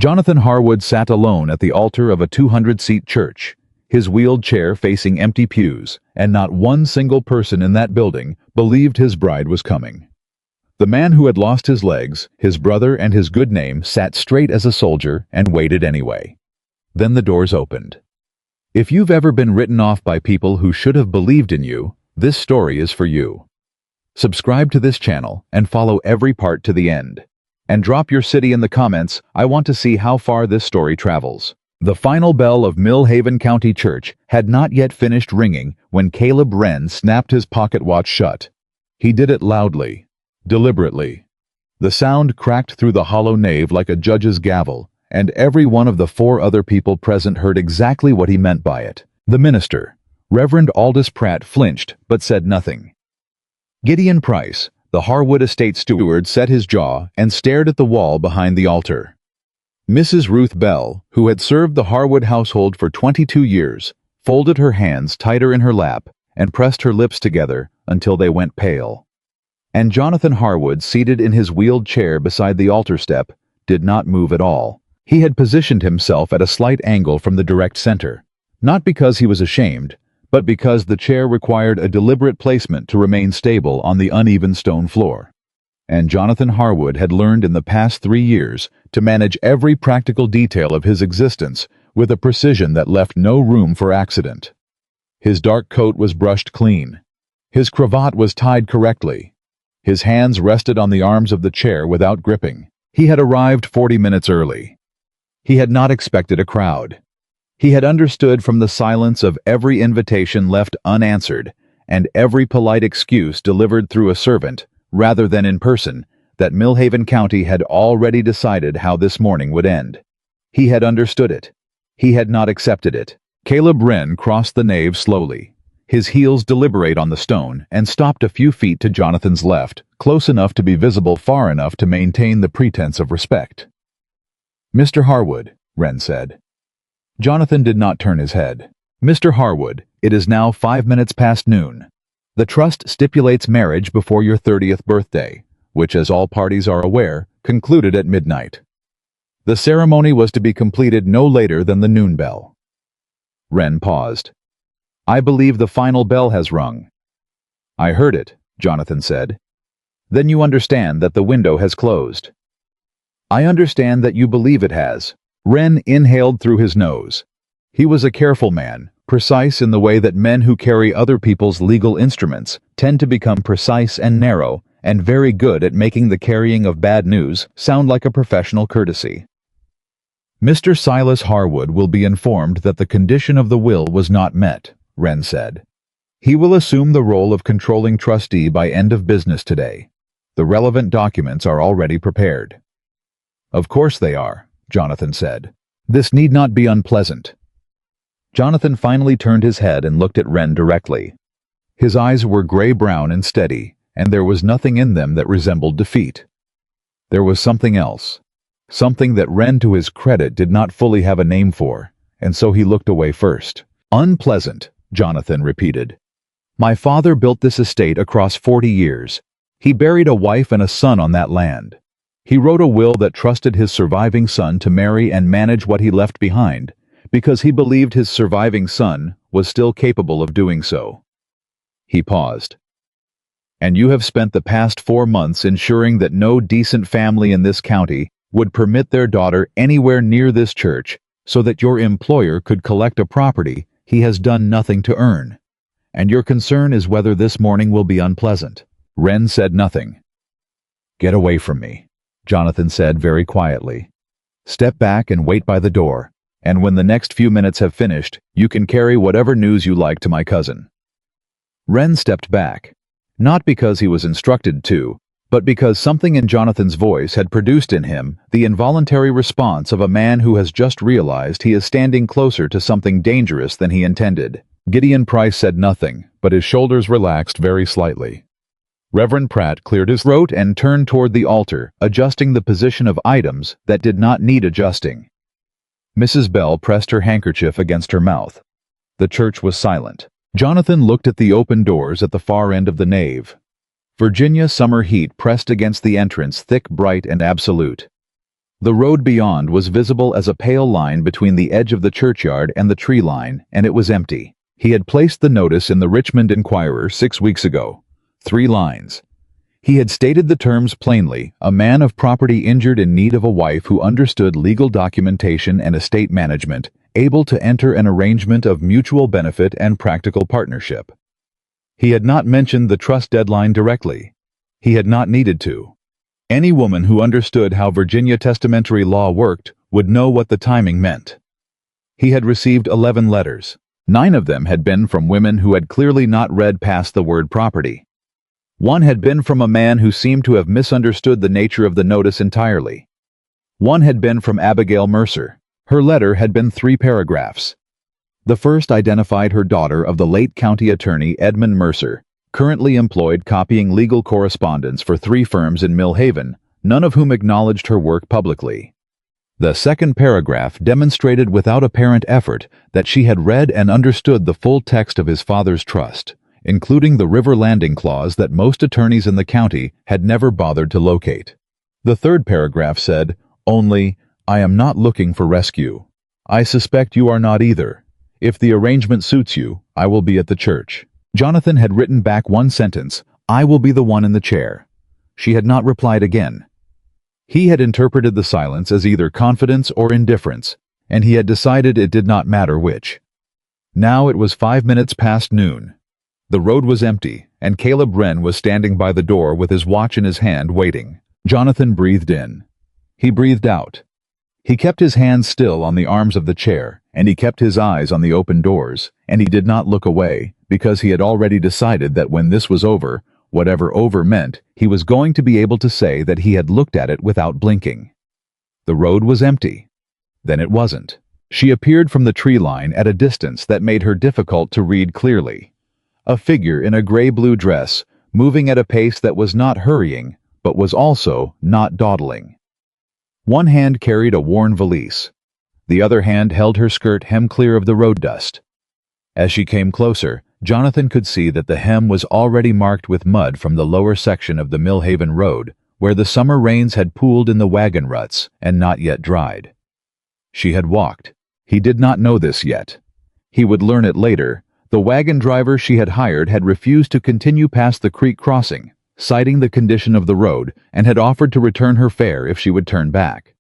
Jonathan Harwood sat alone at the altar of a 200-seat church, his wheeled chair facing empty pews, and not one single person in that building believed his bride was coming. The man who had lost his legs, his brother, and his good name sat straight as a soldier and waited anyway. Then the doors opened. If you've ever been written off by people who should have believed in you, this story is for you. Subscribe to this channel and follow every part to the end. And drop your city in the comments. I want to see how far this story travels. The final bell of Millhaven County Church had not yet finished ringing when Caleb Wren snapped his pocket watch shut. He did it loudly, deliberately. The sound cracked through the hollow nave like a judge's gavel, and every one of the 4 other people present heard exactly what he meant by it. The minister, Reverend Aldous Pratt, flinched but said nothing. Gideon Price, the Harwood estate steward, set his jaw and stared at the wall behind the altar. Mrs. Ruth Bell, who had served the Harwood household for 22 years, folded her hands tighter in her lap and pressed her lips together until they went pale. And Jonathan Harwood, seated in his wheeled chair beside the altar step, did not move at all. He had positioned himself at a slight angle from the direct center, not because he was ashamed, but because the chair required a deliberate placement to remain stable on the uneven stone floor. And Jonathan Harwood had learned in the past 3 years to manage every practical detail of his existence with a precision that left no room for accident. His dark coat was brushed clean. His cravat was tied correctly. His hands rested on the arms of the chair without gripping. He had arrived 40 minutes early. He had not expected a crowd. He had understood from the silence of every invitation left unanswered and every polite excuse delivered through a servant, rather than in person, that Millhaven County had already decided how this morning would end. He had understood it. He had not accepted it. Caleb Wren crossed the nave slowly, his heels deliberate on the stone, and stopped a few feet to Jonathan's left, close enough to be visible far enough to maintain the pretense of respect. "Mr. Harwood," Wren said. Jonathan did not turn his head. "Mr. Harwood, it is now 5 minutes past noon. The trust stipulates marriage before your 30th birthday, which, as all parties are aware, concluded at midnight. The ceremony was to be completed no later than the noon bell." Wren paused. "I believe the final bell has rung." "I heard it," Jonathan said. "Then you understand that the window has closed." "I understand that you believe it has." Wren inhaled through his nose. He was a careful man, precise in the way that men who carry other people's legal instruments tend to become precise and narrow, and very good at making the carrying of bad news sound like a professional courtesy. "Mr. Silas Harwood will be informed that the condition of the will was not met," Wren said. "He will assume the role of controlling trustee by end of business today. The relevant documents are already prepared." "Of course they are," Jonathan said. "This need not be unpleasant." Jonathan finally turned his head and looked at Wren directly. His eyes were gray-brown and steady, and there was nothing in them that resembled defeat. There was something else, something that Wren, to his credit, did not fully have a name for, and so he looked away first. "Unpleasant," Jonathan repeated. "My father built this estate across 40 years. He buried a wife and a son on that land. He wrote a will that trusted his surviving son to marry and manage what he left behind, because he believed his surviving son was still capable of doing so." He paused. "And you have spent the past 4 months ensuring that no decent family in this county would permit their daughter anywhere near this church so that your employer could collect a property he has done nothing to earn. And your concern is whether this morning will be unpleasant." Wren said nothing. "Get away from me," Jonathan said very quietly. "Step back and wait by the door, and when the next few minutes have finished, you can carry whatever news you like to my cousin." Wren stepped back, not because he was instructed to, but because something in Jonathan's voice had produced in him the involuntary response of a man who has just realized he is standing closer to something dangerous than he intended. Gideon Price said nothing, but his shoulders relaxed very slightly. Reverend Pratt cleared his throat and turned toward the altar, adjusting the position of items that did not need adjusting. Mrs. Bell pressed her handkerchief against her mouth. The church was silent. Jonathan looked at the open doors at the far end of the nave. Virginia summer heat pressed against the entrance, thick, bright, and absolute. The road beyond was visible as a pale line between the edge of the churchyard and the tree line, and it was empty. He had placed the notice in the Richmond Enquirer 6 weeks ago. 3 lines. He had stated the terms plainly: a man of property injured in need of a wife who understood legal documentation and estate management, able to enter an arrangement of mutual benefit and practical partnership. He had not mentioned the trust deadline directly. He had not needed to. Any woman who understood how Virginia testamentary law worked would know what the timing meant. He had received 11 letters. 9 of them had been from women who had clearly not read past the word property. 1 had been from a man who seemed to have misunderstood the nature of the notice entirely. 1 had been from Abigail Mercer. Her letter had been 3 paragraphs. The first identified her daughter of the late county attorney Edmund Mercer, currently employed copying legal correspondence for 3 firms in Mill Haven, none of whom acknowledged her work publicly. The second paragraph demonstrated without apparent effort that she had read and understood the full text of his father's trust, including the river landing clause that most attorneys in the county had never bothered to locate. The third paragraph said, only, "I am not looking for rescue. I suspect you are not either. If the arrangement suits you, I will be at the church." Jonathan had written back one sentence, "I will be the one in the chair." She had not replied again. He had interpreted the silence as either confidence or indifference, and he had decided it did not matter which. Now it was 5 minutes past noon. The road was empty, and Caleb Wren was standing by the door with his watch in his hand waiting. Jonathan breathed in. He breathed out. He kept his hands still on the arms of the chair, and he kept his eyes on the open doors, and he did not look away, because he had already decided that when this was over, whatever over meant, he was going to be able to say that he had looked at it without blinking. The road was empty. Then it wasn't. She appeared from the tree line at a distance that made her difficult to read clearly. A figure in a gray-blue dress, moving at a pace that was not hurrying, but was also not dawdling. One hand carried a worn valise. The other hand held her skirt hem clear of the road dust. As she came closer, Jonathan could see that the hem was already marked with mud from the lower section of the Mill Haven Road, where the summer rains had pooled in the wagon ruts and not yet dried. She had walked. He did not know this yet. He would learn it later. The wagon driver she had hired had refused to continue past the creek crossing, citing the condition of the road, and had offered to return her fare if she would turn back.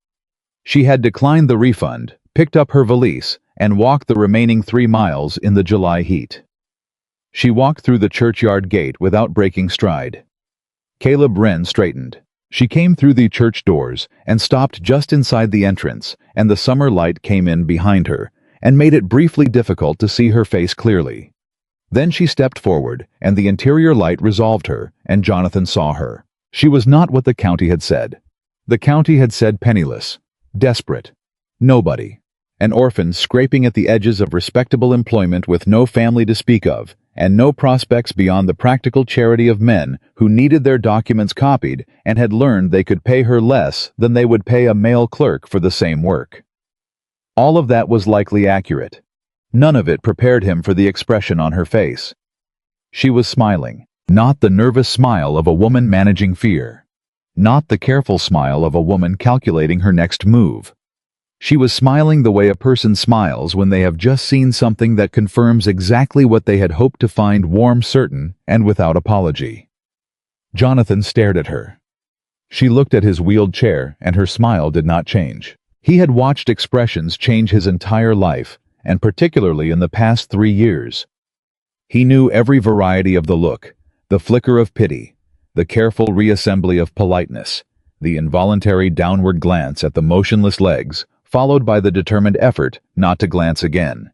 She had declined the refund, picked up her valise, and walked the remaining 3 miles in the July heat. She walked through the churchyard gate without breaking stride. Caleb Wren straightened. She came through the church doors and stopped just inside the entrance, and the summer light came in behind her and made it briefly difficult to see her face clearly. Then she stepped forward, and the interior light resolved her, and Jonathan saw her. She was not what the county had said. The county had said penniless, desperate, nobody, an orphan scraping at the edges of respectable employment with no family to speak of, and no prospects beyond the practical charity of men who needed their documents copied and had learned they could pay her less than they would pay a male clerk for the same work. All of that was likely accurate. None of it prepared him for the expression on her face. She was smiling, not the nervous smile of a woman managing fear, not the careful smile of a woman calculating her next move. She was smiling the way a person smiles when they have just seen something that confirms exactly what they had hoped to find, warm, certain, and without apology. Jonathan stared at her. She looked at his wheeled chair, and her smile did not change. He had watched expressions change his entire life, and particularly in the past 3 years. He knew every variety of the look, the flicker of pity, the careful reassembly of politeness, the involuntary downward glance at the motionless legs, followed by the determined effort not to glance again.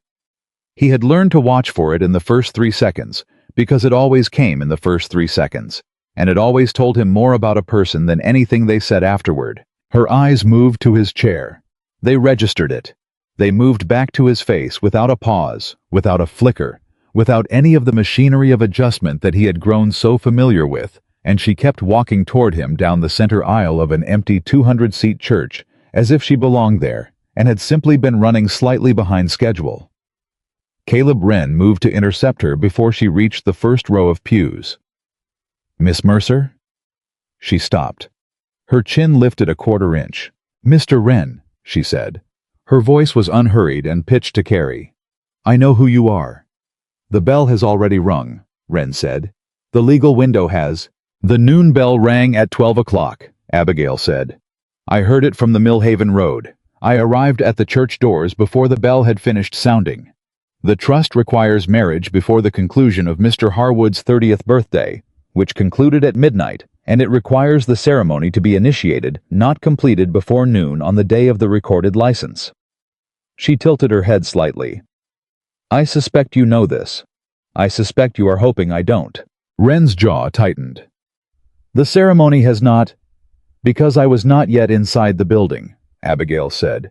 He had learned to watch for it in the first 3 seconds, because it always came in the first 3 seconds, and it always told him more about a person than anything they said afterward. Her eyes moved to his chair. They registered it. They moved back to his face without a pause, without a flicker, without any of the machinery of adjustment that he had grown so familiar with, and she kept walking toward him down the center aisle of an empty 200-seat church, as if she belonged there, and had simply been running slightly behind schedule. Caleb Wren moved to intercept her before she reached the first row of pews. "Miss Mercer?" She stopped. Her chin lifted a 1/4 inch. Mr. Wren, she said. Her voice was unhurried and pitched to carry. I know who you are. The bell has already rung, Wren said. The legal window has. The noon bell rang at 12 o'clock, Abigail said. I heard it from the Millhaven Road. I arrived at the church doors before the bell had finished sounding. The trust requires marriage before the conclusion of Mr. Harwood's 30th birthday, which concluded at midnight, and it requires the ceremony to be initiated, not completed before noon on the day of the recorded license. She tilted her head slightly. I suspect you know this. I suspect you are hoping I don't. Wren's jaw tightened. The ceremony has not... Because I was not yet inside the building, Abigail said.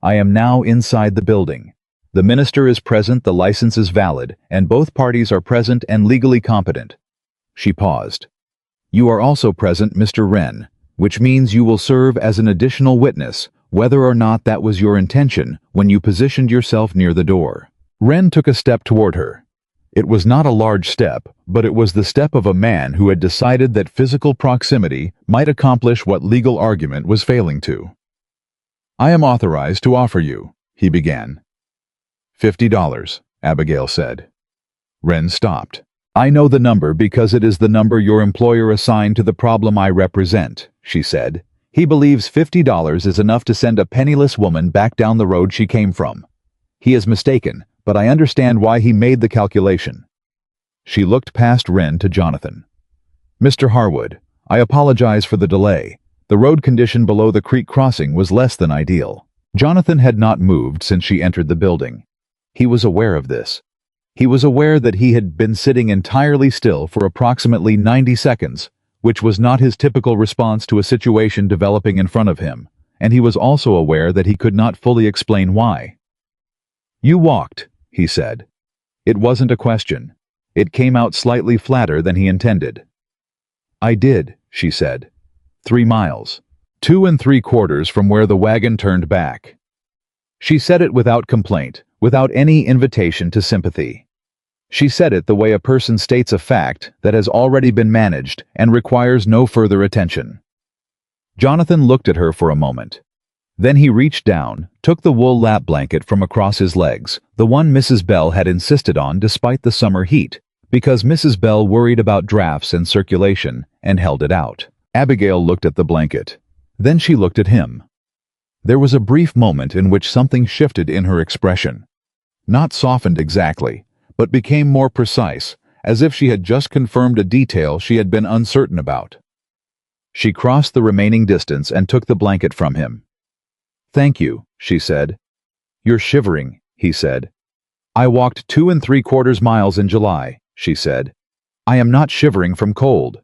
I am now inside the building. The minister is present, the license is valid, and both parties are present and legally competent. She paused. You are also present, Mr. Wren, which means you will serve as an additional witness, whether or not that was your intention when you positioned yourself near the door. Wren took a step toward her. It was not a large step, but it was the step of a man who had decided that physical proximity might accomplish what legal argument was failing to. I am authorized to offer you, he began. $50, Abigail said. Wren stopped. I know the number because it is the number your employer assigned to the problem I represent, she said. He believes $50 is enough to send a penniless woman back down the road she came from. He is mistaken, but I understand why he made the calculation. She looked past Wren to Jonathan. Mr. Harwood, I apologize for the delay. The road condition below the creek crossing was less than ideal. Jonathan had not moved since she entered the building. He was aware of this. He was aware that he had been sitting entirely still for approximately 90 seconds, which was not his typical response to a situation developing in front of him, and he was also aware that he could not fully explain why. You walked, he said. It wasn't a question. It came out slightly flatter than he intended. I did, she said. 3 miles. 2 3/4 from where the wagon turned back. She said it without complaint, without any invitation to sympathy. She said it the way a person states a fact that has already been managed and requires no further attention. Jonathan looked at her for a moment. Then he reached down, took the wool lap blanket from across his legs, the one Mrs. Bell had insisted on despite the summer heat, because Mrs. Bell worried about drafts and circulation, and held it out. Abigail looked at the blanket. Then she looked at him. There was a brief moment in which something shifted in her expression. Not softened exactly, but became more precise, as if she had just confirmed a detail she had been uncertain about. She crossed the remaining distance and took the blanket from him. Thank you, she said. You're shivering, he said. I walked 2 3/4 miles in July, she said. I am not shivering from cold.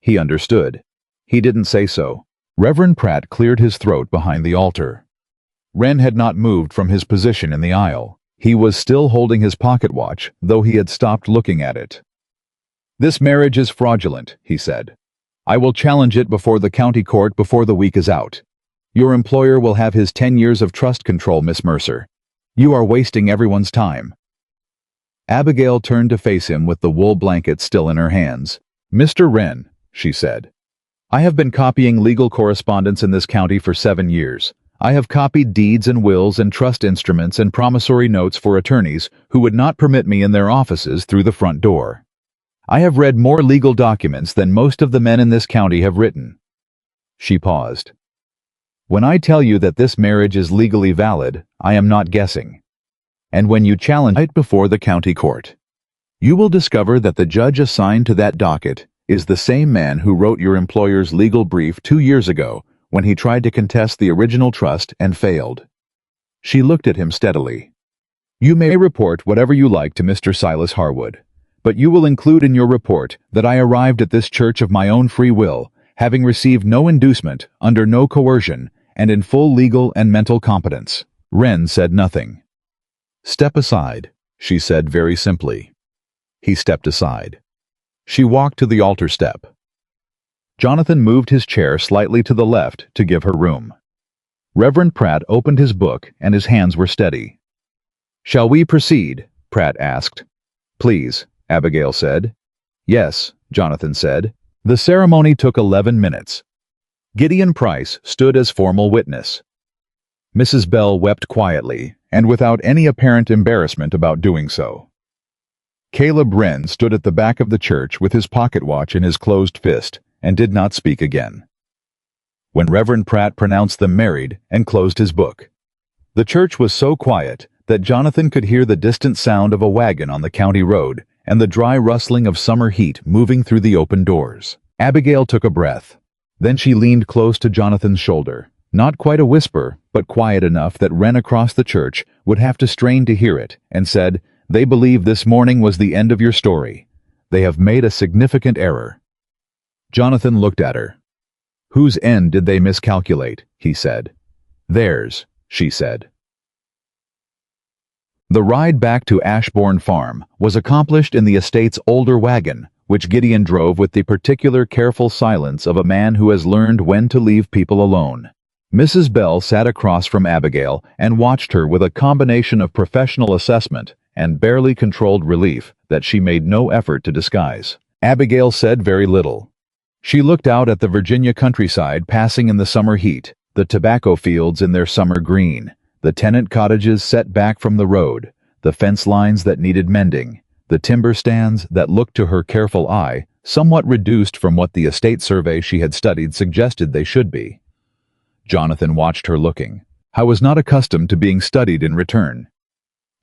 He understood. He didn't say so. Reverend Pratt cleared his throat behind the altar. Wren had not moved from his position in the aisle. He was still holding his pocket watch, though he had stopped looking at it. This marriage is fraudulent, he said. I will challenge it before the county court before the week is out. Your employer will have his 10 years of trust control, Miss Mercer. You are wasting everyone's time. Abigail turned to face him with the wool blanket still in her hands. Mr. Wren, she said. I have been copying legal correspondence in this county for 7 years. I have copied deeds and wills and trust instruments and promissory notes for attorneys who would not permit me in their offices through the front door. I have read more legal documents than most of the men in this county have written. She paused. When I tell you that this marriage is legally valid, I am not guessing. And when you challenge it before the county court, you will discover that the judge assigned to that docket is the same man who wrote your employer's legal brief 2 years ago when he tried to contest the original trust and failed. She looked at him steadily. You may report whatever you like to Mr. Silas Harwood, but you will include in your report that I arrived at this church of my own free will, having received no inducement, under no coercion, and in full legal and mental competence. Wren said nothing. Step aside, she said very simply. He stepped aside. She walked to the altar step. Jonathan moved his chair slightly to the left to give her room. Reverend Pratt opened his book and his hands were steady. Shall we proceed? Pratt asked. Please, Abigail said. Yes, Jonathan said. The ceremony took 11 minutes. Gideon Price stood as formal witness. Mrs. Bell wept quietly, and without any apparent embarrassment about doing so. Caleb Wren stood at the back of the church with his pocket watch in his closed fist, and did not speak again. When Reverend Pratt pronounced them married and closed his book, the church was so quiet that Jonathan could hear the distant sound of a wagon on the county road and the dry rustling of summer heat moving through the open doors. Abigail took a breath. Then she leaned close to Jonathan's shoulder, not quite a whisper, but quiet enough that Wren across the church would have to strain to hear it, and said, "They believe this morning was the end of your story. They have made a significant error." Jonathan looked at her. "Whose end did they miscalculate?" he said. "Theirs," she said. The ride back to Ashbourne Farm was accomplished in the estate's older wagon, which Gideon drove with the particular careful silence of a man who has learned when to leave people alone. Mrs. Bell sat across from Abigail and watched her with a combination of professional assessment and barely controlled relief that she made no effort to disguise. Abigail said very little. She looked out at the Virginia countryside passing in the summer heat, the tobacco fields in their summer green, the tenant cottages set back from the road, the fence lines that needed mending, the timber stands that looked to her careful eye somewhat reduced from what the estate survey she had studied suggested they should be. Jonathan watched her looking. I was not accustomed to being studied in return.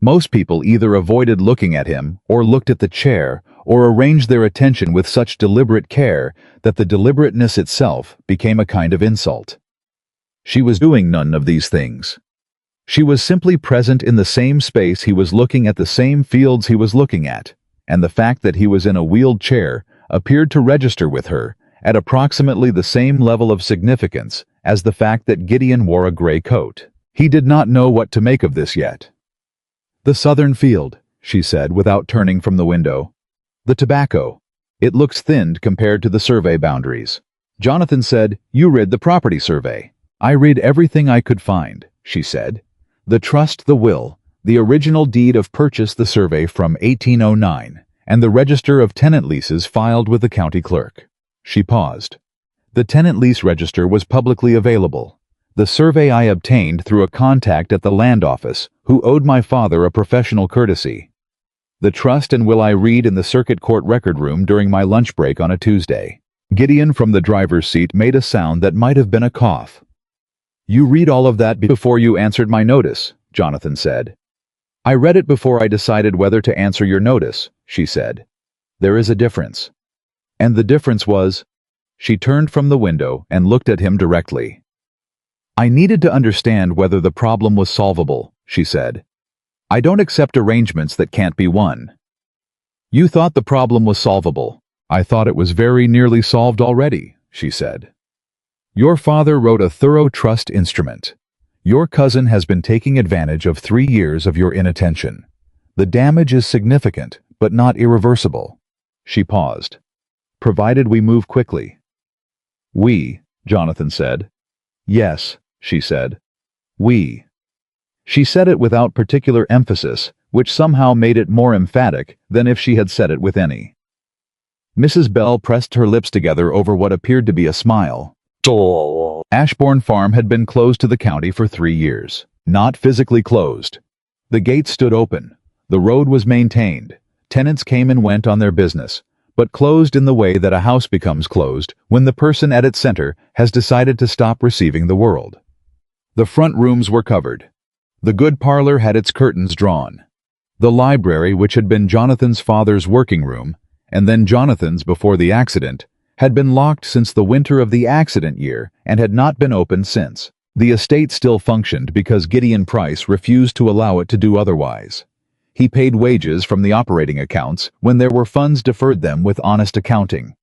Most people either avoided looking at him or looked at the chair or arranged their attention with such deliberate care that the deliberateness itself became a kind of insult. She was doing none of these things. She was simply present in the same space he was looking at, the same fields he was looking at, and the fact that he was in a wheeled chair appeared to register with her at approximately the same level of significance as the fact that Gideon wore a gray coat. He did not know what to make of this yet. "The southern field," she said without turning from the window. "The tobacco. It looks thinned compared to the survey boundaries." Jonathan said, "You read the property survey." "I read everything I could find," she said. "The trust, the will, the original deed of purchase, the survey from 1809, and the register of tenant leases filed with the county clerk." She paused. "The tenant lease register was publicly available. The survey I obtained through a contact at the land office who owed my father a professional courtesy. The trust and will I read in the circuit court record room during my lunch break on a Tuesday." Gideon from the driver's seat made a sound that might have been a cough. "You read all of that before you answered my notice," Jonathan said. "I read it before I decided whether to answer your notice," she said. "There is a difference." And the difference was, she turned from the window and looked at him directly. "I needed to understand whether the problem was solvable," she said. "I don't accept arrangements that can't be won." "You thought the problem was solvable. I thought it was very nearly solved already," she said. "Your father wrote a thorough trust instrument. Your cousin has been taking advantage of 3 years of your inattention. The damage is significant, but not irreversible." She paused. "Provided we move quickly." "We," Jonathan said. "Yes," she said. "We." She said it without particular emphasis, which somehow made it more emphatic than if she had said it with any. Mrs. Bell pressed her lips together over what appeared to be a smile. Ashbourne Farm had been closed to the county for 3 years. Not physically closed. The gates stood open. The road was maintained. Tenants came and went on their business, but closed in the way that a house becomes closed when the person at its center has decided to stop receiving the world. The front rooms were covered. The good parlor had its curtains drawn. The library, which had been Jonathan's father's working room, and then Jonathan's before the accident, had been locked since the winter of the accident year and had not been opened since. The estate still functioned because Gideon Price refused to allow it to do otherwise. He paid wages from the operating accounts when there were funds, deferred them with honest accounting.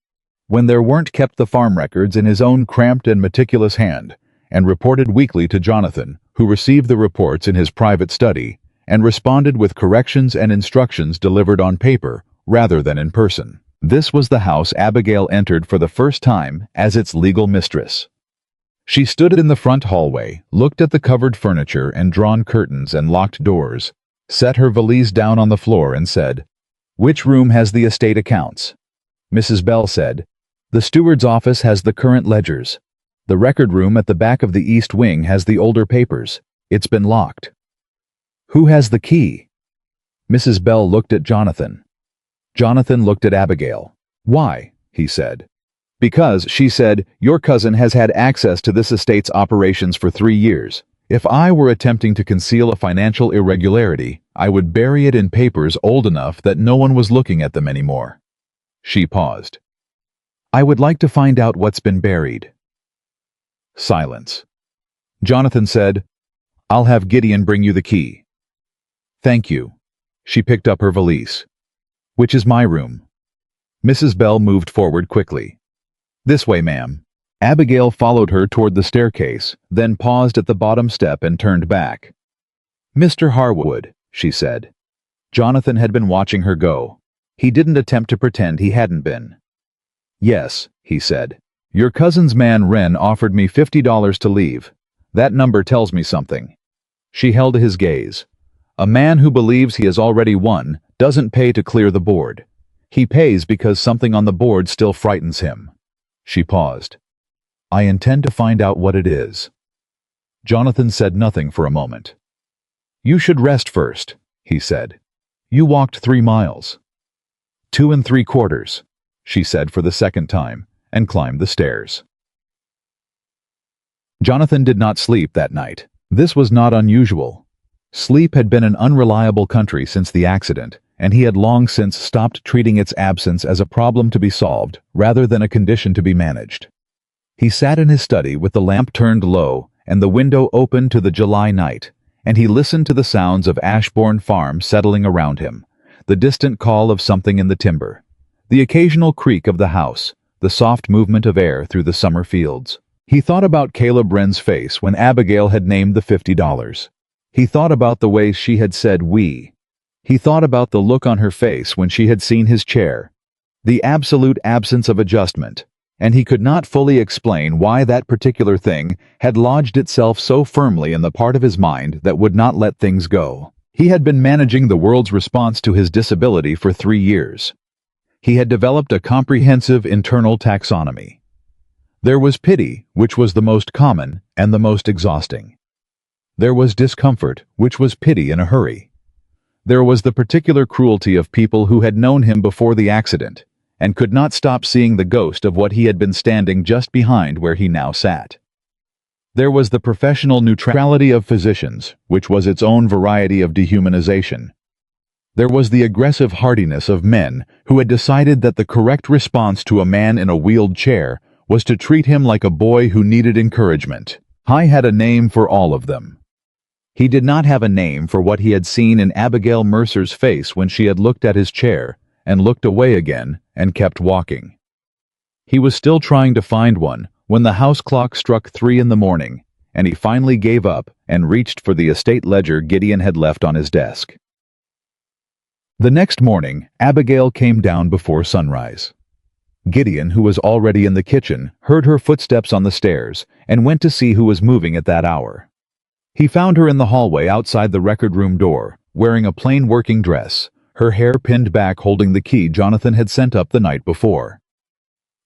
When there weren't, kept the farm records in his own cramped and meticulous hand, and reported weekly to Jonathan, who received the reports in his private study and responded with corrections and instructions delivered on paper rather than in person. This was the house Abigail entered for the first time as its legal mistress. She stood in the front hallway, looked at the covered furniture and drawn curtains and locked doors, set her valise down on the floor and said, "Which room has the estate accounts?" Mrs. Bell said, "The steward's office has the current ledgers. The record room at the back of the east wing has the older papers. It's been locked. Who has the key? Mrs. Bell looked at Jonathan. Jonathan looked at Abigail. Why? He said. Because, she said, your cousin has had access to this estate's operations for 3 years. If I were attempting to conceal a financial irregularity, I would bury it in papers old enough that no one was looking at them anymore. She paused. I would like to find out what's been buried. Silence. Jonathan said, I'll have Gideon bring you the key. Thank you. She picked up her valise. Which is my room? Mrs. Bell moved forward quickly. This way, ma'am. Abigail followed her toward the staircase, then paused at the bottom step and turned back. Mr. Harwood, she said. Jonathan had been watching her go. He didn't attempt to pretend he hadn't been. Yes, he said. Your cousin's man Wren offered me $50 to leave. That number tells me something. She held his gaze. A man who believes he has already won doesn't pay to clear the board. He pays because something on the board still frightens him. She paused. I intend to find out what it is. Jonathan said nothing for a moment. You should rest first, he said. You walked 3 miles. 2 3/4, she said for the second time, and climbed the stairs. Jonathan did not sleep that night. This was not unusual. Sleep had been an unreliable country since the accident, and he had long since stopped treating its absence as a problem to be solved rather than a condition to be managed. He sat in his study with the lamp turned low and the window open to the July night, and he listened to the sounds of Ashbourne Farm settling around him, the distant call of something in the timber, the occasional creak of the house, the soft movement of air through the summer fields. He thought about Caleb Wren's face when Abigail had named the $50. He thought about the way she had said we. He thought about the look on her face when she had seen his chair, the absolute absence of adjustment, and he could not fully explain why that particular thing had lodged itself so firmly in the part of his mind that would not let things go. He had been managing the world's response to his disability for 3 years. He had developed a comprehensive internal taxonomy. There was pity, which was the most common and the most exhausting. There was discomfort, which was pity in a hurry. There was the particular cruelty of people who had known him before the accident, and could not stop seeing the ghost of what he had been standing just behind where he now sat. There was the professional neutrality of physicians, which was its own variety of dehumanization. There was the aggressive hardiness of men who had decided that the correct response to a man in a wheeled chair was to treat him like a boy who needed encouragement. He had a name for all of them. He did not have a name for what he had seen in Abigail Mercer's face when she had looked at his chair and looked away again and kept walking. He was still trying to find one when the house clock struck 3 in the morning, and he finally gave up and reached for the estate ledger Gideon had left on his desk. The next morning, Abigail came down before sunrise. Gideon, who was already in the kitchen, heard her footsteps on the stairs and went to see who was moving at that hour. He found her in the hallway outside the record room door, wearing a plain working dress, her hair pinned back holding the key Jonathan had sent up the night before.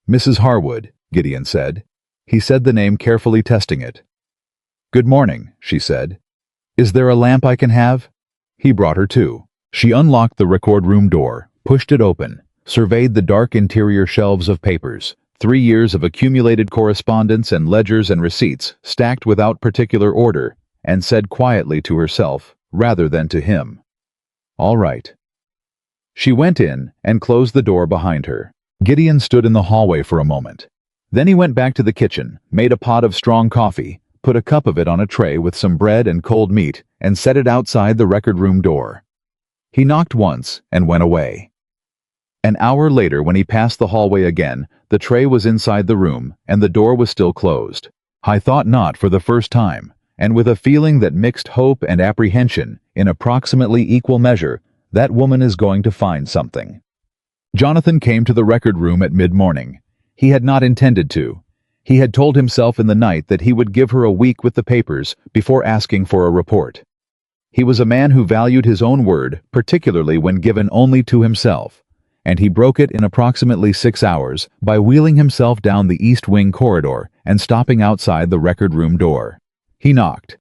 Mrs. Harwood, Gideon said. He said the name carefully testing it. Good morning, she said. Is there a lamp I can have? He brought her to. She unlocked the record room door, pushed it open, surveyed the dark interior shelves of papers, 3 years of accumulated correspondence and ledgers and receipts stacked without particular order, and said quietly to herself, rather than to him, All right. She went in and closed the door behind her. Gideon stood in the hallway for a moment. Then he went back to the kitchen, made a pot of strong coffee, put a cup of it on a tray with some bread and cold meat, and set it outside the record room door. He knocked once and went away. An hour later, when he passed the hallway again, the tray was inside the room and the door was still closed. I thought not for the first time, and with a feeling that mixed hope and apprehension in approximately equal measure, that woman is going to find something. Jonathan came to the record room at mid-morning. He had not intended to. He had told himself in the night that he would give her a week with the papers before asking for a report. He was a man who valued his own word, particularly when given only to himself, and he broke it in approximately 6 hours by wheeling himself down the East Wing corridor and stopping outside the record room door. He knocked.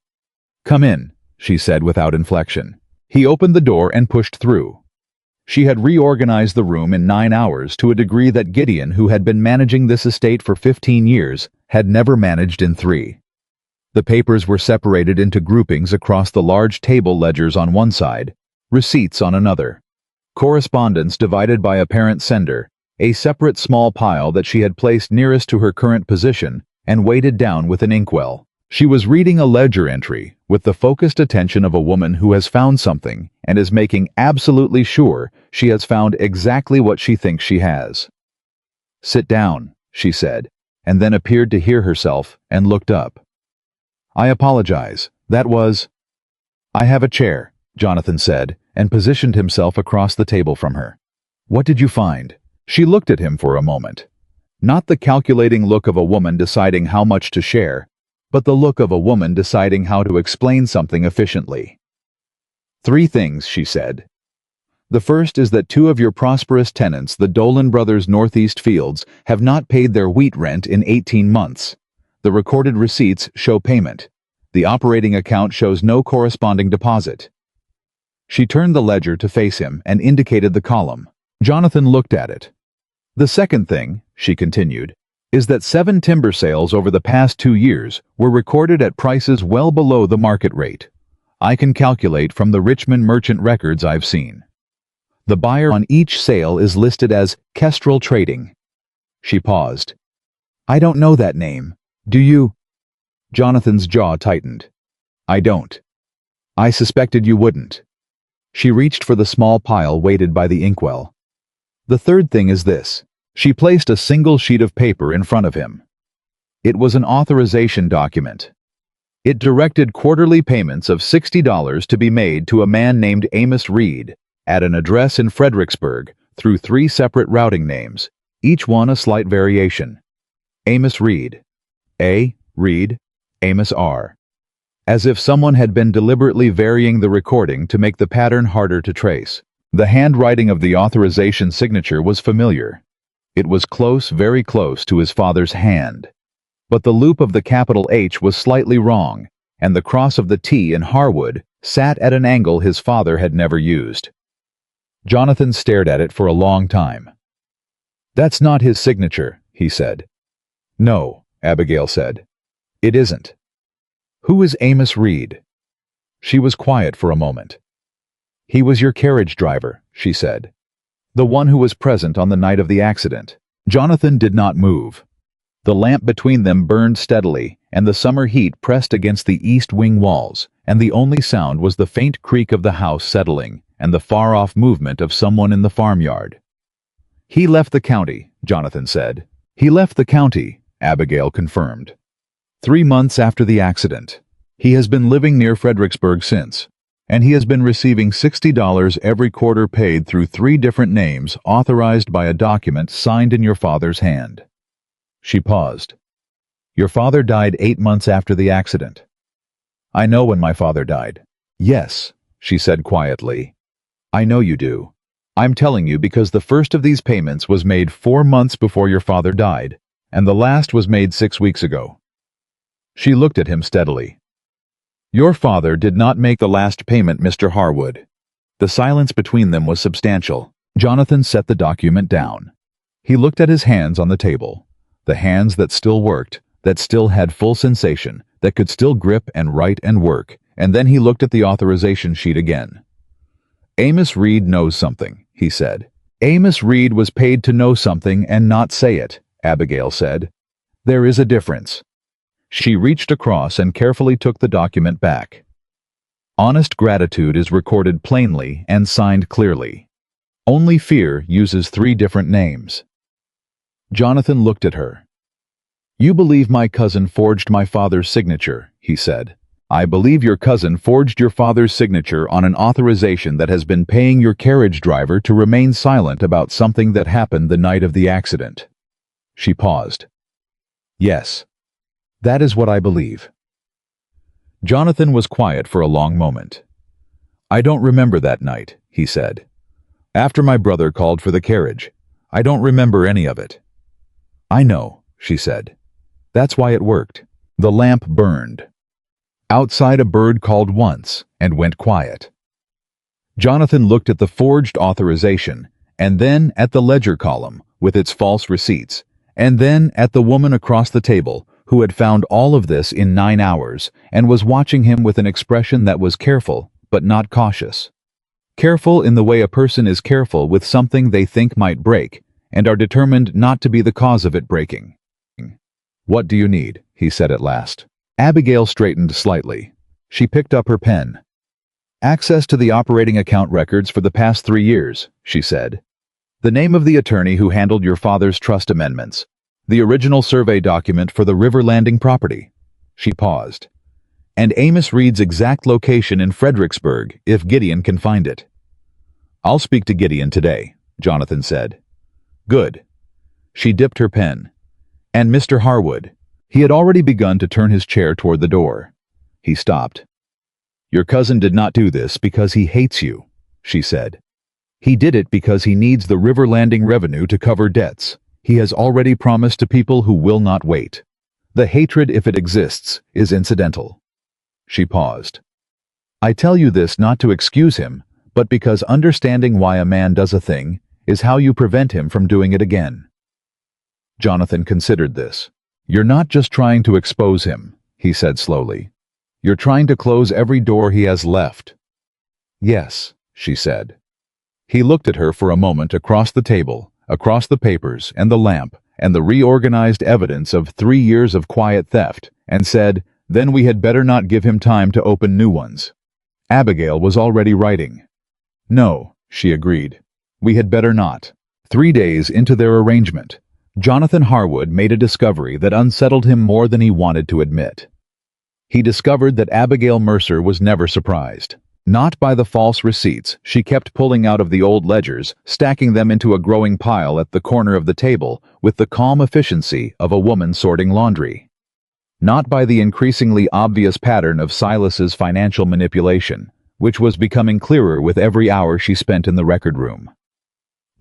"Come in," she said without inflection. He opened the door and pushed through. She had reorganized the room in 9 hours to a degree that Gideon, who had been managing this estate for 15 years, had never managed in 3. The papers were separated into groupings across the large table ledgers on one side, receipts on another. Correspondence divided by apparent sender, a separate small pile that she had placed nearest to her current position and weighted down with an inkwell. She was reading a ledger entry with the focused attention of a woman who has found something and is making absolutely sure she has found exactly what she thinks she has. "Sit down," she said, and then appeared to hear herself and looked up. "I apologize. That was—" "I have a chair," Jonathan said, and positioned himself across the table from her. "What did you find?" She looked at him for a moment. Not the calculating look of a woman deciding how much to share, but the look of a woman deciding how to explain something efficiently. "3 things," she said. "The first is that 2 of your prosperous tenants, the Dolan brothers' Northeast Fields, have not paid their wheat rent in 18 months. The recorded receipts show payment. The operating account shows no corresponding deposit." She turned the ledger to face him and indicated the column. Jonathan looked at it. "The second thing," she continued, "is that 7 timber sales over the past 2 years were recorded at prices well below the market rate. I can calculate from the Richmond merchant records I've seen. The buyer on each sale is listed as Kestrel Trading." She paused. "I don't know that name. Do you?" Jonathan's jaw tightened. "I don't. I suspected you wouldn't." She reached for the small pile weighted by the inkwell. "The third thing is this." She placed a single sheet of paper in front of him. It was an authorization document. It directed quarterly payments of $60 to be made to a man named Amos Reed at an address in Fredericksburg through 3 separate routing names, each one a slight variation. Amos Reed. A. Reed. Amos R. As if someone had been deliberately varying the recording to make the pattern harder to trace. The handwriting of the authorization signature was familiar. It was close, very close to his father's hand. But the loop of the capital H was slightly wrong, and the cross of the T in Harwood sat at an angle his father had never used. Jonathan stared at it for a long time. "That's not his signature," he said. "No," Abigail said. "It isn't." "Who is Amos Reed?" She was quiet for a moment. "He was your carriage driver," she said. "The one who was present on the night of the accident." Jonathan did not move. The lamp between them burned steadily, and the summer heat pressed against the east wing walls, and the only sound was the faint creak of the house settling and the far-off movement of someone in the farmyard. "He left the county," Jonathan said. "He left the county," Abigail confirmed. 3 months after the accident. He has been living near Fredericksburg since, and he has been receiving $60 every quarter paid through 3 different names authorized by a document signed in your father's hand." She paused. "Your father died 8 months after the accident." "I know when my father died." "Yes," she said quietly. "I know you do. I'm telling you because the first of these payments was made 4 months before your father died, and the last was made 6 weeks ago." She looked at him steadily. "Your father did not make the last payment, Mr. Harwood." The silence between them was substantial. Jonathan set the document down. He looked at his hands on the table, the hands that still worked, that still had full sensation, that could still grip and write and work, and then he looked at the authorization sheet again. "Amos Reed knows something," he said. "Amos Reed was paid to know something and not say it," Abigail said. "There is a difference." She reached across and carefully took the document back. "Honest gratitude is recorded plainly and signed clearly. Only fear uses 3 different names." Jonathan looked at her. "You believe my cousin forged my father's signature," he said. "I believe your cousin forged your father's signature on an authorization that has been paying your carriage driver to remain silent about something that happened the night of the accident." She paused. "Yes. That is what I believe." Jonathan was quiet for a long moment. "I don't remember that night," he said. After my brother called for the carriage. I don't remember any of it. I know, she said. That's why it worked. The lamp burned. Outside a bird called once and went quiet. Jonathan looked at the forged authorization, and then at the ledger column with its false receipts, and then at the woman across the table who had found all of this in 9 hours and was watching him with an expression that was careful but not cautious. Careful in the way a person is careful with something they think might break and are determined not to be the cause of it breaking. "What do you need?" he said at last. Abigail straightened slightly. She picked up her pen. "Access to the operating account records for the past 3 years, she said. "The name of the attorney who handled your father's trust amendments. The original survey document for the river landing property." She paused. "And Amos Reed's exact location in Fredericksburg, if Gideon can find it." "I'll speak to Gideon today," Jonathan said. "Good." She dipped her pen. "And Mr. Harwood." He had already begun to turn his chair toward the door. He stopped. "Your cousin did not do this because he hates you," she said. "He did it because he needs the river landing revenue to cover debts he has already promised to people who will not wait. The hatred, if it exists, is incidental." She paused. "I tell you this not to excuse him, but because understanding why a man does a thing is how you prevent him from doing it again." Jonathan considered this. "You're not just trying to expose him," he said slowly. "You're trying to close every door he has left." "Yes," she said. He looked at her for a moment across the table, across the papers and the lamp and the reorganized evidence of 3 years of quiet theft, and said, "Then we had better not give him time to open new ones." Abigail was already writing. "No," she agreed. "We had better not." 3 days into their arrangement, Jonathan Harwood made a discovery that unsettled him more than he wanted to admit. He discovered that Abigail Mercer was never surprised. Not by the false receipts she kept pulling out of the old ledgers, stacking them into a growing pile at the corner of the table with the calm efficiency of a woman sorting laundry. Not by the increasingly obvious pattern of Silas's financial manipulation, which was becoming clearer with every hour she spent in the record room.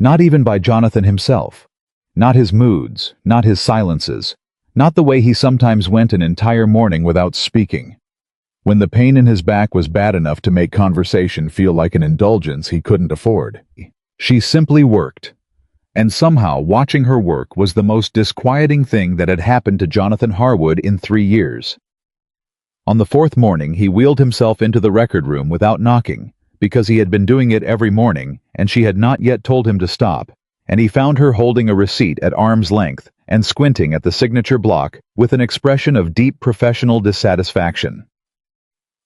Not even by Jonathan himself. Not his moods, not his silences, not the way he sometimes went an entire morning without speaking. When the pain in his back was bad enough to make conversation feel like an indulgence he couldn't afford. She simply worked. And somehow watching her work was the most disquieting thing that had happened to Jonathan Harwood in 3 years. On the 4th morning he wheeled himself into the record room without knocking, because he had been doing it every morning and she had not yet told him to stop, and he found her holding a receipt at arm's length and squinting at the signature block with an expression of deep professional dissatisfaction.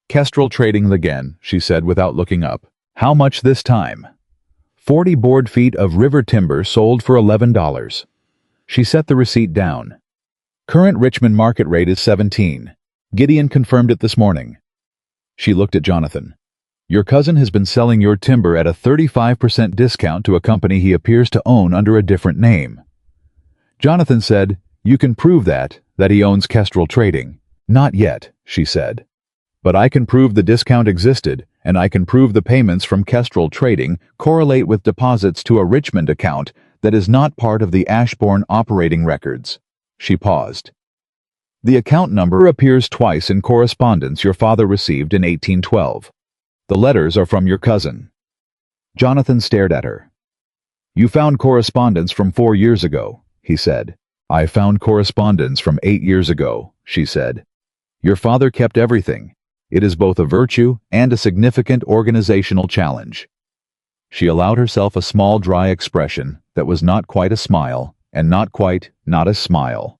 "Kestrel Trading again," she said without looking up. "How much this time?" 40 board feet of river timber sold for $11. She set the receipt down. "Current Richmond market rate is 17. Gideon confirmed it this morning." She looked at Jonathan. "Your cousin has been selling your timber at a 35% discount to a company he appears to own under a different name." Jonathan said, "You can prove that he owns Kestrel Trading." "Not yet," she said. "But I can prove the discount existed, and I can prove the payments from Kestrel Trading correlate with deposits to a Richmond account that is not part of the Ashbourne operating records." She paused. "The account number appears twice in correspondence your father received in 1812. The letters are from your cousin." Jonathan stared at her. "You found correspondence from 4 years ago," he said. "I found correspondence from 8 years ago," she said. "Your father kept everything. It is both a virtue and a significant organizational challenge." She allowed herself a small dry expression that was not quite a smile and not a smile.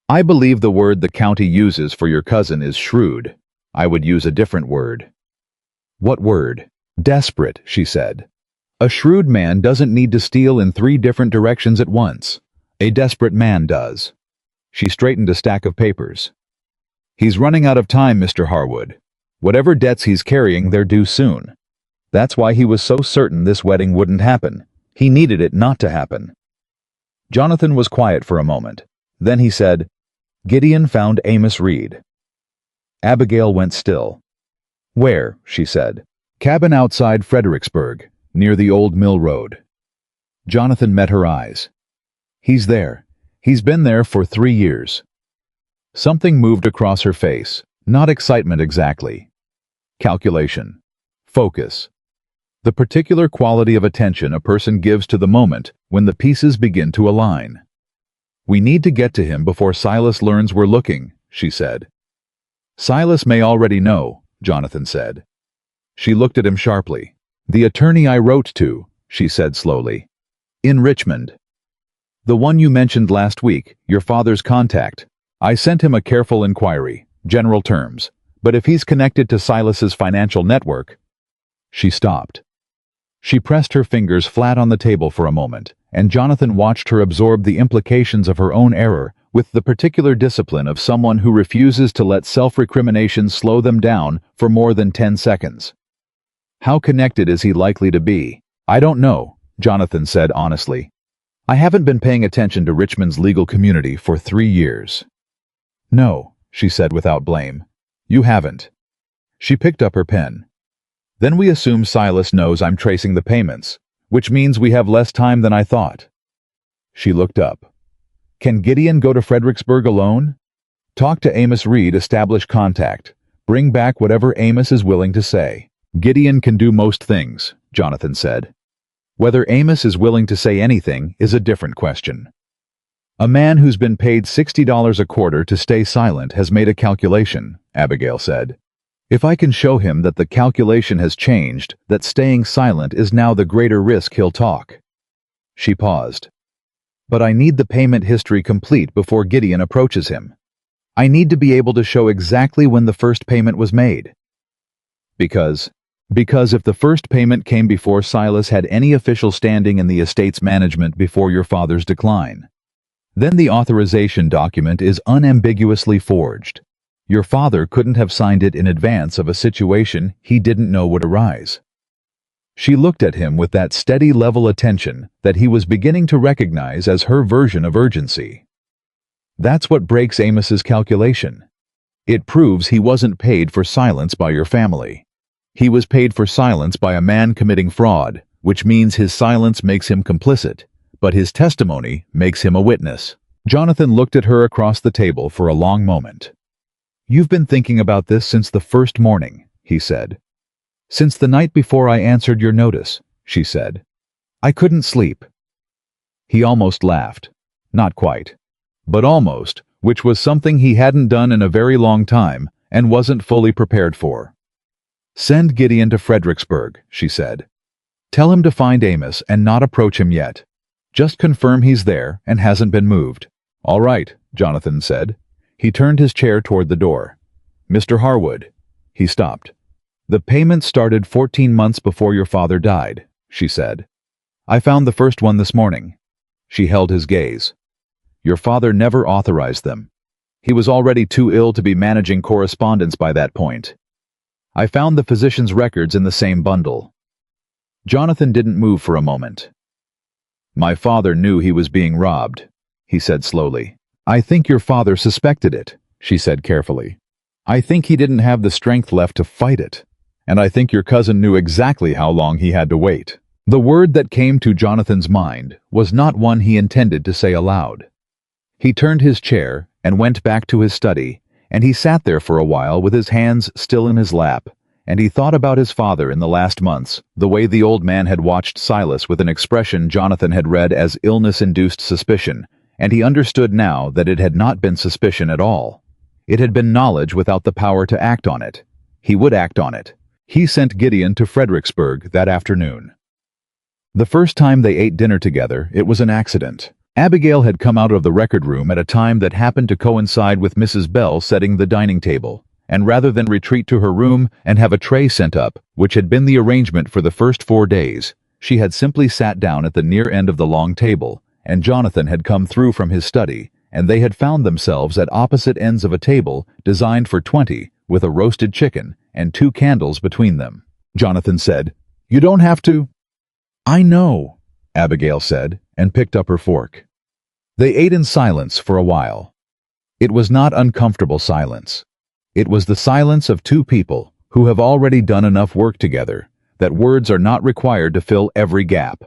"I believe the word the county uses for your cousin is shrewd. I would use a different word." "What word?" "Desperate," she said. "A shrewd man doesn't need to steal in 3 different directions at once. A desperate man does." She straightened a stack of papers. "He's running out of time, Mr. Harwood. Whatever debts he's carrying, they're due soon. That's why he was so certain this wedding wouldn't happen. He needed it not to happen." Jonathan was quiet for a moment. Then he said, "Gideon found Amos Reed." Abigail went still. "Where?" she said. "Cabin outside Fredericksburg. near the old mill road. Jonathan met her eyes. He's there. He's been there for 3 years. Something moved across her face, not excitement exactly. Calculation. Focus. The particular quality of attention a person gives to the moment when the pieces begin to align. We need to get to him before Silas learns we're looking, she said. Silas may already know, Jonathan said. She looked at him sharply. The attorney I wrote to, she said slowly. In Richmond. The one you mentioned last week, your father's contact. I sent him a careful inquiry, general terms, but if he's connected to Silas's financial network... She stopped. She pressed her fingers flat on the table for a moment, and Jonathan watched her absorb the implications of her own error with the particular discipline of someone who refuses to let self-recrimination slow them down for more than 10 seconds. How connected is he likely to be? I don't know, Jonathan said honestly. I haven't been paying attention to Richmond's legal community for 3 years. No, she said without blame. You haven't. She picked up her pen. Then we assume Silas knows I'm tracing the payments, which means we have less time than I thought. She looked up. Can Gideon go to Fredericksburg alone? Talk to Amos Reed, establish contact. Bring back whatever Amos is willing to say. Gideon can do most things, Jonathan said. Whether Amos is willing to say anything is a different question. A man who's been paid $60 a quarter to stay silent has made a calculation, Abigail said. If I can show him that the calculation has changed, that staying silent is now the greater risk, he'll talk. She paused. But I need the payment history complete before Gideon approaches him. I need to be able to show exactly when the first payment was made. Because if the first payment came before Silas had any official standing in the estate's management before your father's decline, then the authorization document is unambiguously forged. Your father couldn't have signed it in advance of a situation he didn't know would arise. She looked at him with that steady level attention that he was beginning to recognize as her version of urgency. That's what breaks Amos's calculation. It proves he wasn't paid for silence by your family. He was paid for silence by a man committing fraud, which means his silence makes him complicit, but his testimony makes him a witness. Jonathan looked at her across the table for a long moment. You've been thinking about this since the first morning, he said. Since the night before I answered your notice, she said. I couldn't sleep. He almost laughed. Not quite. But almost, which was something he hadn't done in a very long time and wasn't fully prepared for. Send Gideon to Fredericksburg, she said. Tell him to find Amos and not approach him yet. Just confirm he's there and hasn't been moved. All right, Jonathan said. He turned his chair toward the door. Mr. Harwood. He stopped. The payment started 14 months before your father died, she said. I found the first one this morning. She held his gaze. Your father never authorized them. He was already too ill to be managing correspondence by that point. I found the physician's records in the same bundle. Jonathan didn't move for a moment. My father knew he was being robbed, he said slowly. I think your father suspected it, she said carefully. I think he didn't have the strength left to fight it. And I think your cousin knew exactly how long he had to wait. The word that came to Jonathan's mind was not one he intended to say aloud. He turned his chair and went back to his study, and he sat there for a while with his hands still in his lap, and he thought about his father in the last months, the way the old man had watched Silas with an expression Jonathan had read as illness-induced suspicion, and he understood now that it had not been suspicion at all. It had been knowledge without the power to act on it. He would act on it. He sent Gideon to Fredericksburg that afternoon. The first time they ate dinner together, it was an accident. Abigail had come out of the record room at a time that happened to coincide with Mrs. Bell setting the dining table, and rather than retreat to her room and have a tray sent up, which had been the arrangement for the first 4 days, she had simply sat down at the near end of the long table, and Jonathan had come through from his study, and they had found themselves at opposite ends of a table designed for 20, with a roasted chicken and 2 candles between them. Jonathan said, You don't have to. I know, Abigail said, and picked up her fork. They ate in silence for a while. It was not uncomfortable silence. It was the silence of 2 people who have already done enough work together that words are not required to fill every gap.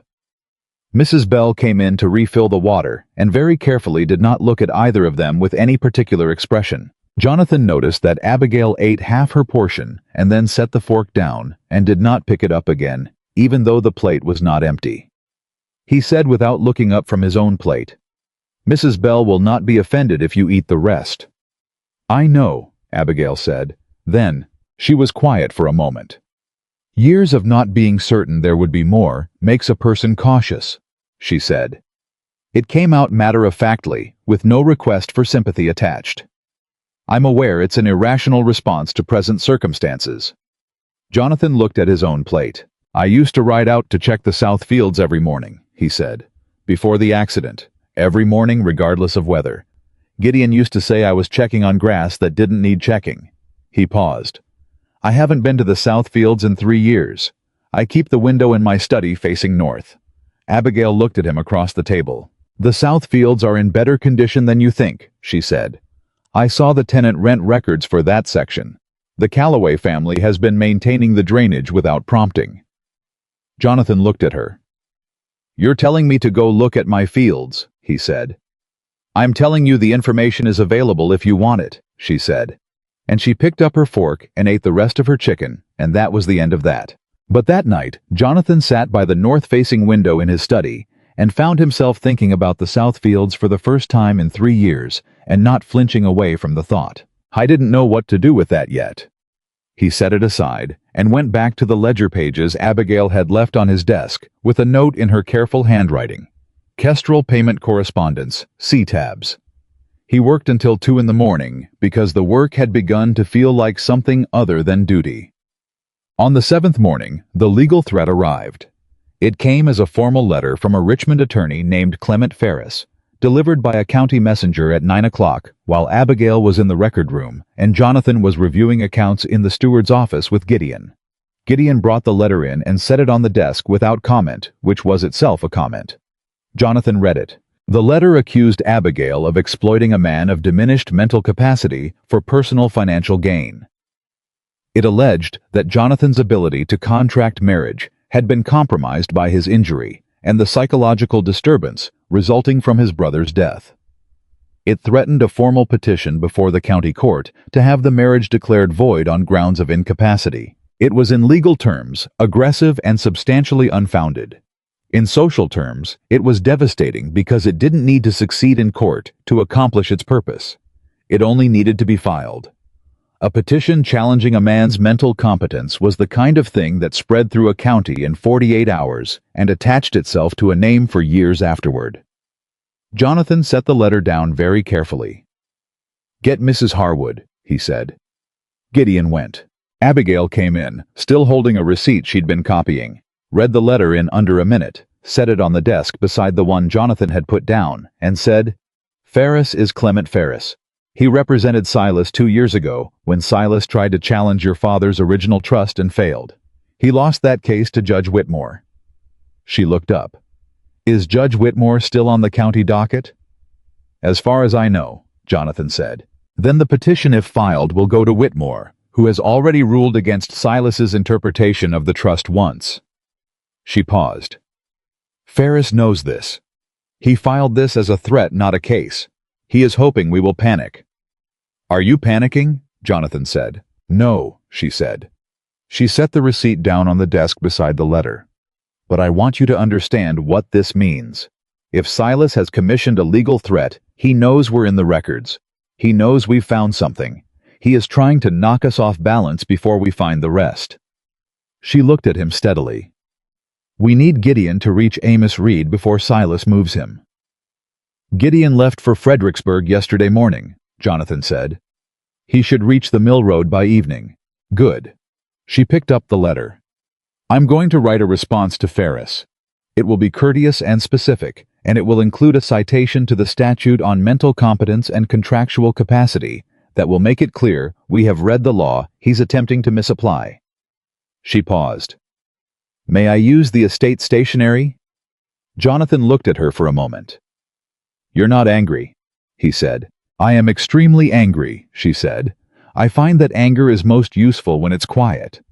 Mrs. Bell came in to refill the water and very carefully did not look at either of them with any particular expression. Jonathan noticed that Abigail ate half her portion and then set the fork down and did not pick it up again, even though the plate was not empty. He said without looking up from his own plate, "Mrs. Bell will not be offended if you eat the rest." "I know," Abigail said. Then, she was quiet for a moment. "Years of not being certain there would be more makes a person cautious," she said. It came out matter-of-factly, with no request for sympathy attached. "I'm aware it's an irrational response to present circumstances." Jonathan looked at his own plate. "I used to ride out to check the south fields every morning," he said. "Before the accident, every morning regardless of weather. Gideon used to say I was checking on grass that didn't need checking." He paused. "I haven't been to the south fields in 3 years. I keep the window in my study facing north." Abigail looked at him across the table. "The south fields are in better condition than you think," she said. "I saw the tenant rent records for that section. The Calloway family has been maintaining the drainage without prompting." Jonathan looked at her. "You're telling me to go look at my fields," he said. "I'm telling you the information is available if you want it," she said. And she picked up her fork and ate the rest of her chicken, and that was the end of that. But that night, Jonathan sat by the north-facing window in his study and found himself thinking about the south fields for the first time in 3 years and not flinching away from the thought. "I didn't know what to do with that yet." He set it aside and went back to the ledger pages Abigail had left on his desk with a note in her careful handwriting. Kestrel Payment Correspondence, C-tabs. He worked until 2 in the morning because the work had begun to feel like something other than duty. On the 7th morning, the legal threat arrived. It came as a formal letter from a Richmond attorney named Clement Ferris, delivered by a county messenger at 9 o'clock while Abigail was in the record room and Jonathan was reviewing accounts in the steward's office with Gideon. Gideon brought the letter in and set it on the desk without comment, which was itself a comment. Jonathan read it. The letter accused Abigail of exploiting a man of diminished mental capacity for personal financial gain. It alleged that Jonathan's ability to contract marriage had been compromised by his injury and the psychological disturbance resulting from his brother's death. It threatened a formal petition before the county court to have the marriage declared void on grounds of incapacity. It was in legal terms aggressive and substantially unfounded. In social terms, it was devastating because it didn't need to succeed in court to accomplish its purpose. It only needed to be filed. A petition challenging a man's mental competence was the kind of thing that spread through a county in 48 hours and attached itself to a name for years afterward. Jonathan set the letter down very carefully. "Get Mrs. Harwood," he said. Gideon went. Abigail came in, still holding a receipt she'd been copying, read the letter in under a minute, set it on the desk beside the one Jonathan had put down, and said, "Ferris is Clement Ferris. He represented Silas 2 years ago when Silas tried to challenge your father's original trust and failed. He lost that case to Judge Whitmore." She looked up. "Is Judge Whitmore still on the county docket?" "As far as I know," Jonathan said. "Then the petition, if filed, will go to Whitmore, who has already ruled against Silas's interpretation of the trust once." She paused. "Ferris knows this. He filed this as a threat, not a case. He is hoping we will panic." "Are you panicking?" Jonathan said. "No," she said. She set the receipt down on the desk beside the letter. "But I want you to understand what this means. If Silas has commissioned a legal threat, he knows we're in the records. He knows we've found something. He is trying to knock us off balance before we find the rest." She looked at him steadily. "We need Gideon to reach Amos Reed before Silas moves him." "Gideon left for Fredericksburg yesterday morning," Jonathan said. "He should reach the mill road by evening." "Good." She picked up the letter. "I'm going to write a response to Ferris. It will be courteous and specific, and it will include a citation to the statute on mental competence and contractual capacity that will make it clear we have read the law he's attempting to misapply." She paused. "May I use the estate stationery?" Jonathan looked at her for a moment. "You're not angry," he said. "I am extremely angry," she said. "I find that anger is most useful when it's quiet."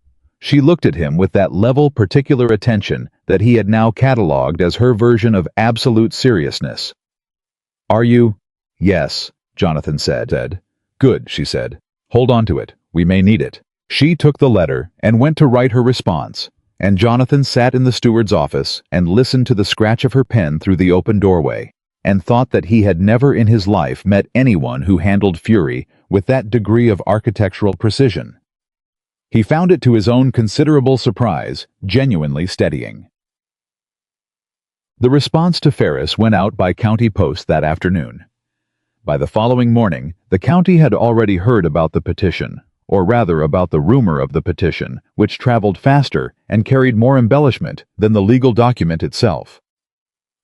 She looked at him with that level particular attention that he had now catalogued as her version of absolute seriousness. "Are you?" "Yes," Jonathan said. "Good," she said. "Hold on to it. We may need it." She took the letter and went to write her response, and Jonathan sat in the steward's office and listened to the scratch of her pen through the open doorway, and thought that he had never in his life met anyone who handled fury with that degree of architectural precision. He found it to his own considerable surprise genuinely steadying. The response to Ferris went out by county post that afternoon. By the following morning, the county had already heard about the petition, or rather about the rumor of the petition, which traveled faster and carried more embellishment than the legal document itself.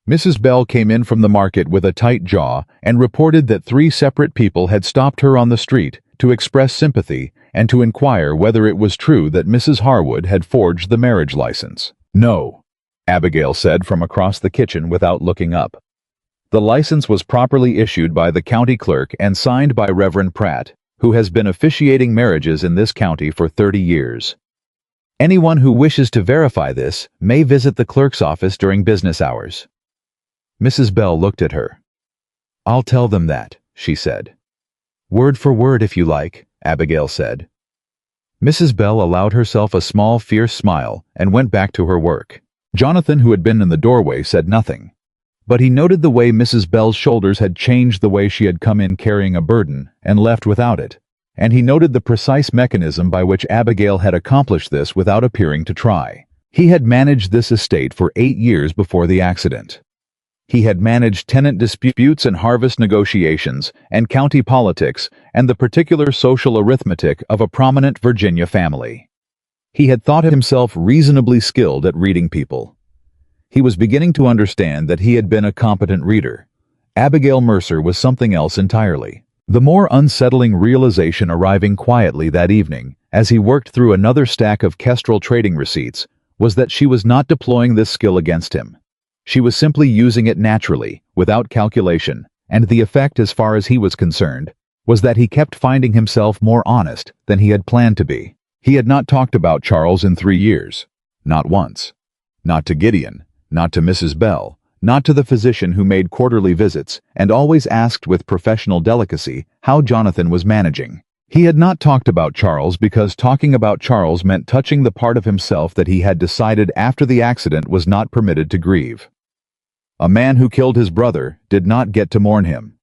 Mrs. Bell came in from the market with a tight jaw and reported that 3 separate people had stopped her on the street to express sympathy and to inquire whether it was true that Mrs. Harwood had forged the marriage license. "No," Abigail said from across the kitchen without looking up. "The license was properly issued by the county clerk and signed by Reverend Pratt, who has been officiating marriages in this county for 30 years. Anyone who wishes to verify this may visit the clerk's office during business hours." Mrs. Bell looked at her. "I'll tell them that," she said. "Word for word if you like," Abigail said. Mrs. Bell allowed herself a small fierce smile and went back to her work. Jonathan, who had been in the doorway, said nothing. But he noted the way Mrs. Bell's shoulders had changed the way she had come in carrying a burden and left without it, and he noted the precise mechanism by which Abigail had accomplished this without appearing to try. He had managed this estate for 8 years before the accident. He had managed tenant disputes and harvest negotiations and county politics and the particular social arithmetic of a prominent Virginia family. He had thought himself reasonably skilled at reading people. He was beginning to understand that he had been a competent reader. Abigail Mercer was something else entirely. The more unsettling realization arriving quietly that evening, as he worked through another stack of Kestrel trading receipts, was that she was not deploying this skill against him. She was simply using it naturally, without calculation, and the effect, as far as he was concerned, was that he kept finding himself more honest than he had planned to be. He had not talked about Charles in 3 years. Not once. Not to Gideon, not to Mrs. Bell, not to the physician who made quarterly visits and always asked with professional delicacy how Jonathan was managing. He had not talked about Charles because talking about Charles meant touching the part of himself that he had decided after the accident was not permitted to grieve. A man who killed his brother did not get to mourn him.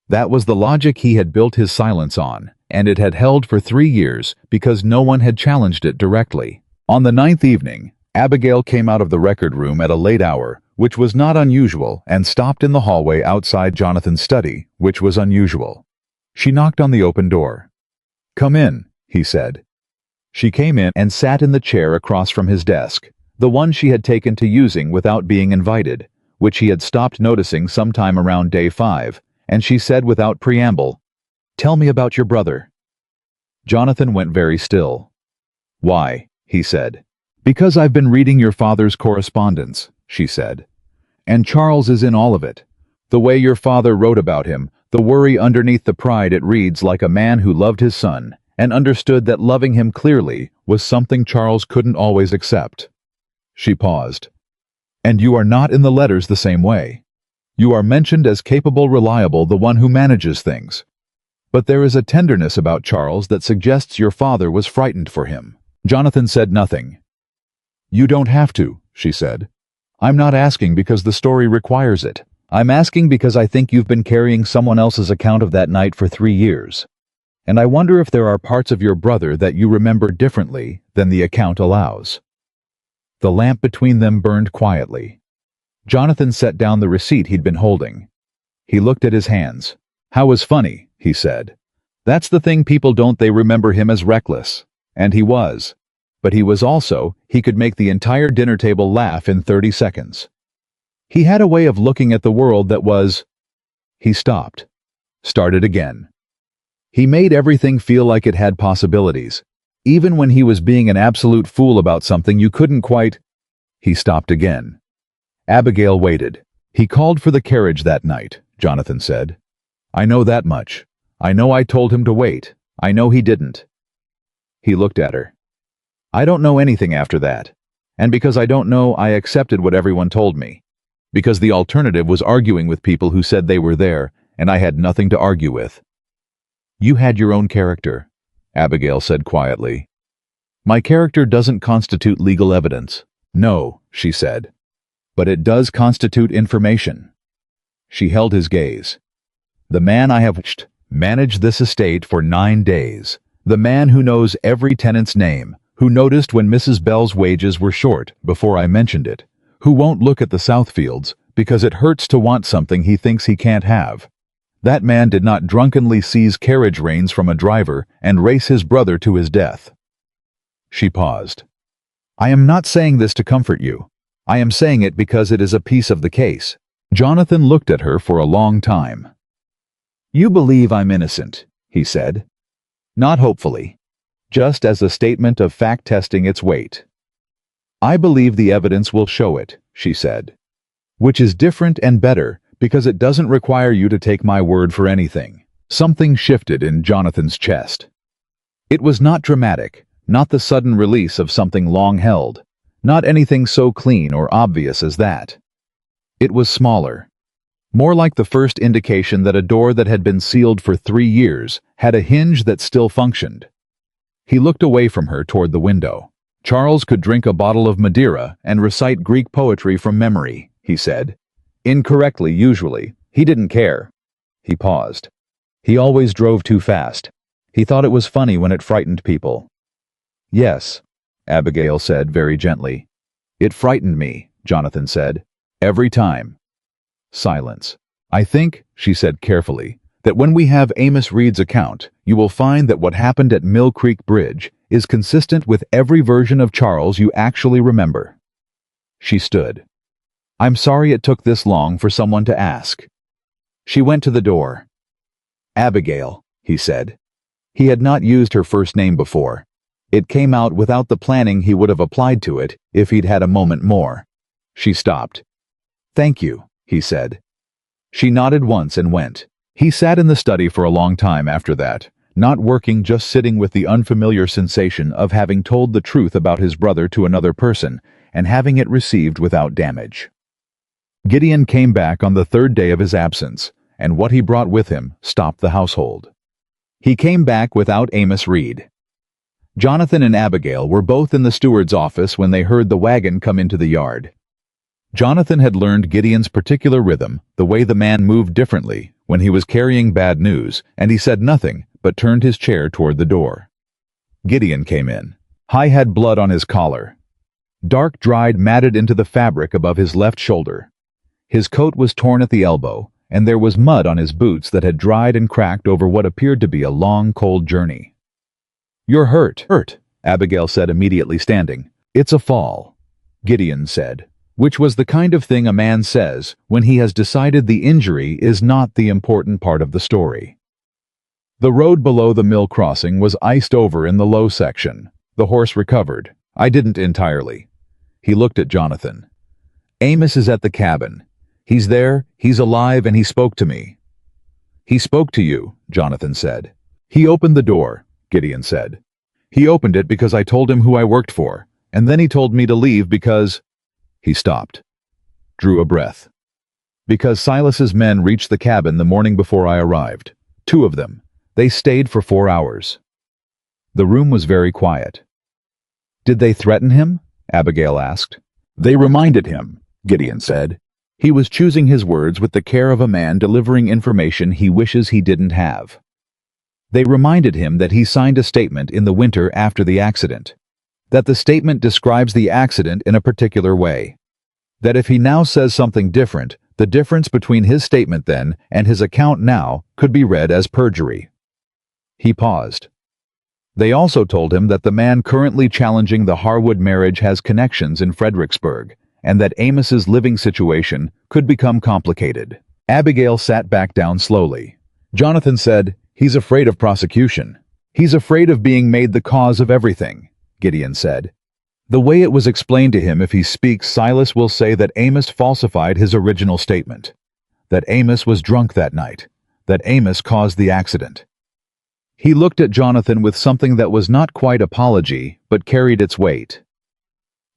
That was the logic he had built his silence on, and it had held for 3 years because no one had challenged it directly. On the 9th evening, Abigail came out of the record room at a late hour, which was not unusual, and stopped in the hallway outside Jonathan's study, which was unusual. She knocked on the open door. "Come in," he said. She came in and sat in the chair across from his desk, the one she had taken to using without being invited, which he had stopped noticing sometime around day 5, and she said without preamble, "Tell me about your brother." Jonathan went very still. "Why?" he said. "Because I've been reading your father's correspondence," she said. "And Charles is in all of it. The way your father wrote about him, the worry underneath the pride, it reads like a man who loved his son and understood that loving him clearly was something Charles couldn't always accept." She paused. "And you are not in the letters the same way. You are mentioned as capable, reliable, the one who manages things. But there is a tenderness about Charles that suggests your father was frightened for him." Jonathan said nothing. "You don't have to," she said. "I'm not asking because the story requires it. I'm asking because I think you've been carrying someone else's account of that night for 3 years. And I wonder if there are parts of your brother that you remember differently than the account allows." The lamp between them burned quietly. Jonathan set down the receipt he'd been holding. He looked at his hands. "How was funny," he said. "That's the thing people don't, they remember him as reckless. And he was. But he was also, he could make the entire dinner table laugh in 30 seconds. He had a way of looking at the world that was—" He stopped. Started again. He made everything feel like it had possibilities. Even when he was being an absolute fool about something you couldn't quite— He stopped again. Abigail waited. "He called for the carriage that night," Jonathan said. "I know that much. I know I told him to wait. I know he didn't." He looked at her. I don't know anything after that. And because I don't know, I accepted what everyone told me. Because the alternative was arguing with people who said they were there, and I had nothing to argue with. You had your own character, Abigail said quietly. My character doesn't constitute legal evidence. No, she said. But it does constitute information. She held his gaze. The man I have watched manage this estate for 9 days. The man who knows every tenant's name, who noticed when Mrs. Bell's wages were short before I mentioned it, who won't look at the Southfields because it hurts to want something he thinks he can't have. That man did not drunkenly seize carriage reins from a driver and race his brother to his death. She paused. I am not saying this to comfort you. I am saying it because it is a piece of the case. Jonathan looked at her for a long time. You believe I'm innocent, he said. Not hopefully. Just as a statement of fact testing its weight. I believe the evidence will show it, she said. Which is different and better because it doesn't require you to take my word for anything. Something shifted in Jonathan's chest. It was not dramatic, not the sudden release of something long held, not anything so clean or obvious as that. It was smaller. More like the first indication that a door that had been sealed for 3 years had a hinge that still functioned. He looked away from her toward the window. Charles could drink a bottle of Madeira and recite Greek poetry from memory, he said. Incorrectly, usually. He didn't care. He paused. He always drove too fast. He thought it was funny when it frightened people. Yes, Abigail said very gently. It frightened me, Jonathan said. Every time. Silence. I think, she said carefully, that when we have Amos Reed's account, you will find that what happened at Mill Creek Bridge is consistent with every version of Charles you actually remember. She stood. I'm sorry it took this long for someone to ask. She went to the door. Abigail, he said. He had not used her first name before. It came out without the planning he would have applied to it if he'd had a moment more. She stopped. Thank you, he said. She nodded once and went. He sat in the study for a long time after that, not working, just sitting with the unfamiliar sensation of having told the truth about his brother to another person and having it received without damage. Gideon came back on the 3rd day of his absence, and what he brought with him stopped the household. He came back without Amos Reed. Jonathan and Abigail were both in the steward's office when they heard the wagon come into the yard. Jonathan had learned Gideon's particular rhythm, the way the man moved differently when he was carrying bad news, and he said nothing but turned his chair toward the door. Gideon came in. He had blood on his collar. Dark dried matted into the fabric above his left shoulder. His coat was torn at the elbow, and there was mud on his boots that had dried and cracked over what appeared to be a long, cold journey. You're hurt, Abigail said, immediately standing. It's a fall, Gideon said, which was the kind of thing a man says when he has decided the injury is not the important part of the story. The road below the mill crossing was iced over in the low section. The horse recovered. I didn't entirely. He looked at Jonathan. Amos is at the cabin. He's there, he's alive, and he spoke to me. He spoke to you, Jonathan said. He opened the door, Gideon said. He opened it because I told him who I worked for, and then he told me to leave because... He stopped, drew a breath. Because Silas's men reached the cabin the morning before I arrived. 2 of them. They stayed for 4 hours. The room was very quiet. Did they threaten him? Abigail asked. They reminded him, Gideon said. He was choosing his words with the care of a man delivering information he wishes he didn't have. They reminded him that he signed a statement in the winter after the accident. That the statement describes the accident in a particular way. That if he now says something different, the difference between his statement then and his account now could be read as perjury. He paused. They also told him that the man currently challenging the Harwood marriage has connections in Fredericksburg, and that Amos's living situation could become complicated. Abigail sat back down slowly. Jonathan said, He's afraid of prosecution. He's afraid of being made the cause of everything, Gideon said. The way it was explained to him, if he speaks, Silas will say that Amos falsified his original statement. That Amos was drunk that night. That Amos caused the accident. He looked at Jonathan with something that was not quite apology, but carried its weight.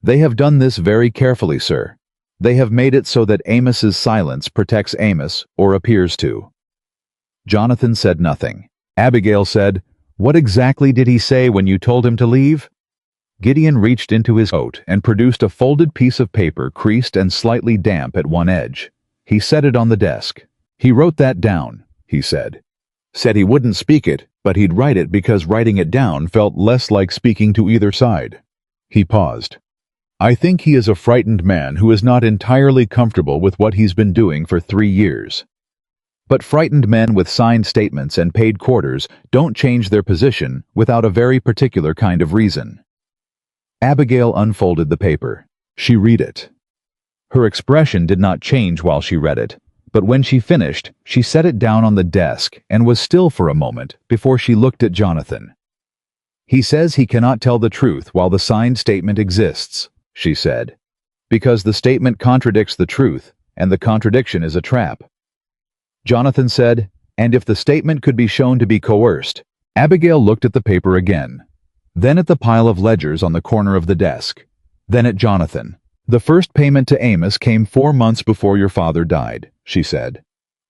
"They have done this very carefully, sir. They have made it so that Amos's silence protects Amos, or appears to." Jonathan said nothing. Abigail said, "What exactly did he say when you told him to leave?" Gideon reached into his coat and produced a folded piece of paper creased and slightly damp at one edge. He set it on the desk. "He wrote that down," he said. "Said he wouldn't speak it, but he'd write it because writing it down felt less like speaking to either side." He paused. "I think he is a frightened man who is not entirely comfortable with what he's been doing for 3 years. But frightened men with signed statements and paid quarters don't change their position without a very particular kind of reason." Abigail unfolded the paper. She read it. Her expression did not change while she read it, but when she finished, she set it down on the desk and was still for a moment before she looked at Jonathan. "He says he cannot tell the truth while the signed statement exists," she said, "because the statement contradicts the truth, and the contradiction is a trap." Jonathan said, "And if the statement could be shown to be coerced?" Abigail looked at the paper again, then at the pile of ledgers on the corner of the desk, then at Jonathan. "The first payment to Amos came 4 months before your father died," she said.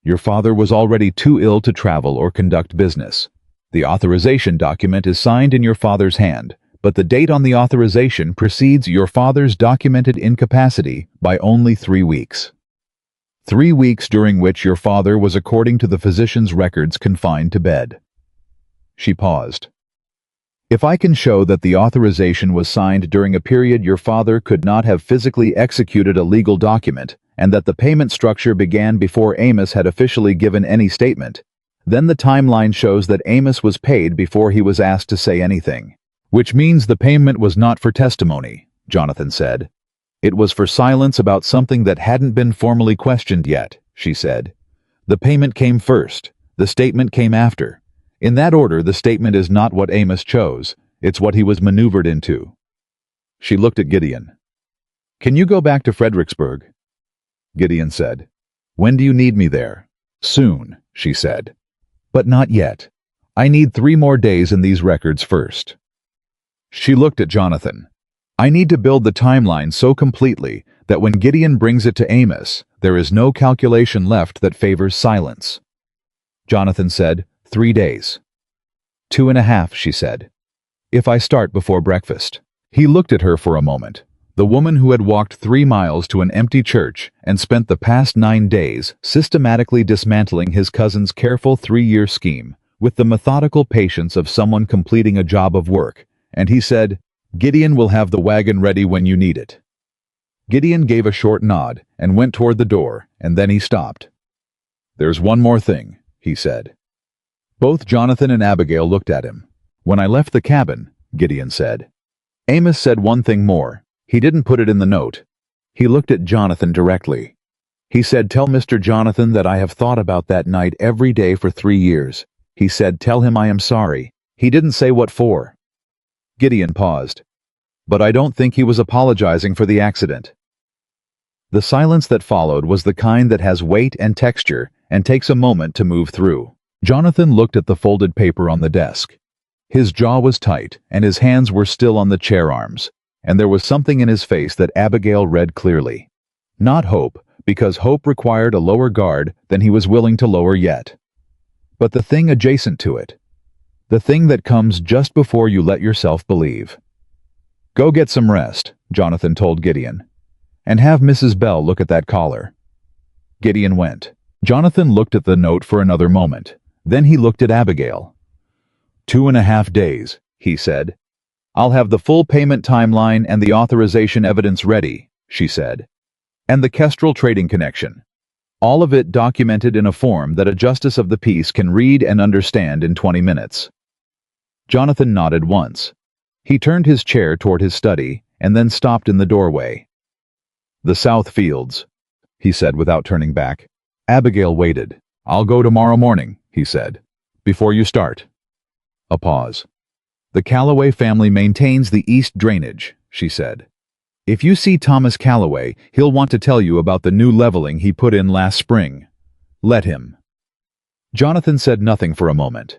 "Your father was already too ill to travel or conduct business. The authorization document is signed in your father's hand, but the date on the authorization precedes your father's documented incapacity by only 3 weeks. 3 weeks during which your father was, according to the physician's records, confined to bed." She paused. "If I can show that the authorization was signed during a period your father could not have physically executed a legal document, and that the payment structure began before Amos had officially given any statement, then the timeline shows that Amos was paid before he was asked to say anything." "Which means the payment was not for testimony," Jonathan said. "It was for silence about something that hadn't been formally questioned yet," she said. "The payment came first, the statement came after. In that order, the statement is not what Amos chose, it's what he was maneuvered into." She looked at Gideon. "Can you go back to Fredericksburg?" Gideon said. "When do you need me there?" "Soon," she said. "But not yet. I need 3 more days in these records first." She looked at Jonathan. "I need to build the timeline so completely that when Gideon brings it to Amos, there is no calculation left that favors silence." Jonathan said, 3 days. 2.5, she said. "If I start before breakfast." He looked at her for a moment. The woman who had walked 3 miles to an empty church and spent the past 9 days systematically dismantling his cousin's careful 3-year scheme with the methodical patience of someone completing a job of work, and he said, "Gideon will have the wagon ready when you need it." Gideon gave a short nod and went toward the door, and then he stopped. "There's one more thing," he said. Both Jonathan and Abigail looked at him. "When I left the cabin," Gideon said. "Amos said one thing more. He didn't put it in the note." He looked at Jonathan directly. "He said, 'Tell Mr. Jonathan that I have thought about that night every day for 3 years. He said, tell him I am sorry. He didn't say what for.'" Gideon paused. "But I don't think he was apologizing for the accident." The silence that followed was the kind that has weight and texture and takes a moment to move through. Jonathan looked at the folded paper on the desk. His jaw was tight, and his hands were still on the chair arms, and there was something in his face that Abigail read clearly. Not hope, because hope required a lower guard than he was willing to lower yet. But the thing adjacent to it. The thing that comes just before you let yourself believe. "Go get some rest," Jonathan told Gideon, "and have Mrs. Bell look at that collar." Gideon went. Jonathan looked at the note for another moment. Then he looked at Abigail. 2.5 days, he said. "I'll have the full payment timeline and the authorization evidence ready," she said. "And the Kestrel trading connection. All of it documented in a form that a justice of the peace can read and understand in 20 minutes. Jonathan nodded once. He turned his chair toward his study and then stopped in the doorway. "The South Fields," he said without turning back. Abigail waited. "I'll go tomorrow morning," he said. "Before you start." A pause. "The Calloway family maintains the east drainage," she said. "If you see Thomas Calloway, he'll want to tell you about the new leveling he put in last spring. Let him." Jonathan said nothing for a moment.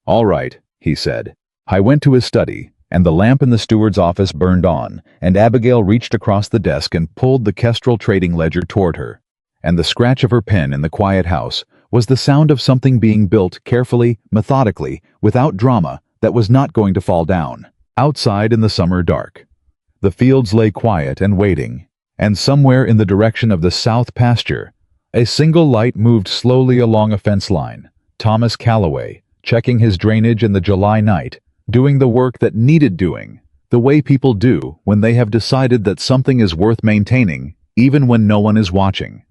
"All right," he said. I went to his study, and the lamp in the steward's office burned on, and Abigail reached across the desk and pulled the Kestrel trading ledger toward her. And the scratch of her pen in the quiet house was the sound of something being built carefully, methodically, without drama, that was not going to fall down. Outside in the summer dark, the fields lay quiet and waiting, and somewhere in the direction of the south pasture, a single light moved slowly along a fence line. Thomas Calloway, checking his drainage in the July night, doing the work that needed doing, the way people do when they have decided that something is worth maintaining, even when no one is watching.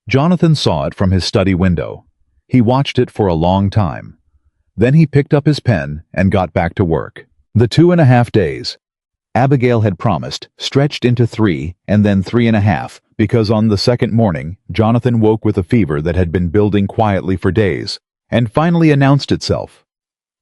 Jonathan saw it from his study window. He watched it for a long time. Then he picked up his pen and got back to work. The 2.5 days Abigail had promised stretched into 3 and then 3.5, because on the second morning, Jonathan woke with a fever that had been building quietly for days, and finally announced itself.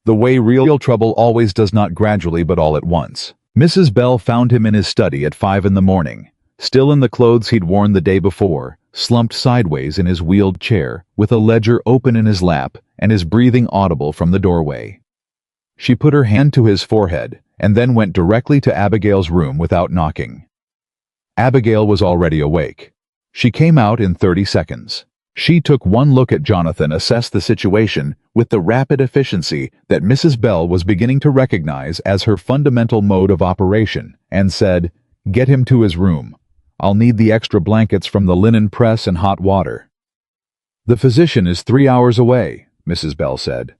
The way real trouble always does, not gradually but all at once. Mrs. Bell found him in his study at 5 in the morning, still in the clothes he'd worn the day before, slumped sideways in his wheeled chair, with a ledger open in his lap and his breathing audible from the doorway. She put her hand to his forehead and then went directly to Abigail's room without knocking. Abigail was already awake. She came out in 30 seconds. She took one look at Jonathan, assessed the situation with the rapid efficiency that Mrs. Bell was beginning to recognize as her fundamental mode of operation, and said, "Get him to his room. I'll need the extra blankets from the linen press and hot water." "The physician is 3 hours away," Mrs. Bell said.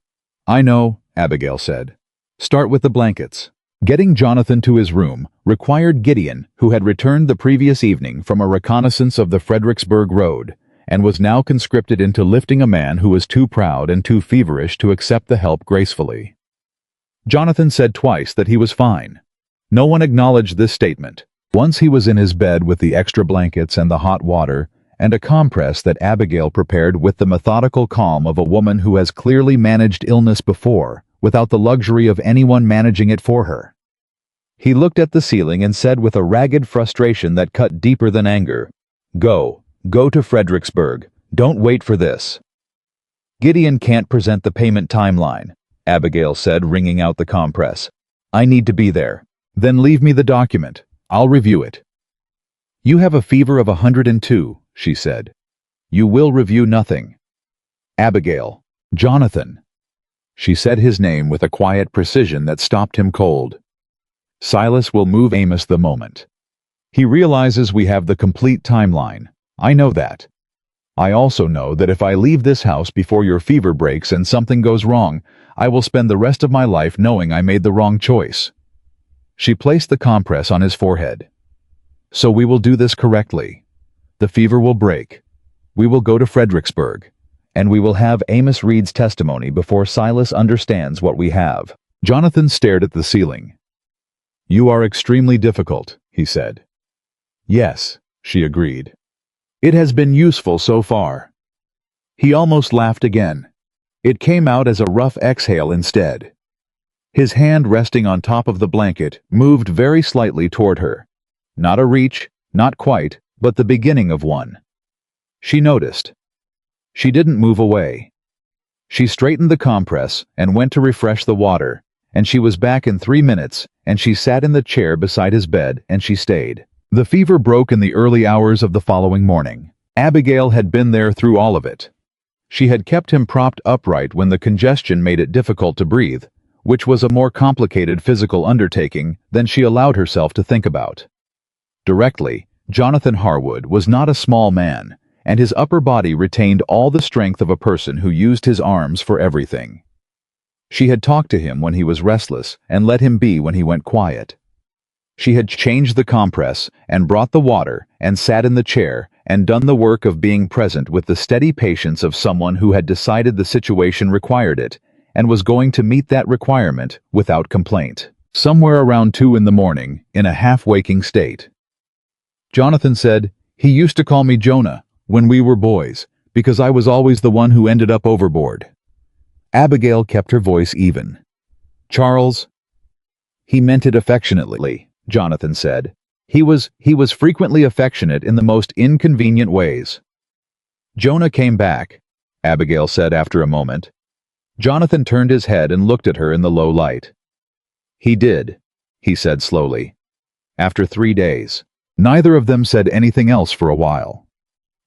"I know," Abigail said. "Start with the blankets." Getting Jonathan to his room required Gideon, who had returned the previous evening from a reconnaissance of the Fredericksburg Road, and was now conscripted into lifting a man who was too proud and too feverish to accept the help gracefully. Jonathan said twice that he was fine. No one acknowledged this statement. Once he was in his bed with the extra blankets and the hot water, and a compress that Abigail prepared with the methodical calm of a woman who has clearly managed illness before, without the luxury of anyone managing it for her. He looked at the ceiling and said with a ragged frustration that cut deeper than anger, Go to Fredericksburg. Don't wait for this." "Gideon can't present the payment timeline," Abigail said, wringing out the compress. "I need to be there." "Then leave me the document. I'll review it." "You have a fever of 102, she said. "You will review nothing." "Abigail." "Jonathan." She said his name with a quiet precision that stopped him cold. "Silas will move Amos the moment. He realizes we have the complete timeline. I know that. I also know that if I leave this house before your fever breaks and something goes wrong, I will spend the rest of my life knowing I made the wrong choice." She placed the compress on his forehead. "So we will do this correctly. The fever will break. We will go to Fredericksburg, and we will have Amos Reed's testimony before Silas understands what we have." Jonathan stared at the ceiling. "You are extremely difficult," he said. "Yes," she agreed. "It has been useful so far." He almost laughed again. It came out as a rough exhale instead. His hand resting on top of the blanket moved very slightly toward her. Not a reach, not quite, but the beginning of one. She noticed. She didn't move away. She straightened the compress and went to refresh the water, and she was back in 3 minutes, and she sat in the chair beside his bed, and she stayed. The fever broke in the early hours of the following morning. Abigail had been there through all of it. She had kept him propped upright when the congestion made it difficult to breathe, which was a more complicated physical undertaking than she allowed herself to think about. Directly, Jonathan Harwood was not a small man, and his upper body retained all the strength of a person who used his arms for everything. She had talked to him when he was restless and let him be when he went quiet. She had changed the compress and brought the water and sat in the chair and done the work of being present with the steady patience of someone who had decided the situation required it and was going to meet that requirement without complaint. Somewhere around 2 in the morning, in a half-waking state, Jonathan said, "He used to call me Jonah when we were boys, because I was always the one who ended up overboard." Abigail kept her voice even. "Charles." "He meant it affectionately," Jonathan said. He was frequently affectionate in the most inconvenient ways." "Jonah came back," Abigail said after a moment. Jonathan turned his head and looked at her in the low light. "He did," he said slowly. "After 3 days." Neither of them said anything else for a while.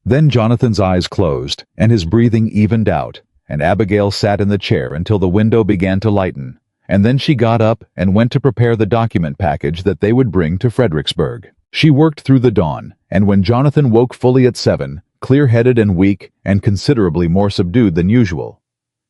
Then Jonathan's eyes closed, and his breathing evened out, and Abigail sat in the chair until the window began to lighten, and then she got up and went to prepare the document package that they would bring to Fredericksburg. She worked through the dawn, and when Jonathan woke fully at 7, clear-headed and weak and considerably more subdued than usual,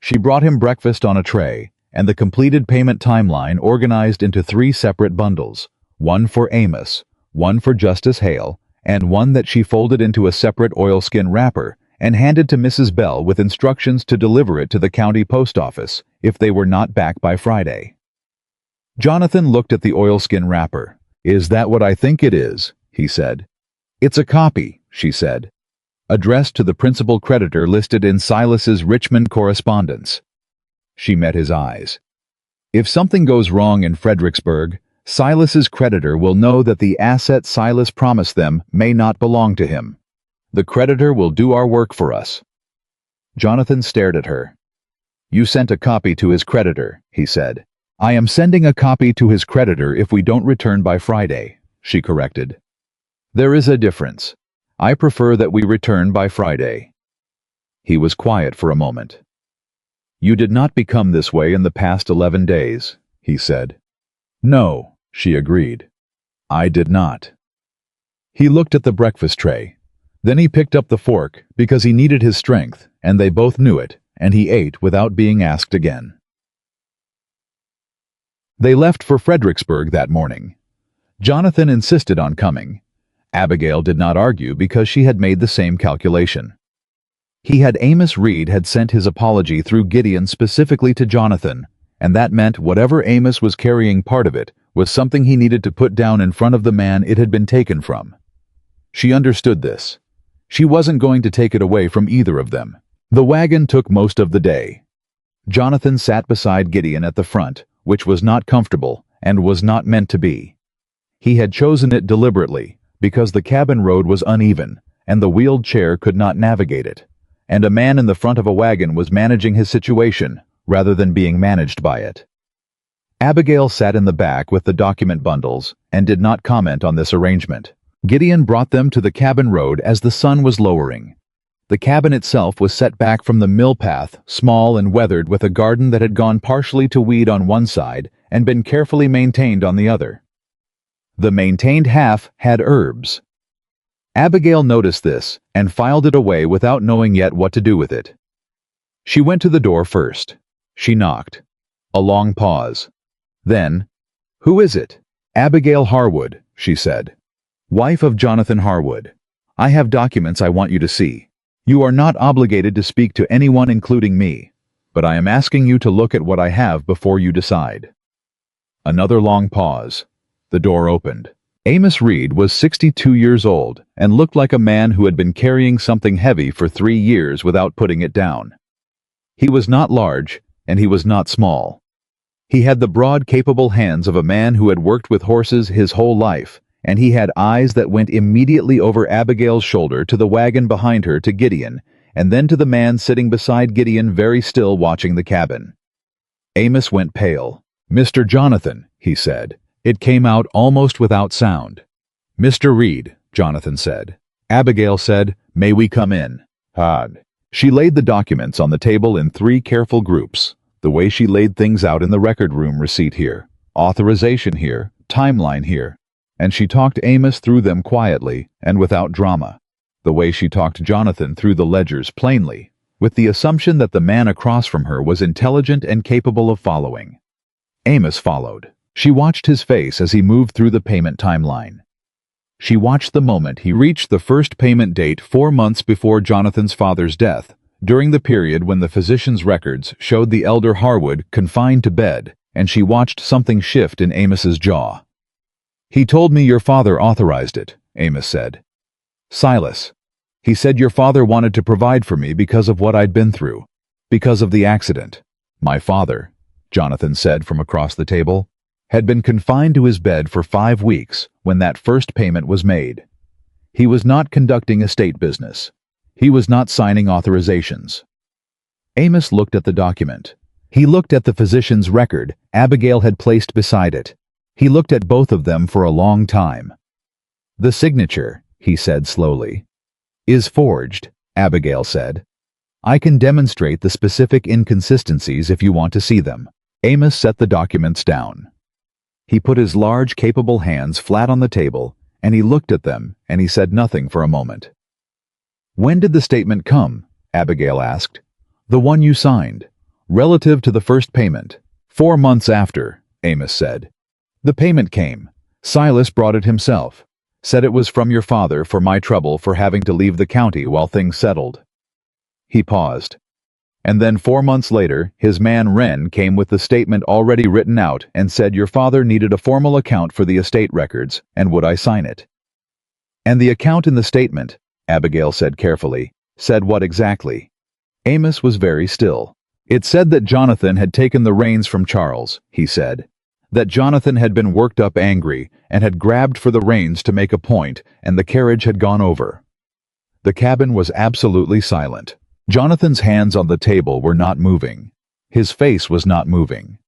she brought him breakfast on a tray, and the completed payment timeline organized into 3 separate bundles, one for Amos, one for Justice Hale, and one that she folded into a separate oilskin wrapper and handed to Mrs. Bell with instructions to deliver it to the county post office if they were not back by Friday. Jonathan looked at the oilskin wrapper. "Is that what I think it is?" he said. "It's a copy," she said. "Addressed to the principal creditor listed in Silas's Richmond correspondence." She met his eyes. "If something goes wrong in Fredericksburg, Silas's creditor will know that the asset Silas promised them may not belong to him. The creditor will do our work for us." Jonathan stared at her. "You sent a copy to his creditor," he said. "I am sending a copy to his creditor if we don't return by Friday," she corrected. "There is a difference. I prefer that we return by Friday." He was quiet for a moment. "You did not become this way in the past 11 days, he said. "No," she agreed. "I did not." He looked at the breakfast tray. Then he picked up the fork because he needed his strength, and they both knew it, and he ate without being asked again. They left for Fredericksburg that morning. Jonathan insisted on coming. Abigail did not argue because she had made the same calculation. Amos Reed had sent his apology through Gideon specifically to Jonathan, and that meant whatever Amos was carrying part of it was something he needed to put down in front of the man it had been taken from. She understood this. She wasn't going to take it away from either of them. The wagon took most of the day. Jonathan sat beside Gideon at the front, which was not comfortable and was not meant to be. He had chosen it deliberately because the cabin road was uneven and the wheeled chair could not navigate it, and a man in the front of a wagon was managing his situation rather than being managed by it. Abigail sat in the back with the document bundles and did not comment on this arrangement. Gideon brought them to the cabin road as the sun was lowering. The cabin itself was set back from the mill path, small and weathered with a garden that had gone partially to weed on one side and been carefully maintained on the other. The maintained half had herbs. Abigail noticed this and filed it away without knowing yet what to do with it. She went to the door first. She knocked. A long pause. Then, "Who is it?" "Abigail Harwood," she said. "Wife of Jonathan Harwood. I have documents I want you to see. You are not obligated to speak to anyone including me, but I am asking you to look at what I have before you decide." Another long pause. The door opened. Amos Reed was 62 years old and looked like a man who had been carrying something heavy for 3 years without putting it down. He was not large, and he was not small. He had the broad, capable hands of a man who had worked with horses his whole life, and he had eyes that went immediately over Abigail's shoulder to the wagon behind her to Gideon, and then to the man sitting beside Gideon very still watching the cabin. Amos went pale. "Mr. Jonathan," he said. It came out almost without sound. "Mr. Reed," Jonathan said. Abigail said, "May we come in?" "Had." She laid the documents on the table in 3 careful groups, the way she laid things out in the record room: receipt here, authorization here, timeline here. And she talked Amos through them quietly and without drama, the way she talked Jonathan through the ledgers plainly, with the assumption that the man across from her was intelligent and capable of following. Amos followed. She watched his face as he moved through the payment timeline. She watched the moment he reached the first payment date 4 months before Jonathan's father's death, during the period when the physician's records showed the elder Harwood confined to bed, and she watched something shift in Amos's jaw. "He told me your father authorized it," Amos said. "Silas. He said your father wanted to provide for me because of what I'd been through, because of the accident. My father," Jonathan said from across the table, "had been confined to his bed for 5 weeks when that first payment was made. He was not conducting estate business. He was not signing authorizations." Amos looked at the document. He looked at the physician's record Abigail had placed beside it. He looked at both of them for a long time. "The signature," he said slowly. "Is forged," Abigail said. "I can demonstrate the specific inconsistencies if you want to see them." Amos set the documents down. He put his large, capable hands flat on the table, and he looked at them, and he said nothing for a moment. "When did the statement come?" Abigail asked. "The one you signed. Relative to the first payment." 4 months after, Amos said. "The payment came. Silas brought it himself. Said it was from your father for my trouble for having to leave the county while things settled." He paused. "And then 4 months later, his man Wren came with the statement already written out and said your father needed a formal account for the estate records, and would I sign it?" "And the account in the statement," Abigail said carefully, "said what exactly?" Amos was very still. "It said that Jonathan had taken the reins from Charles," he said. "That Jonathan had been worked up angry and had grabbed for the reins to make a point, and the carriage had gone over." The cabin was absolutely silent. Jonathan's hands on the table were not moving. His face was not moving.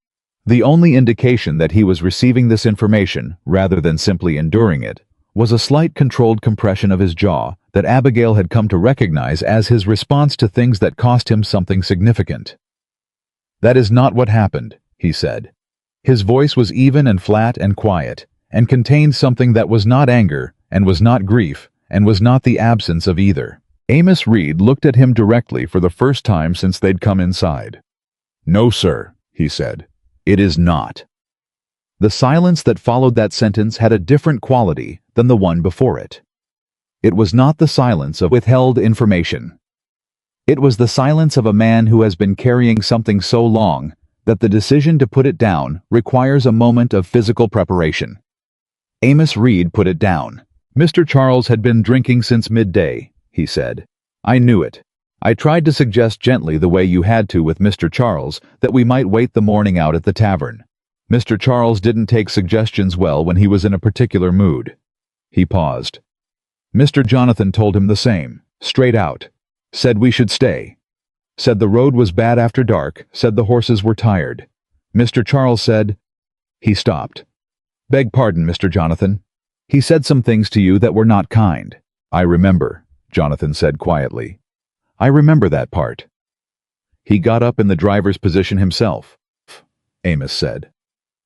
The only indication that he was receiving this information, rather than simply enduring it, was a slight controlled compression of his jaw that Abigail had come to recognize as his response to things that cost him something significant. "That is not what happened," he said. His voice was even and flat and quiet, and contained something that was not anger, and was not grief, and was not the absence of either. Amos Reed looked at him directly for the first time since they'd come inside. "No, sir," he said. "It is not." The silence that followed that sentence had a different quality than the one before it. It was not the silence of withheld information. It was the silence of a man who has been carrying something so long that the decision to put it down requires a moment of physical preparation. Amos Reed put it down. "Mr. Charles had been drinking since midday," he said. "I knew it. I tried to suggest gently the way you had to with Mr. Charles that we might wait the morning out at the tavern. Mr. Charles didn't take suggestions well when he was in a particular mood." He paused. "Mr. Jonathan told him the same, straight out. Said we should stay. Said the road was bad after dark, said the horses were tired. Mr. Charles said—" He stopped. "Beg pardon, Mr. Jonathan. He said some things to you that were not kind." "I remember," Jonathan said quietly. "I remember that part." "He got up in the driver's position himself," Amos said.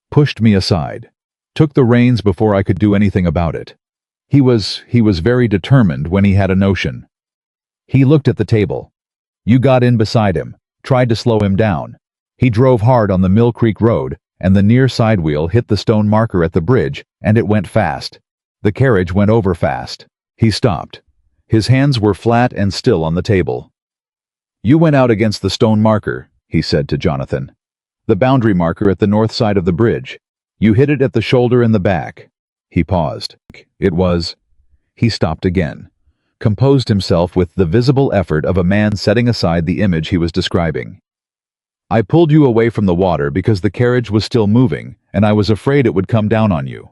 "Pushed me aside. Took the reins before I could do anything about it. He was very determined when he had a notion. He looked at the table. You got in beside him, tried to slow him down. He drove hard on the Mill Creek Road, and the near side wheel hit the stone marker at the bridge, and it went fast. The carriage went over fast." He stopped. His hands were flat and still on the table. "You went out against the stone marker," he said to Jonathan. "The boundary marker at the north side of the bridge. You hit it at the shoulder and the back." He paused. "It was—" He stopped again, composed himself with the visible effort of a man setting aside the image he was describing. "I pulled you away from the water because the carriage was still moving, and I was afraid it would come down on you.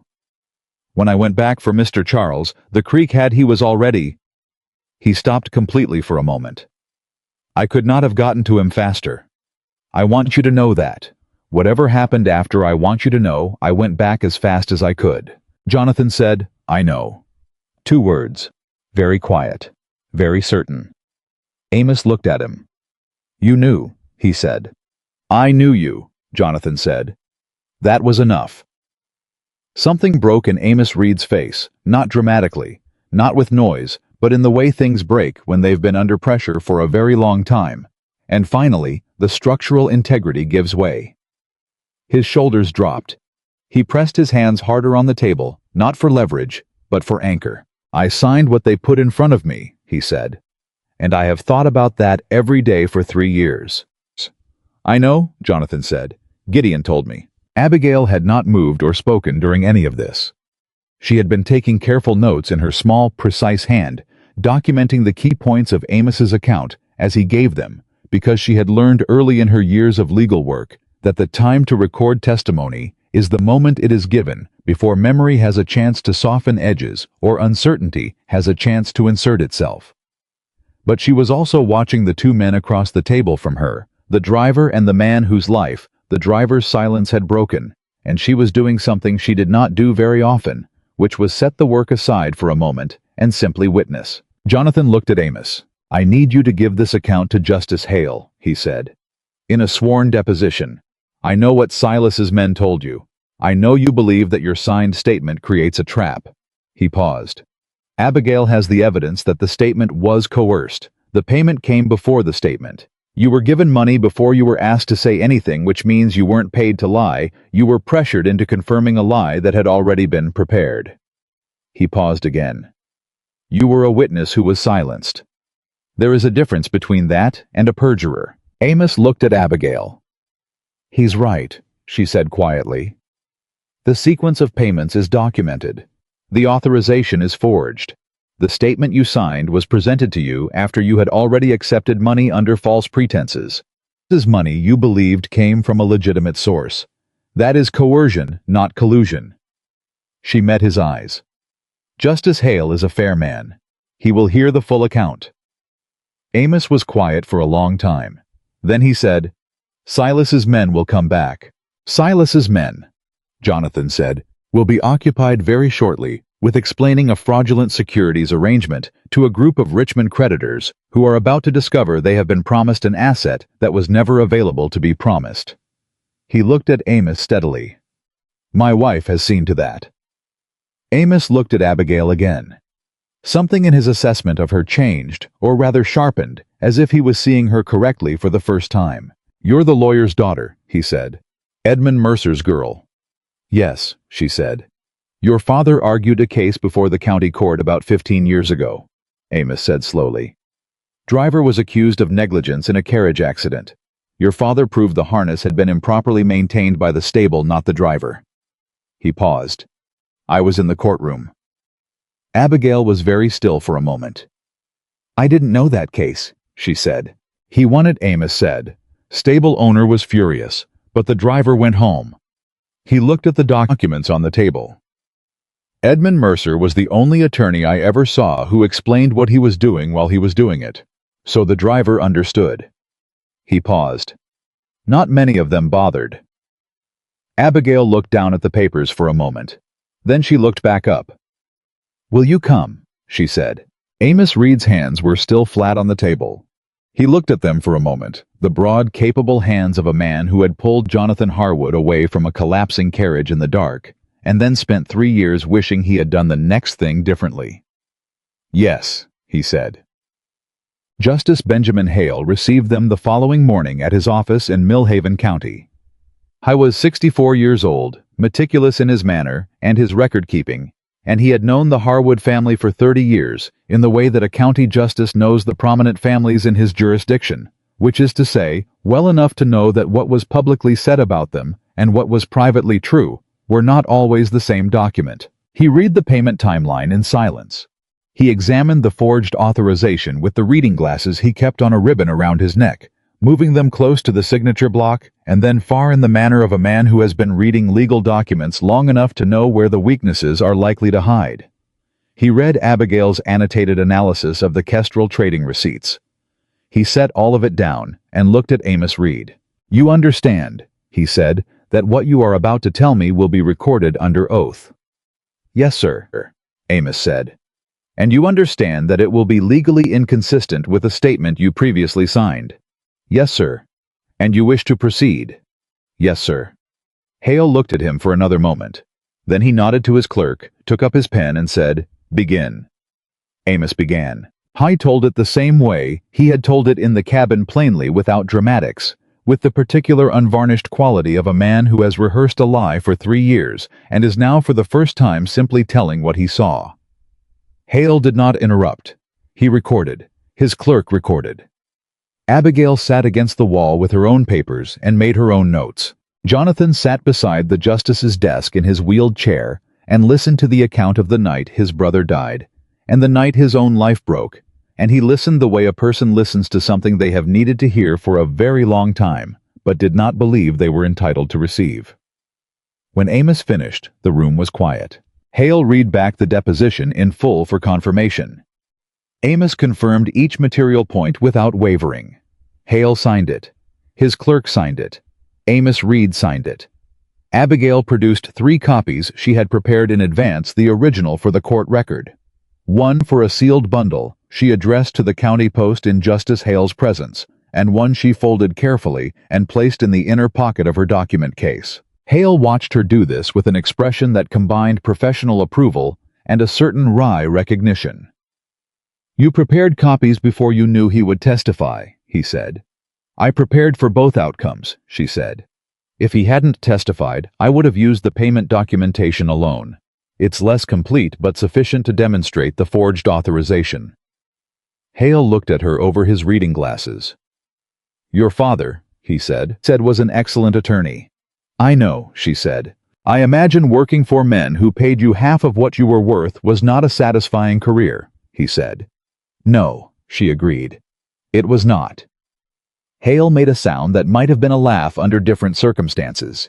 When I went back for Mr. Charles, the creek he was already—" He stopped completely for a moment. "I could not have gotten to him faster. I want you to know that. Whatever happened after, I want you to know I went back as fast as I could." Jonathan said, "I know." 2 words. Very quiet. Very certain. Amos looked at him. "You knew," he said. "I knew you," Jonathan said. That was enough. Something broke in Amos Reed's face, not dramatically, not with noise, but in the way things break when they've been under pressure for a very long time. And finally, the structural integrity gives way. His shoulders dropped. He pressed his hands harder on the table, not for leverage, but for anchor. "I signed what they put in front of me," he said. "And I have thought about that every day for 3 years. "I know," Jonathan said. "Gideon told me." Abigail had not moved or spoken during any of this. She had been taking careful notes in her small, precise hand, documenting the key points of Amos's account as he gave them, because she had learned early in her years of legal work that the time to record testimony is the moment it is given before memory has a chance to soften edges or uncertainty has a chance to insert itself. But she was also watching the 2 men across the table from her, the driver and the man whose life the driver's silence had broken, and she was doing something she did not do very often, which was set the work aside for a moment and simply witness. Jonathan looked at Amos. "I need you to give this account to Justice Hale," he said. "In a sworn deposition. I know what Silas's men told you. I know you believe that your signed statement creates a trap." He paused. "Abigail has the evidence that the statement was coerced. The payment came before the statement. You were given money before you were asked to say anything, which means you weren't paid to lie. You were pressured into confirming a lie that had already been prepared." He paused again. "You were a witness who was silenced. There is a difference between that and a perjurer." Amos looked at Abigail. "He's right," she said quietly. "The sequence of payments is documented. The authorization is forged. The statement you signed was presented to you after you had already accepted money under false pretenses. This money you believed came from a legitimate source. That is coercion, not collusion." She met his eyes. "Justice Hale is a fair man. He will hear the full account." Amos was quiet for a long time. Then he said, "Silas's men will come back." "Silas's men," Jonathan said, "will be occupied very shortly with explaining a fraudulent securities arrangement to a group of Richmond creditors who are about to discover they have been promised an asset that was never available to be promised." He looked at Amos steadily. "My wife has seen to that." Amos looked at Abigail again. Something in his assessment of her changed, or rather sharpened, as if he was seeing her correctly for the first time. "You're the lawyer's daughter," he said. "Edmund Mercer's girl." "Yes," she said. "Your father argued a case before the county court about 15 years ago," Amos said slowly. "Driver was accused of negligence in a carriage accident. Your father proved the harness had been improperly maintained by the stable, not the driver." He paused. "I was in the courtroom." Abigail was very still for a moment. "I didn't know that case," she said. "He won it," Amos said. "Stable owner was furious, but the driver went home." He looked at the documents on the table. "Edmund Mercer was the only attorney I ever saw who explained what he was doing while he was doing it. So the driver understood." He paused. "Not many of them bothered." Abigail looked down at the papers for a moment. Then she looked back up. "Will you come?" she said. Amos Reed's hands were still flat on the table. He looked at them for a moment, the broad, capable hands of a man who had pulled Jonathan Harwood away from a collapsing carriage in the dark, and then spent 3 years wishing he had done the next thing differently. "Yes," he said. Justice Benjamin Hale received them the following morning at his office in Millhaven County. He was 64 years old, meticulous in his manner and his record-keeping, and he had known the Harwood family for 30 years in the way that a county justice knows the prominent families in his jurisdiction, which is to say, well enough to know that what was publicly said about them and what was privately true were not always the same document. He read the payment timeline in silence. He examined the forged authorization with the reading glasses he kept on a ribbon around his neck, moving them close to the signature block and then far in the manner of a man who has been reading legal documents long enough to know where the weaknesses are likely to hide. He read Abigail's annotated analysis of the Kestrel trading receipts. He set all of it down and looked at Amos Reed. "You understand," he said, "that what you are about to tell me will be recorded under oath." "Yes, sir," Amos said. "And you understand that it will be legally inconsistent with a statement you previously signed?" "Yes, sir." "And you wish to proceed?" "Yes, sir." Hale looked at him for another moment. Then he nodded to his clerk, took up his pen and said, "Begin." Amos began. He told it the same way he had told it in the cabin, plainly, without dramatics, with the particular unvarnished quality of a man who has rehearsed a lie for 3 years and is now for the first time simply telling what he saw. Hale did not interrupt. He recorded. His clerk recorded. Abigail sat against the wall with her own papers and made her own notes. Jonathan sat beside the justice's desk in his wheeled chair and listened to the account of the night his brother died, and the night his own life broke, and he listened the way a person listens to something they have needed to hear for a very long time, but did not believe they were entitled to receive. When Amos finished, the room was quiet. Hale read back the deposition in full for confirmation. Amos confirmed each material point without wavering. Hale signed it. His clerk signed it. Amos Reed signed it. Abigail produced 3 copies she had prepared in advance, the original for the court record. One for a sealed bundle she addressed to the county post in Justice Hale's presence, and one she folded carefully and placed in the inner pocket of her document case. Hale watched her do this with an expression that combined professional approval and a certain wry recognition. "You prepared copies before you knew he would testify," he said. "I prepared for both outcomes," she said. "If he hadn't testified, I would have used the payment documentation alone. It's less complete but sufficient to demonstrate the forged authorization." Hale looked at her over his reading glasses. "Your father," he said, was an excellent attorney." "I know," she said. "I imagine working for men who paid you half of what you were worth was not a satisfying career," he said. "No," she agreed. "It was not." Hale made a sound that might have been a laugh under different circumstances.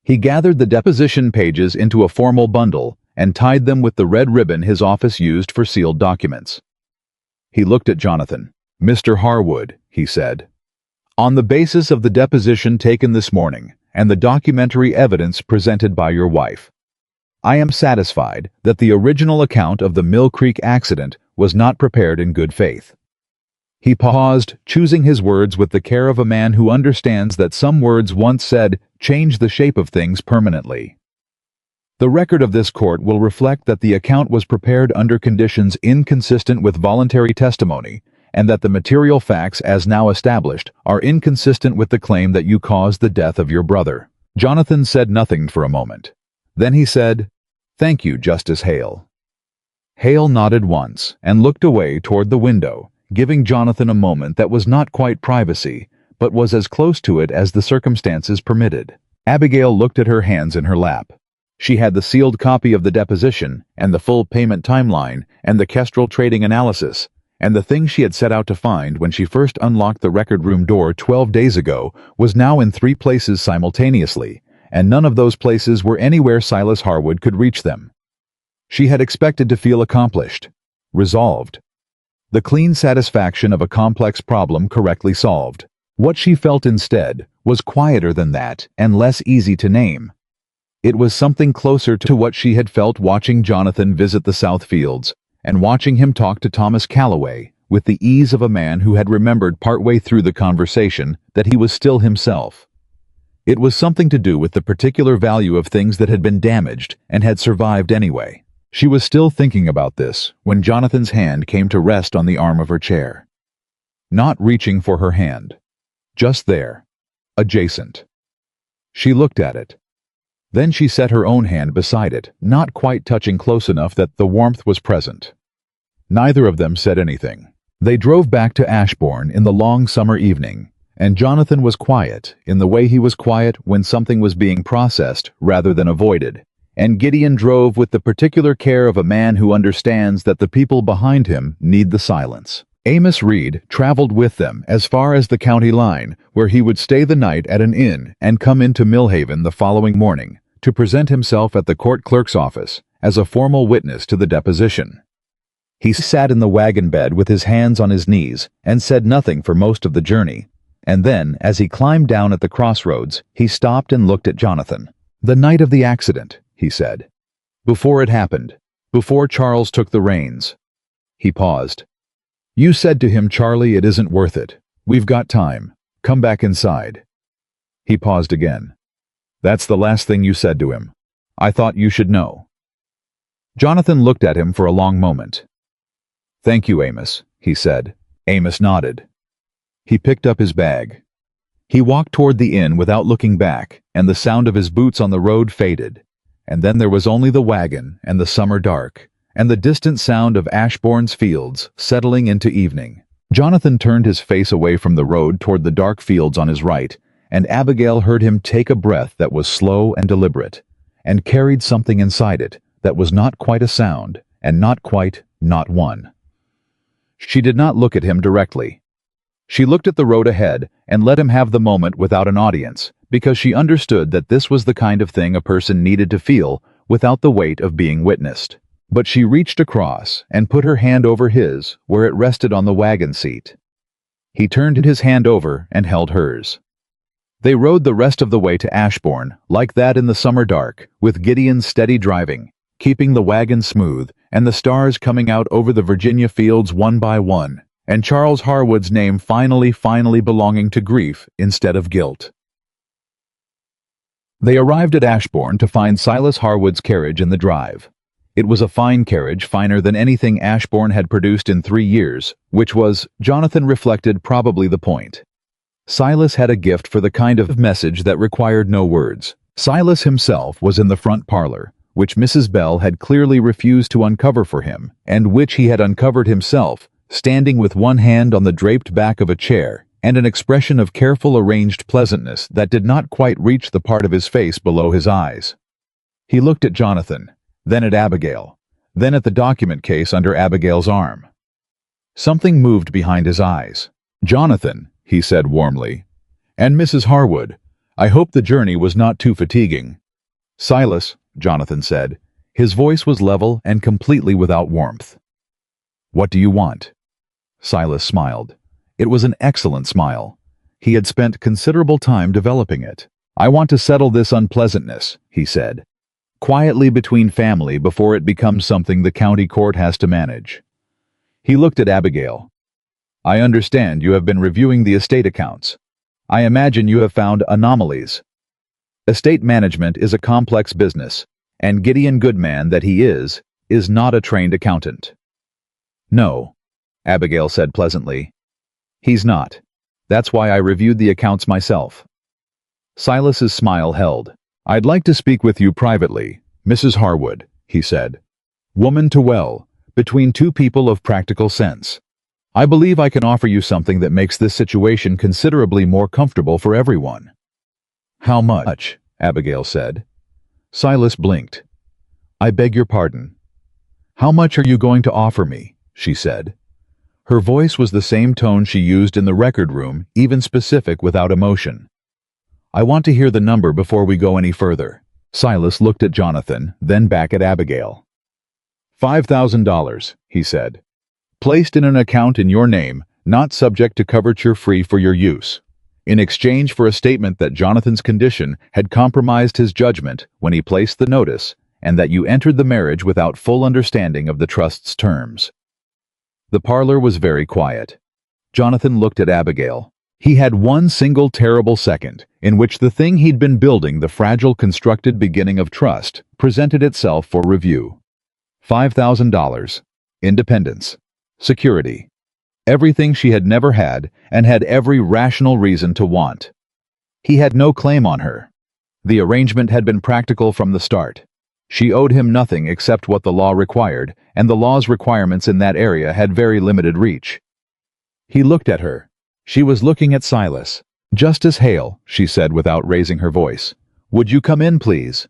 He gathered the deposition pages into a formal bundle and tied them with the red ribbon his office used for sealed documents. He looked at Jonathan. "Mr. Harwood," he said, "on the basis of the deposition taken this morning and the documentary evidence presented by your wife, I am satisfied that the original account of the Mill Creek accident was not prepared in good faith." He paused, choosing his words with the care of a man who understands that some words once said change the shape of things permanently. "The record of this court will reflect that the account was prepared under conditions inconsistent with voluntary testimony, and that the material facts as now established are inconsistent with the claim that you caused the death of your brother." Jonathan said nothing for a moment. Then he said, "Thank you, Justice Hale." Hale nodded once and looked away toward the window, giving Jonathan a moment that was not quite privacy, but was as close to it as the circumstances permitted. Abigail looked at her hands in her lap. She had the sealed copy of the deposition, and the full payment timeline, and the Kestrel trading analysis, and the thing she had set out to find when she first unlocked the record room door 12 days ago was now in 3 places simultaneously, and none of those places were anywhere Silas Harwood could reach them. She had expected to feel accomplished, resolved. The clean satisfaction of a complex problem correctly solved. What she felt instead was quieter than that and less easy to name. It was something closer to what she had felt watching Jonathan visit the South Fields and watching him talk to Thomas Calloway with the ease of a man who had remembered partway through the conversation that he was still himself. It was something to do with the particular value of things that had been damaged and had survived anyway. She was still thinking about this when Jonathan's hand came to rest on the arm of her chair. Not reaching for her hand. Just there. Adjacent. She looked at it. Then she set her own hand beside it, not quite touching close enough that the warmth was present. Neither of them said anything. They drove back to Ashbourne in the long summer evening, and Jonathan was quiet in the way he was quiet when something was being processed rather than avoided, and Gideon drove with the particular care of a man who understands that the people behind him need the silence. Amos Reed traveled with them as far as the county line, where he would stay the night at an inn and come into Millhaven the following morning to present himself at the court clerk's office as a formal witness to the deposition. He sat in the wagon bed with his hands on his knees and said nothing for most of the journey, and then, as he climbed down at the crossroads, he stopped and looked at Jonathan. "The night of the accident," he said. "Before it happened. Before Charles took the reins." He paused. "You said to him, 'Charlie, it isn't worth it. We've got time. Come back inside.'" He paused again. "That's the last thing you said to him. I thought you should know." Jonathan looked at him for a long moment. "Thank you, Amos," he said. Amos nodded. He picked up his bag. He walked toward the inn without looking back, and the sound of his boots on the road faded. And then there was only the wagon and the summer dark, and the distant sound of Ashbourne's fields settling into evening. Jonathan turned his face away from the road toward the dark fields on his right, and Abigail heard him take a breath that was slow and deliberate, and carried something inside it that was not quite a sound, and not one. She did not look at him directly. She looked at the road ahead and let him have the moment without an audience, because she understood that this was the kind of thing a person needed to feel without the weight of being witnessed. But she reached across and put her hand over his where it rested on the wagon seat. He turned his hand over and held hers. They rode the rest of the way to Ashbourne, like that in the summer dark, with Gideon's steady driving, keeping the wagon smooth, and the stars coming out over the Virginia fields one by one, and Charles Harwood's name finally belonging to grief instead of guilt. They arrived at Ashbourne to find Silas Harwood's carriage in the drive. It was a fine carriage, finer than anything Ashbourne had produced in 3 years, which was, Jonathan reflected, probably the point. Silas had a gift for the kind of message that required no words. Silas himself was in the front parlor, which Mrs. Bell had clearly refused to uncover for him, and which he had uncovered himself, standing with one hand on the draped back of a chair, and an expression of careful arranged pleasantness that did not quite reach the part of his face below his eyes. He looked at Jonathan, then at Abigail, then at the document case under Abigail's arm. Something moved behind his eyes. "Jonathan," he said warmly, "and Mrs. Harwood, I hope the journey was not too fatiguing." "Silas," Jonathan said. His voice was level and completely without warmth. "What do you want?" Silas smiled. It was an excellent smile. He had spent considerable time developing it. "I want to settle this unpleasantness," he said, "quietly between family before it becomes something the county court has to manage." He looked at Abigail. "I understand you have been reviewing the estate accounts. I imagine you have found anomalies. Estate management is a complex business, and Gideon Goodman that he is not a trained accountant." "No," Abigail said pleasantly. "He's not. That's why I reviewed the accounts myself." Silas's smile held. "I'd like to speak with you privately, Mrs. Harwood," he said. "Woman to well, between two people of practical sense. I believe I can offer you something that makes this situation considerably more comfortable for everyone." "How much?" Abigail said. Silas blinked. "I beg your pardon." "How much are you going to offer me?" she said. Her voice was the same tone she used in the record room, even specific without emotion. "I want to hear the number before we go any further." Silas looked at Jonathan, then back at Abigail. $5,000, he said. "Placed in an account in your name, not subject to coverture, free for your use. In exchange for a statement that Jonathan's condition had compromised his judgment when he placed the notice, and that you entered the marriage without full understanding of the trust's terms." The parlor was very quiet. Jonathan looked at Abigail. He had one single terrible second in which the thing he'd been building, the fragile constructed beginning of trust, presented itself for review. $5,000. Independence. Security. Everything she had never had and had every rational reason to want. He had no claim on her. The arrangement had been practical from the start. She owed him nothing except what the law required, and the law's requirements in that area had very limited reach. He looked at her. She was looking at Silas. "Justice Hale," she said without raising her voice. "Would you come in, please?"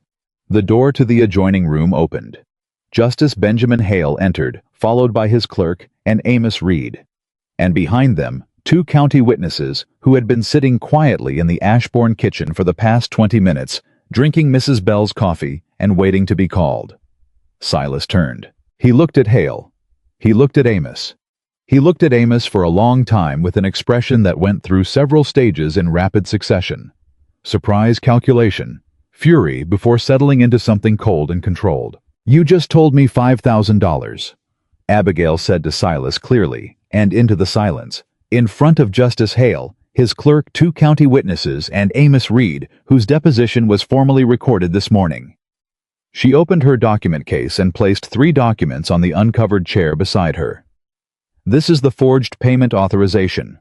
The door to the adjoining room opened. Justice Benjamin Hale entered, followed by his clerk and Amos Reed. And behind them, 2 county witnesses who had been sitting quietly in the Ashbourne kitchen for the past 20 minutes, drinking Mrs. Bell's coffee and waiting to be called. Silas turned. He looked at Hale. He looked at Amos. He looked at Amos for a long time with an expression that went through several stages in rapid succession. Surprise, calculation, fury before settling into something cold and controlled. "You just told me $5,000. Abigail said to Silas clearly, and into the silence, in front of Justice Hale, his clerk, 2 county witnesses, and Amos Reed, whose deposition was formally recorded this morning. She opened her document case and placed 3 documents on the uncovered chair beside her. "This is the forged payment authorization.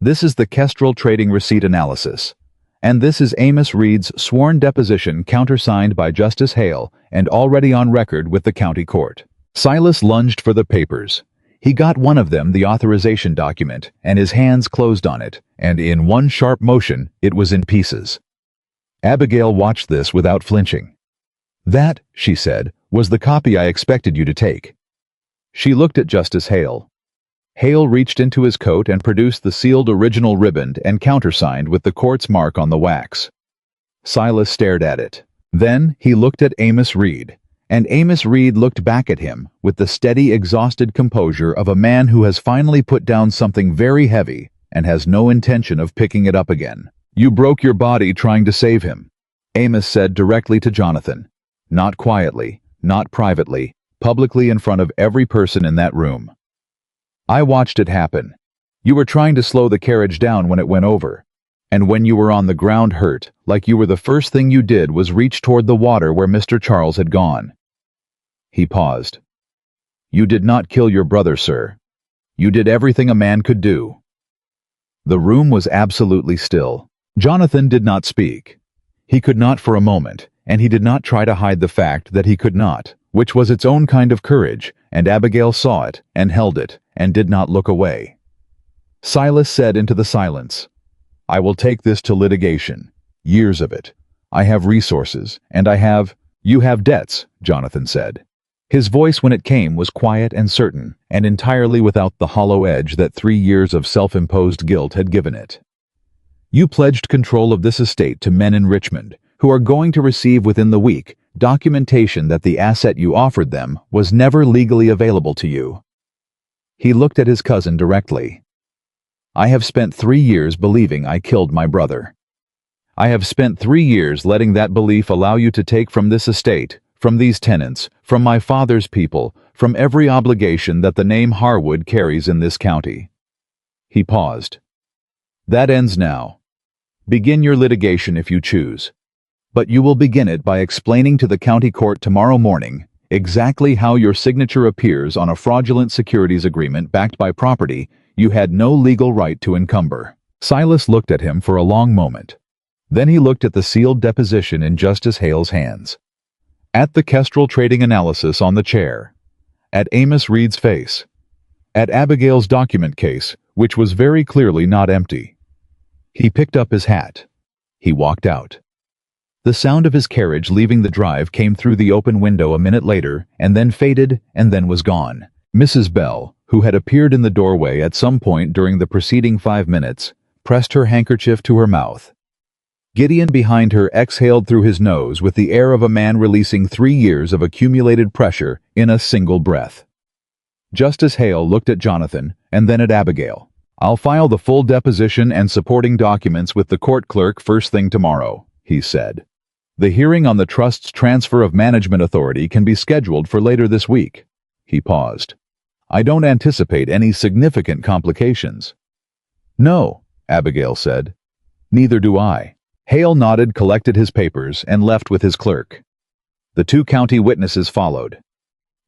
This is the Kestrel trading receipt analysis. And this is Amos Reed's sworn deposition countersigned by Justice Hale and already on record with the county court." Silas lunged for the papers. He got one of them, the authorization document, and his hands closed on it, and in one sharp motion, it was in pieces. Abigail watched this without flinching. "That," she said, "was the copy I expected you to take." She looked at Justice Hale. Hale reached into his coat and produced the sealed original ribboned and countersigned with the court's mark on the wax. Silas stared at it. Then he looked at Amos Reed, and Amos Reed looked back at him with the steady, exhausted composure of a man who has finally put down something very heavy, and has no intention of picking it up again. You broke your body trying to save him, Amos said directly to Jonathan. Not quietly, not privately, publicly in front of every person in that room. I watched it happen. You were trying to slow the carriage down when it went over. And when you were on the ground hurt, like you were, the first thing you did was reach toward the water where Mr. Charles had gone. He paused. You did not kill your brother, sir. You did everything a man could do. The room was absolutely still. Jonathan did not speak. He could not for a moment, and he did not try to hide the fact that he could not, which was its own kind of courage, and Abigail saw it, and held it, and did not look away. Silas said into the silence, I will take this to litigation. Years of it. I have resources, and You have debts, Jonathan said. His voice when it came was quiet and certain, and entirely without the hollow edge that 3 years of self-imposed guilt had given it. You pledged control of this estate to men in Richmond, who are going to receive within the week documentation that the asset you offered them was never legally available to you. He looked at his cousin directly. I have spent 3 years believing I killed my brother. I have spent 3 years letting that belief allow you to take from this estate, from these tenants, from my father's people, from every obligation that the name Harwood carries in this county. He paused. That ends now. Begin your litigation if you choose. But you will begin it by explaining to the county court tomorrow morning exactly how your signature appears on a fraudulent securities agreement backed by property you had no legal right to encumber. Silas looked at him for a long moment. Then he looked at the sealed deposition in Justice Hale's hands. At the Kestrel trading analysis on the chair. At Amos Reed's face. At Abigail's document case, which was very clearly not empty. He picked up his hat. He walked out. The sound of his carriage leaving the drive came through the open window a minute later, and then faded, and then was gone. Mrs. Bell, who had appeared in the doorway at some point during the preceding 5 minutes, pressed her handkerchief to her mouth. Gideon behind her exhaled through his nose with the air of a man releasing 3 years of accumulated pressure in a single breath. Justice Hale looked at Jonathan, and then at Abigail. I'll file the full deposition and supporting documents with the court clerk first thing tomorrow, he said. The hearing on the trust's transfer of management authority can be scheduled for later this week. He paused. I don't anticipate any significant complications. No, Abigail said. Neither do I. Hale nodded, collected his papers, and left with his clerk. The 2 county witnesses followed.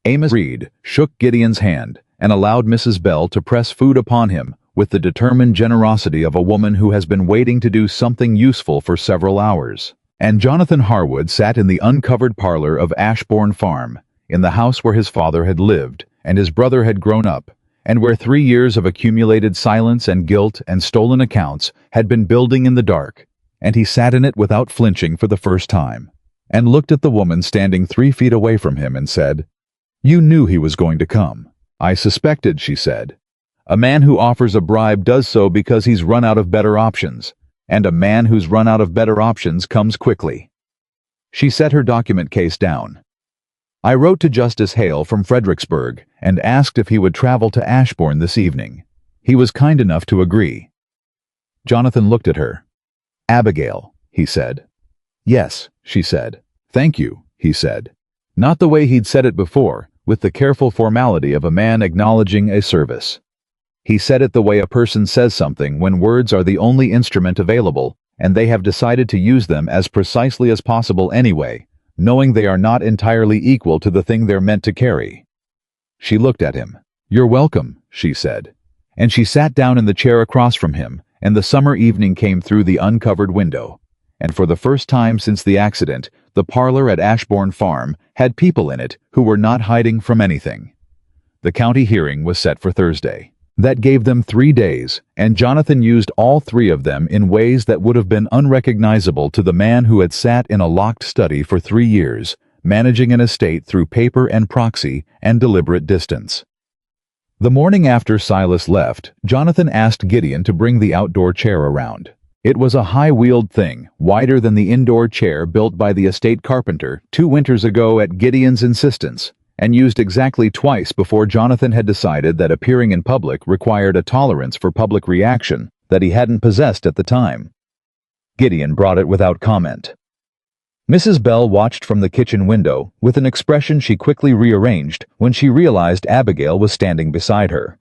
Amos Reed shook Gideon's hand and allowed Mrs. Bell to press food upon him with the determined generosity of a woman who has been waiting to do something useful for several hours. And Jonathan Harwood sat in the uncovered parlor of Ashbourne Farm, in the house where his father had lived and his brother had grown up, and where 3 years of accumulated silence and guilt and stolen accounts had been building in the dark, and he sat in it without flinching for the first time, and looked at the woman standing 3 feet away from him and said, You knew he was going to come. I suspected, she said. A man who offers a bribe does so because he's run out of better options, and a man who's run out of better options comes quickly. She set her document case down. I wrote to Justice Hale from Fredericksburg and asked if he would travel to Ashbourne this evening. He was kind enough to agree. Jonathan looked at her. Abigail, he said. Yes, she said. Thank you, he said. Not the way he'd said it before, with the careful formality of a man acknowledging a service. He said it the way a person says something when words are the only instrument available, and they have decided to use them as precisely as possible anyway, knowing they are not entirely equal to the thing they're meant to carry. She looked at him. You're welcome, she said. And she sat down in the chair across from him, and the summer evening came through the uncovered window. And for the first time since the accident, the parlor at Ashbourne Farm had people in it who were not hiding from anything. The county hearing was set for Thursday. That gave them 3 days, and Jonathan used all 3 of them in ways that would have been unrecognizable to the man who had sat in a locked study for 3 years, managing an estate through paper and proxy and deliberate distance. The morning after Silas left, Jonathan asked Gideon to bring the outdoor chair around. It was a high-wheeled thing, wider than the indoor chair built by the estate carpenter 2 winters ago at Gideon's insistence, and used exactly twice before Jonathan had decided that appearing in public required a tolerance for public reaction that he hadn't possessed at the time. Gideon brought it without comment. Mrs. Bell watched from the kitchen window with an expression she quickly rearranged when she realized Abigail was standing beside her.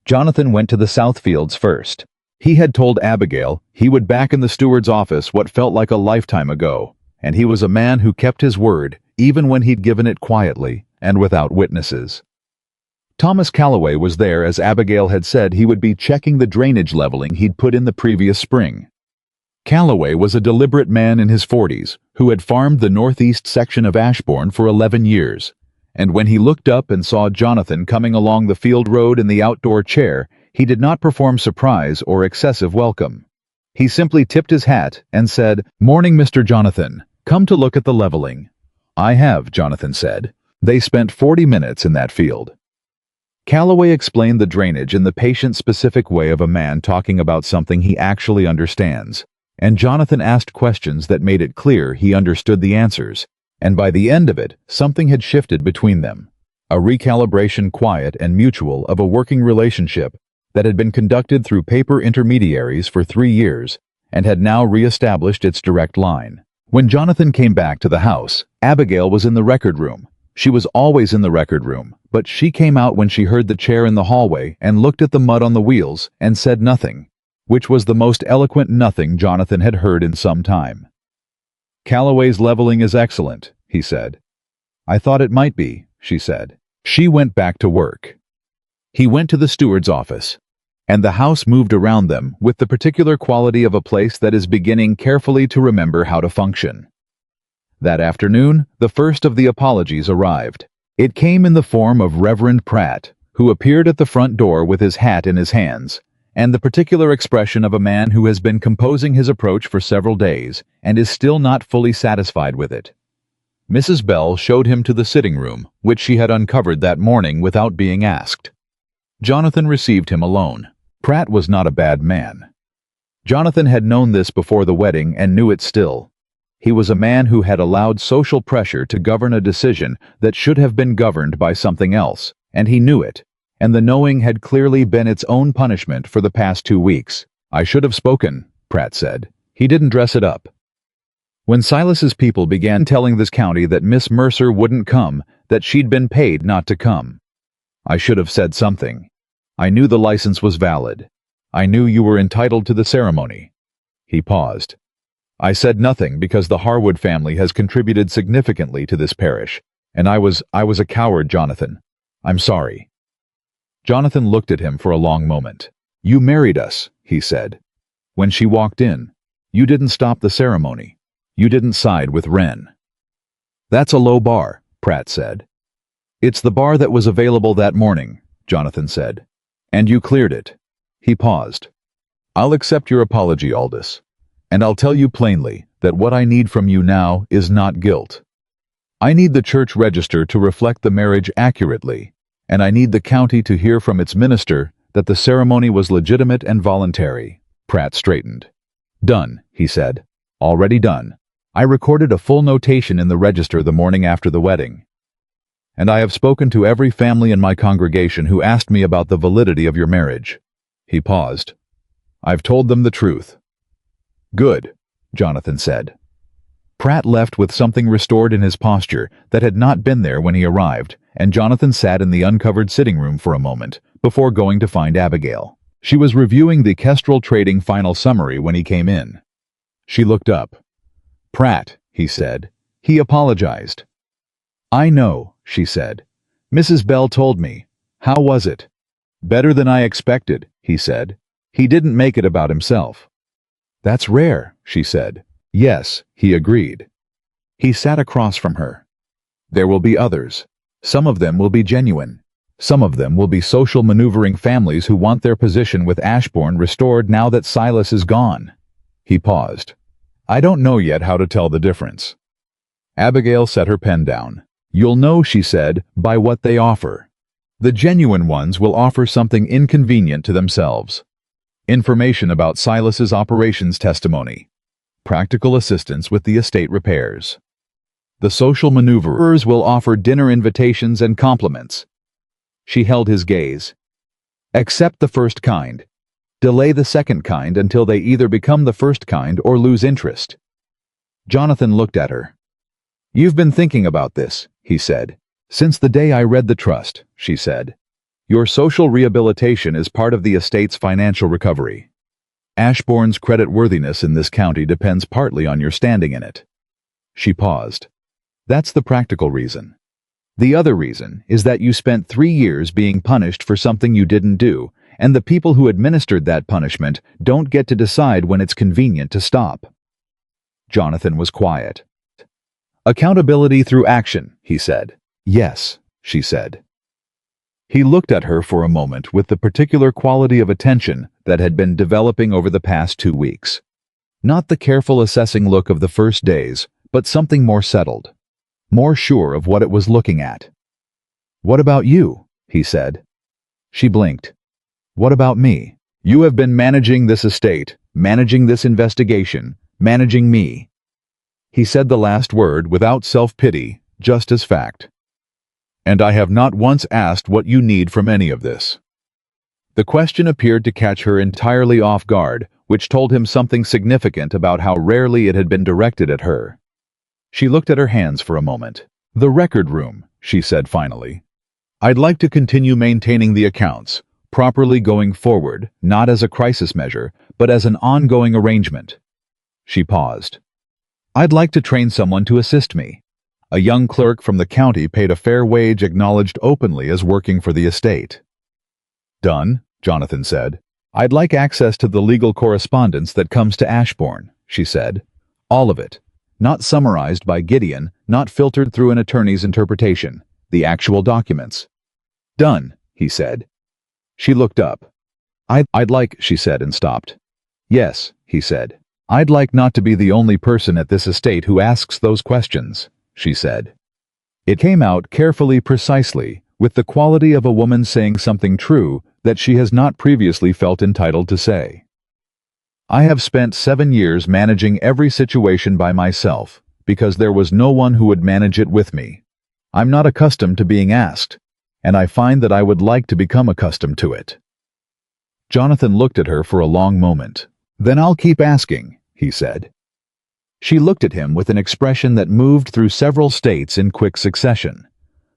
Jonathan went to the Southfields first. He had told Abigail he would back in the steward's office what felt like a lifetime ago, and he was a man who kept his word even when he'd given it quietly and without witnesses. Thomas Calloway was there as Abigail had said he would be checking the drainage leveling he'd put in the previous spring. Calloway was a deliberate man in his 40s who had farmed the northeast section of Ashbourne for 11 years, and when he looked up and saw Jonathan coming along the field road in the outdoor chair, he did not perform surprise or excessive welcome. He simply tipped his hat and said, "Morning, Mr. Jonathan. Come to look at the leveling." "I have," Jonathan said. They spent 40 minutes in that field. Calloway explained the drainage in the patient-specific way of a man talking about something he actually understands, and Jonathan asked questions that made it clear he understood the answers, and by the end of it, something had shifted between them. A recalibration, quiet and mutual, of a working relationship that had been conducted through paper intermediaries for 3 years and had now re-established its direct line. When Jonathan came back to the house, Abigail was in the record room. She was always in the record room, but she came out when she heard the chair in the hallway and looked at the mud on the wheels and said nothing, which was the most eloquent nothing Jonathan had heard in some time. "Calloway's leveling is excellent," he said. "I thought it might be," she said. She went back to work. He went to the steward's office, and the house moved around them with the particular quality of a place that is beginning carefully to remember how to function. That afternoon, the first of the apologies arrived. It came in the form of Reverend Pratt, who appeared at the front door with his hat in his hands, and the particular expression of a man who has been composing his approach for several days and is still not fully satisfied with it. Mrs. Bell showed him to the sitting room, which she had uncovered that morning without being asked. Jonathan received him alone. Pratt was not a bad man. Jonathan had known this before the wedding and knew it still. He was a man who had allowed social pressure to govern a decision that should have been governed by something else, and he knew it, and the knowing had clearly been its own punishment for the past 2 weeks. "I should have spoken," Pratt said. "He didn't dress it up." When Silas's people began telling this county that Miss Mercer wouldn't come, that she'd been paid not to come. "I should have said something. I knew the license was valid. I knew you were entitled to the ceremony." He paused. "I said nothing because the Harwood family has contributed significantly to this parish, and I was a coward, Jonathan. I'm sorry." Jonathan looked at him for a long moment. "You married us," he said. "When she walked in, you didn't stop the ceremony. You didn't side with Wren." "That's a low bar," Pratt said. "It's the bar that was available that morning," Jonathan said. "And you cleared it." He paused. "I'll accept your apology, Aldous. And I'll tell you plainly that what I need from you now is not guilt. I need the church register to reflect the marriage accurately, and I need the county to hear from its minister that the ceremony was legitimate and voluntary." Pratt straightened. "Done," he said. "Already done. I recorded a full notation in the register the morning after the wedding. And I have spoken to every family in my congregation who asked me about the validity of your marriage." He paused. "I've told them the truth." "Good," Jonathan said. Pratt left with something restored in his posture that had not been there when he arrived, and Jonathan sat in the uncovered sitting room for a moment before going to find Abigail. She was reviewing the Kestrel Trading final summary when he came in. She looked up. "Pratt," he said. "He apologized." "I know," she said. "Mrs. Bell told me. How was it?" "Better than I expected," he said. "He didn't make it about himself." "That's rare," she said. "Yes," he agreed. He sat across from her. "There will be others. Some of them will be genuine. Some of them will be social maneuvering families who want their position with Ashbourne restored now that Silas is gone." He paused. "I don't know yet how to tell the difference." Abigail set her pen down. "You'll know," she said, "by what they offer. The genuine ones will offer something inconvenient to themselves. Information about Silas's operations testimony. Practical assistance with the estate repairs. The social maneuverers will offer dinner invitations and compliments." She held his gaze. "Except the first kind. Delay the second kind until they either become the first kind or lose interest. Jonathan looked at her. "You've been thinking about this," he said. "Since the day I read the trust," she said. "Your social rehabilitation is part of the estate's financial recovery. Ashbourne's creditworthiness in this county depends partly on your standing in it." She paused. "That's the practical reason. The other reason is that you spent 3 years being punished for something you didn't do, and the people who administered that punishment don't get to decide when it's convenient to stop." Jonathan was quiet. "Accountability through action," he said. "Yes," she said. He looked at her for a moment with the particular quality of attention that had been developing over the past 2 weeks. Not the careful assessing look of the first days, but something more settled, more sure of what it was looking at. "What about you?" he said. She blinked. "What about me? You have been managing this estate, managing this investigation, managing me." He said the last word without self-pity, just as fact. "And I have not once asked what you need from any of this." The question appeared to catch her entirely off guard, which told him something significant about how rarely it had been directed at her. She looked at her hands for a moment. "The record room," she said finally. "I'd like to continue maintaining the accounts, properly going forward, not as a crisis measure, but as an ongoing arrangement." She paused. "I'd like to train someone to assist me. A young clerk from the county paid a fair wage acknowledged openly as working for the estate." "Done," Jonathan said. "I'd like access to the legal correspondence that comes to Ashbourne," she said. "All of it. Not summarized by Gideon, not filtered through an attorney's interpretation. The actual documents." "Done," he said. She looked up. I'd like," she said and stopped. "Yes," he said. "I'd like not to be the only person at this estate who asks those questions," she said. It came out carefully, precisely, with the quality of a woman saying something true that she has not previously felt entitled to say. "I have spent 7 years managing every situation by myself, because there was no one who would manage it with me. I'm not accustomed to being asked, and I find that I would like to become accustomed to it." Jonathan looked at her for a long moment. "Then I'll keep asking," he said. She looked at him with an expression that moved through several states in quick succession.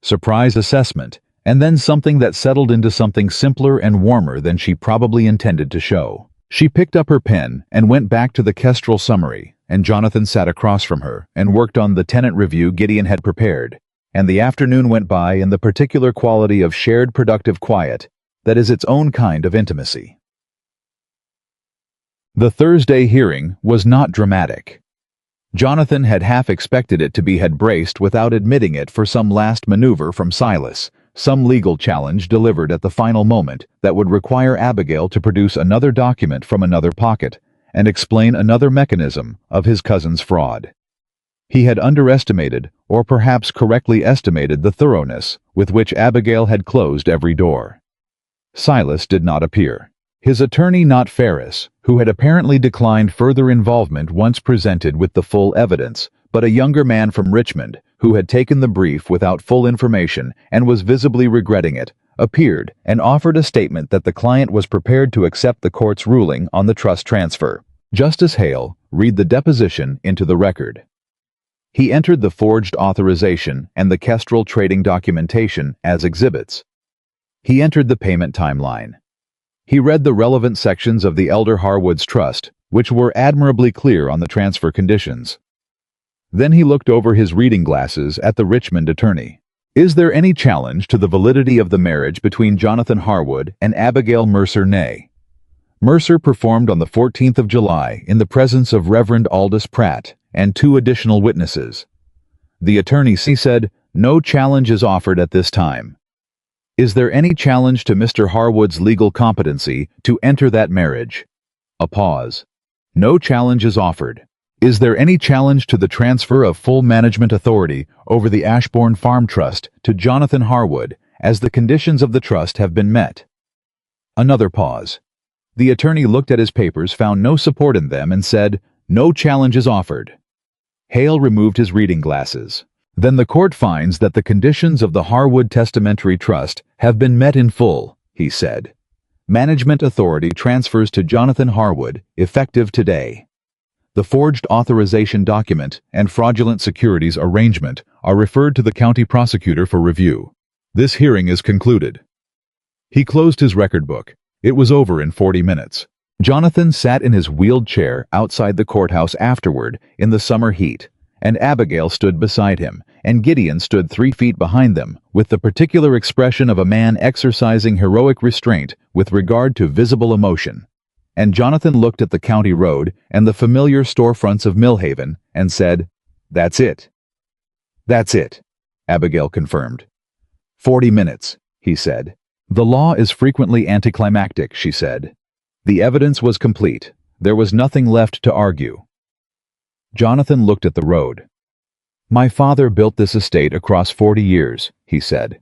Surprise, assessment, and then something that settled into something simpler and warmer than she probably intended to show. She picked up her pen and went back to the Kestrel summary, and Jonathan sat across from her and worked on the tenant review Gideon had prepared, and the afternoon went by in the particular quality of shared productive quiet that is its own kind of intimacy. The Thursday hearing was not dramatic. Jonathan had half expected it to be head-braced without admitting it for some last maneuver from Silas, some legal challenge delivered at the final moment that would require Abigail to produce another document from another pocket and explain another mechanism of his cousin's fraud. He had underestimated, or perhaps correctly estimated, the thoroughness with which Abigail had closed every door. Silas did not appear. His attorney, not Ferris, who had apparently declined further involvement once presented with the full evidence, but a younger man from Richmond, who had taken the brief without full information and was visibly regretting it, appeared and offered a statement that the client was prepared to accept the court's ruling on the trust transfer. Justice Hale read the deposition into the record. He entered the forged authorization and the Kestrel trading documentation as exhibits. He entered the payment timeline. He read the relevant sections of the elder Harwood's trust, which were admirably clear on the transfer conditions. Then he looked over his reading glasses at the Richmond attorney. "Is there any challenge to the validity of the marriage between Jonathan Harwood and Abigail Mercer, née? Mercer performed on the 14th of July in the presence of Reverend Aldous Pratt and 2 additional witnesses." The attorney said, "No challenge is offered at this time." "Is there any challenge to Mr. Harwood's legal competency to enter that marriage?" A pause. "No challenge is offered." "Is there any challenge to the transfer of full management authority over the Ashbourne Farm Trust to Jonathan Harwood, as the conditions of the trust have been met?" Another pause. The attorney looked at his papers, found no support in them, and said, "No challenge is offered." Hale removed his reading glasses. "Then the court finds that the conditions of the Harwood Testamentary Trust have been met in full," he said. Management authority transfers to Jonathan Harwood, effective today. The forged authorization document and fraudulent securities arrangement are referred to the county prosecutor for review. This hearing is concluded. He closed his record book. It was over in 40 minutes. Jonathan sat in his wheeled chair outside the courthouse afterward in the summer heat, and Abigail stood beside him, and Gideon stood 3 feet behind them, with the particular expression of a man exercising heroic restraint with regard to visible emotion. And Jonathan looked at the county road and the familiar storefronts of Millhaven and said, "That's it." "That's it," Abigail confirmed. 40 minutes, he said. "The law is frequently anticlimactic," she said. The evidence was complete. There was nothing left to argue. Jonathan looked at the road. "My father built this estate across 40 years, he said.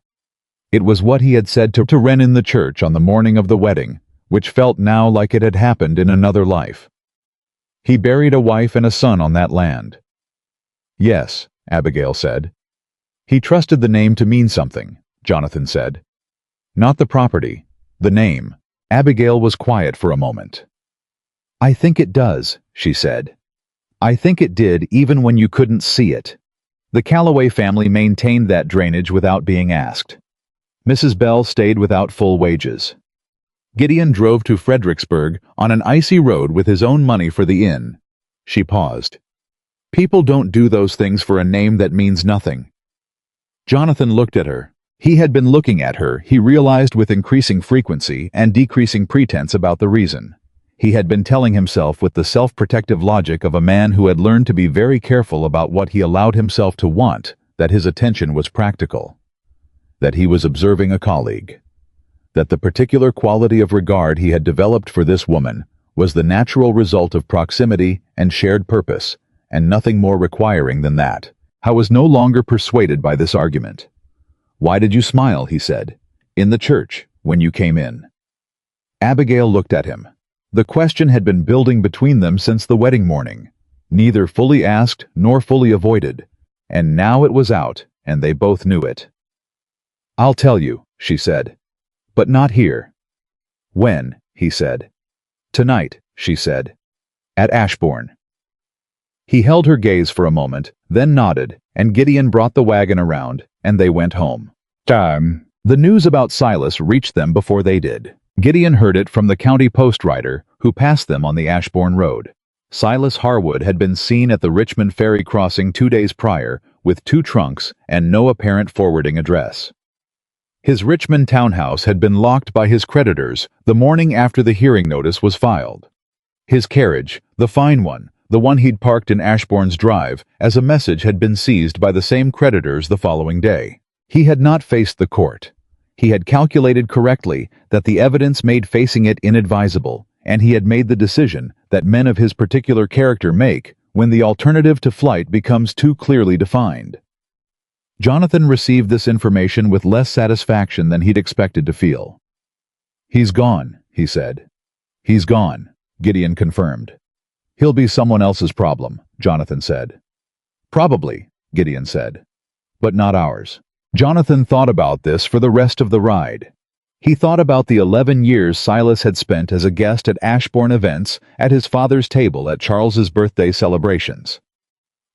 It was what he had said to Wren in the church on the morning of the wedding, which felt now like it had happened in another life. He buried a wife and a son on that land." "Yes," Abigail said. "He trusted the name to mean something," Jonathan said. "Not the property, the name." Abigail was quiet for a moment. "I think it does," she said. "I think it did even when you couldn't see it. The Calloway family maintained that drainage without being asked. Mrs. Bell stayed without full wages. Gideon drove to Fredericksburg on an icy road with his own money for the inn." She paused. "People don't do those things for a name that means nothing." Jonathan looked at her. He had been looking at her, he realized, with increasing frequency and decreasing pretense about the reason. He had been telling himself with the self-protective logic of a man who had learned to be very careful about what he allowed himself to want, that his attention was practical, that he was observing a colleague, that the particular quality of regard he had developed for this woman was the natural result of proximity and shared purpose, and nothing more requiring than that. Howe was no longer persuaded by this argument. "Why did you smile?" he said. "In the church, when you came in." Abigail looked at him. The question had been building between them since the wedding morning, neither fully asked nor fully avoided, and now it was out, and they both knew it. "I'll tell you," she said. "But not here." "When?" he said. "Tonight," she said. "At Ashbourne." He held her gaze for a moment, then nodded, and Gideon brought the wagon around, and they went home. The news about Silas reached them before they did. Gideon heard it from the county post rider who passed them on the Ashbourne Road. Silas Harwood had been seen at the Richmond ferry crossing 2 days prior with 2 trunks and no apparent forwarding address. His Richmond townhouse had been locked by his creditors the morning after the hearing notice was filed. His carriage, the fine one, the one he'd parked in Ashbourne's drive, as a message had been seized by the same creditors the following day. He had not faced the court. He had calculated correctly that the evidence made facing it inadvisable, and he had made the decision that men of his particular character make when the alternative to flight becomes too clearly defined. Jonathan received this information with less satisfaction than he'd expected to feel. "He's gone," he said. "He's gone," Gideon confirmed. "He'll be someone else's problem," Jonathan said. "Probably," Gideon said. "But not ours." Jonathan thought about this for the rest of the ride. He thought about the 11 years Silas had spent as a guest at Ashbourne events at his father's table at Charles's birthday celebrations.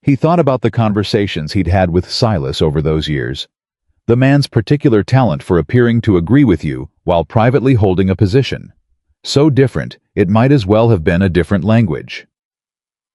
He thought about the conversations he'd had with Silas over those years. The man's particular talent for appearing to agree with you while privately holding a position. So different, it might as well have been a different language.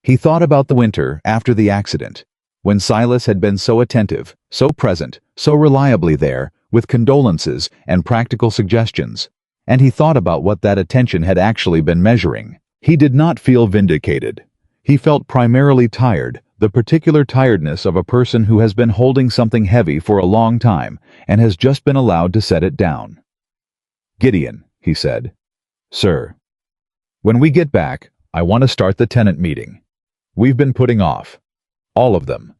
He thought about the winter after the accident, when Silas had been so attentive, so present, so reliably there, with condolences and practical suggestions, and he thought about what that attention had actually been measuring. He did not feel vindicated. He felt primarily tired, the particular tiredness of a person who has been holding something heavy for a long time and has just been allowed to set it down. "Gideon," he said. "Sir. When we get back, I want to start the tenant meeting. We've been putting off. All of them.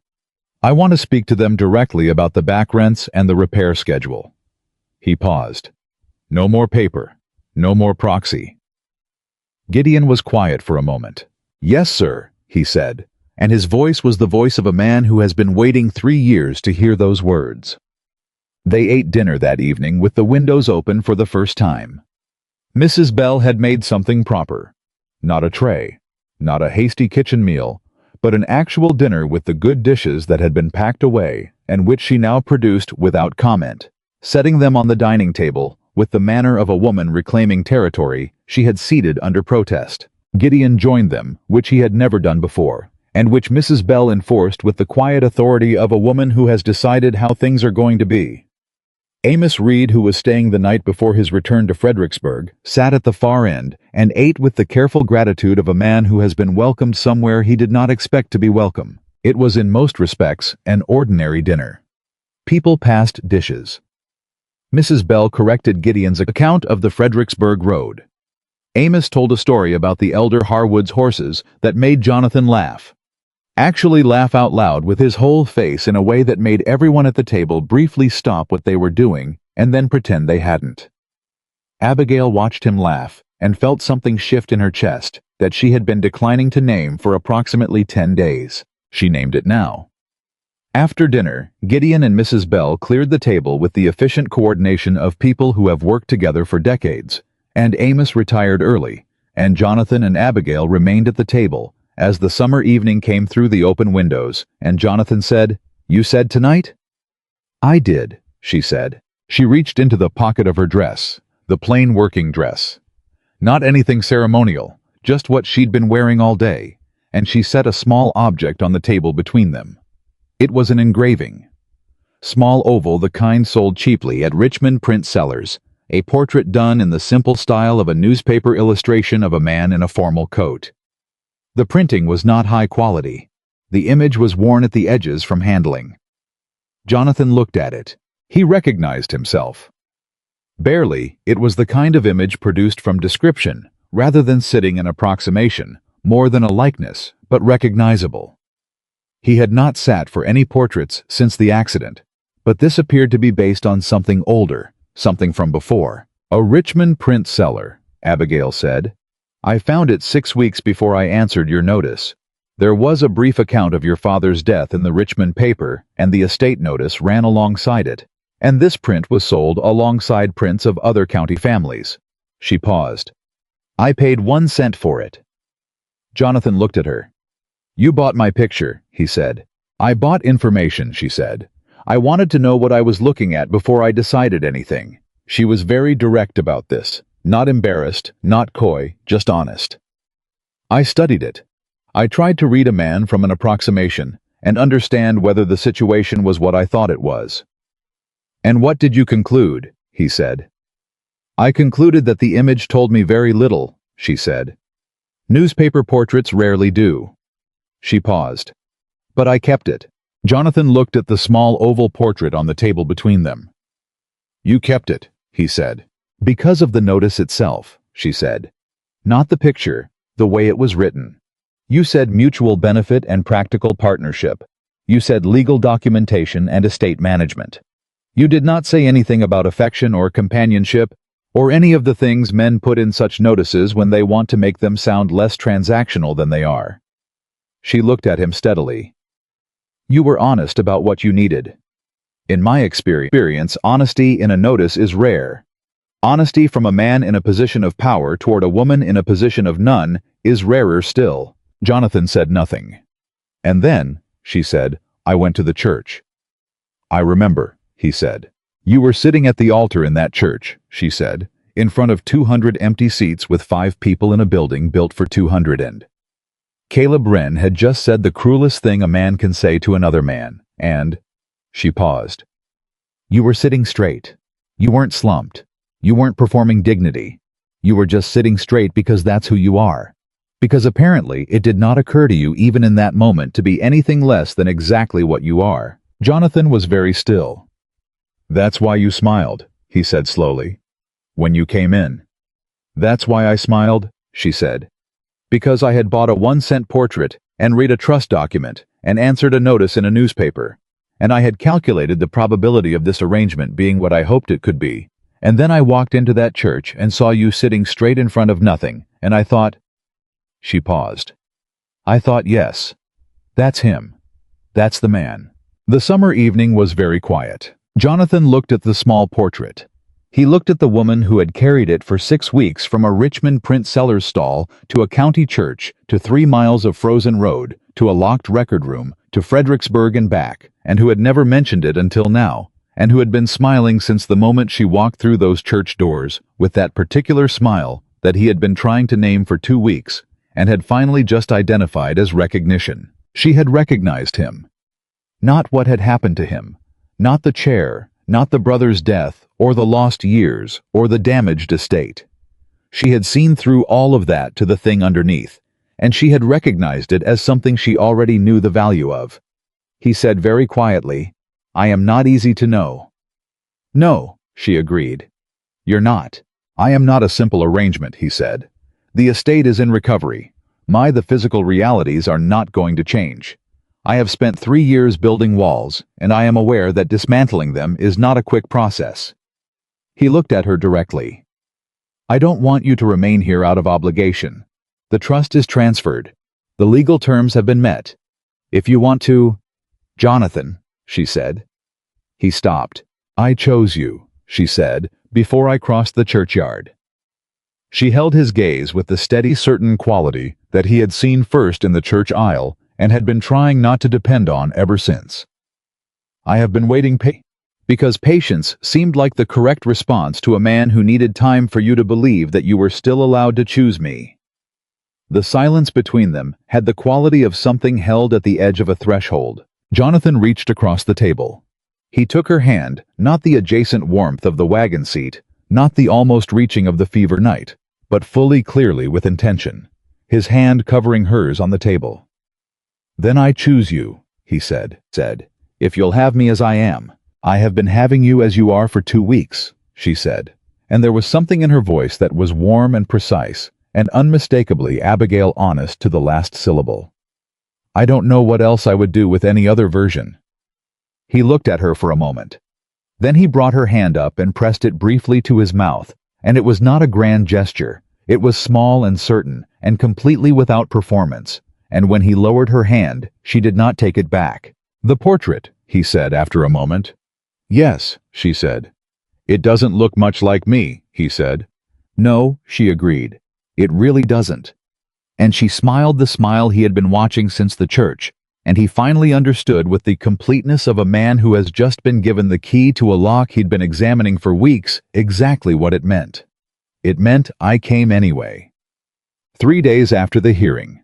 I want to speak to them directly about the back rents and the repair schedule." He paused. "No more paper. No more proxy." Gideon was quiet for a moment. "Yes, sir," he said, and his voice was the voice of a man who has been waiting 3 years to hear those words. They ate dinner that evening with the windows open for the first time. Mrs. Bell had made something proper. Not a tray, not a hasty kitchen meal, but an actual dinner with the good dishes that had been packed away and which she now produced without comment, setting them on the dining table with the manner of a woman reclaiming territory she had ceded under protest. Gideon joined them, which he had never done before, and which Mrs. Bell enforced with the quiet authority of a woman who has decided how things are going to be. Amos Reed, who was staying the night before his return to Fredericksburg, sat at the far end and ate with the careful gratitude of a man who has been welcomed somewhere he did not expect to be welcome. It was in most respects an ordinary dinner. People passed dishes. Mrs. Bell corrected Gideon's account of the Fredericksburg road. Amos told a story about the elder Harwood's horses that made Jonathan laugh. Actually laugh out loud with his whole face in a way that made everyone at the table briefly stop what they were doing and then pretend they hadn't. Abigail watched him laugh and felt something shift in her chest that she had been declining to name for approximately 10 days. She named it now. After dinner, Gideon and Mrs. Bell cleared the table with the efficient coordination of people who have worked together for decades, and Amos retired early, and Jonathan and Abigail remained at the table as the summer evening came through the open windows, and Jonathan said, "You said tonight?" "I did," she said. She reached into the pocket of her dress, the plain working dress. Not anything ceremonial, just what she'd been wearing all day, and she set a small object on the table between them. It was an engraving. Small oval, the kind sold cheaply at Richmond print sellers, a portrait done in the simple style of a newspaper illustration of a man in a formal coat. The printing was not high quality. The image was worn at the edges from handling. Jonathan looked at it. He recognized himself. Barely, it was the kind of image produced from description, rather than sitting an approximation, more than a likeness, but recognizable. He had not sat for any portraits since the accident, but this appeared to be based on something older, something from before. "A Richmond print seller," Abigail said. "I found it 6 weeks before I answered your notice. There was a brief account of your father's death in the Richmond paper, and the estate notice ran alongside it, and this print was sold alongside prints of other county families." She paused. "I paid 1 cent for it." Jonathan looked at her. "You bought my picture," he said. "I bought information," she said. "I wanted to know what I was looking at before I decided anything." She was very direct about this. Not embarrassed, not coy, just honest. "I studied it. I tried to read a man from an approximation and understand whether the situation was what I thought it was." "And what did you conclude?" he said. "I concluded that the image told me very little," she said. "Newspaper portraits rarely do." She paused. "But I kept it." Jonathan looked at the small oval portrait on the table between them. "You kept it," he said. "Because of the notice itself," she said. "Not the picture, the way it was written. You said mutual benefit and practical partnership. You said legal documentation and estate management. You did not say anything about affection or companionship, or any of the things men put in such notices when they want to make them sound less transactional than they are." She looked at him steadily. "You were honest about what you needed. In my experience, honesty in a notice is rare. Honesty from a man in a position of power toward a woman in a position of none is rarer still." Jonathan said nothing. "And then," she said, "I went to the church." "I remember," he said. "You were sitting at the altar in that church," she said, "in front of 200 empty seats with 5 people in a building built for 200 and..." Caleb Wren had just said the cruelest thing a man can say to another man, and... She paused. "You were sitting straight. You weren't slumped. You weren't performing dignity. You were just sitting straight because that's who you are. Because apparently it did not occur to you even in that moment to be anything less than exactly what you are." Jonathan was very still. "That's why you smiled," he said slowly, "when you came in." "That's why I smiled," she said. "Because I had bought a 1-cent portrait and read a trust document and answered a notice in a newspaper, and I had calculated the probability of this arrangement being what I hoped it could be. And then I walked into that church and saw you sitting straight in front of nothing, and I thought..." She paused. "I thought, yes, that's him. That's the man." The summer evening was very quiet. Jonathan looked at the small portrait. He looked at the woman who had carried it for 6 weeks from a Richmond print seller's stall to a county church to 3 miles of frozen road to a locked record room to Fredericksburg and back, and who had never mentioned it until now, and who had been smiling since the moment she walked through those church doors, with that particular smile that he had been trying to name for 2 weeks, and had finally just identified as recognition. She had recognized him. Not what had happened to him, not the chair, not the brother's death, or the lost years, or the damaged estate. She had seen through all of that to the thing underneath, and she had recognized it as something she already knew the value of. He said very quietly, "I am not easy to know." "No," she agreed. "You're not. I am not a simple arrangement," he said. "The estate is in recovery. The physical realities are not going to change. I have spent 3 years building walls, and I am aware that dismantling them is not a quick process." He looked at her directly. "I don't want you to remain here out of obligation. The trust is transferred. The legal terms have been met. If you want to—" "Jonathan," she said. He stopped. "I chose you," she said, "before I crossed the churchyard." She held his gaze with the steady, certain quality that he had seen first in the church aisle and had been trying not to depend on ever since. "I have been waiting because patience seemed like the correct response to a man who needed time for you to believe that you were still allowed to choose me." The silence between them had the quality of something held at the edge of a threshold. Jonathan reached across the table. He took her hand, not the adjacent warmth of the wagon seat, not the almost reaching of the fever night, but fully, clearly, with intention, his hand covering hers on the table. "Then I choose you," he said, "if you'll have me as I am." "I have been having you as you are for 2 weeks, she said, and there was something in her voice that was warm and precise, and unmistakably Abigail honest to the last syllable. "I don't know what else I would do with any other version." He looked at her for a moment. Then he brought her hand up and pressed it briefly to his mouth, and it was not a grand gesture. It was small and certain, and completely without performance, and when he lowered her hand, she did not take it back. "The portrait," he said after a moment. "Yes," she said. "It doesn't look much like me," he said. "No," she agreed. "It really doesn't." And she smiled the smile he had been watching since the church, and he finally understood with the completeness of a man who has just been given the key to a lock he'd been examining for weeks exactly what it meant. It meant, "I came anyway." 3 days after the hearing,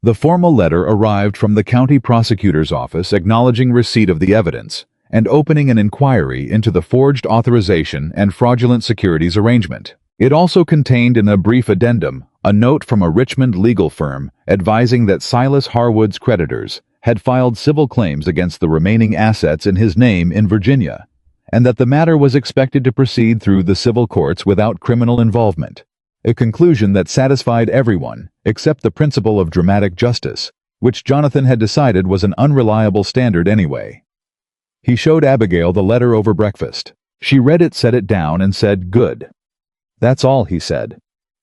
the formal letter arrived from the county prosecutor's office acknowledging receipt of the evidence and opening an inquiry into the forged authorization and fraudulent securities arrangement. It also contained in a brief addendum a note from a Richmond legal firm advising that Silas Harwood's creditors had filed civil claims against the remaining assets in his name in Virginia, and that the matter was expected to proceed through the civil courts without criminal involvement, a conclusion that satisfied everyone except the principle of dramatic justice, which Jonathan had decided was an unreliable standard anyway. He showed Abigail the letter over breakfast. She read it, set it down, and said, "Good." "That's all," he said.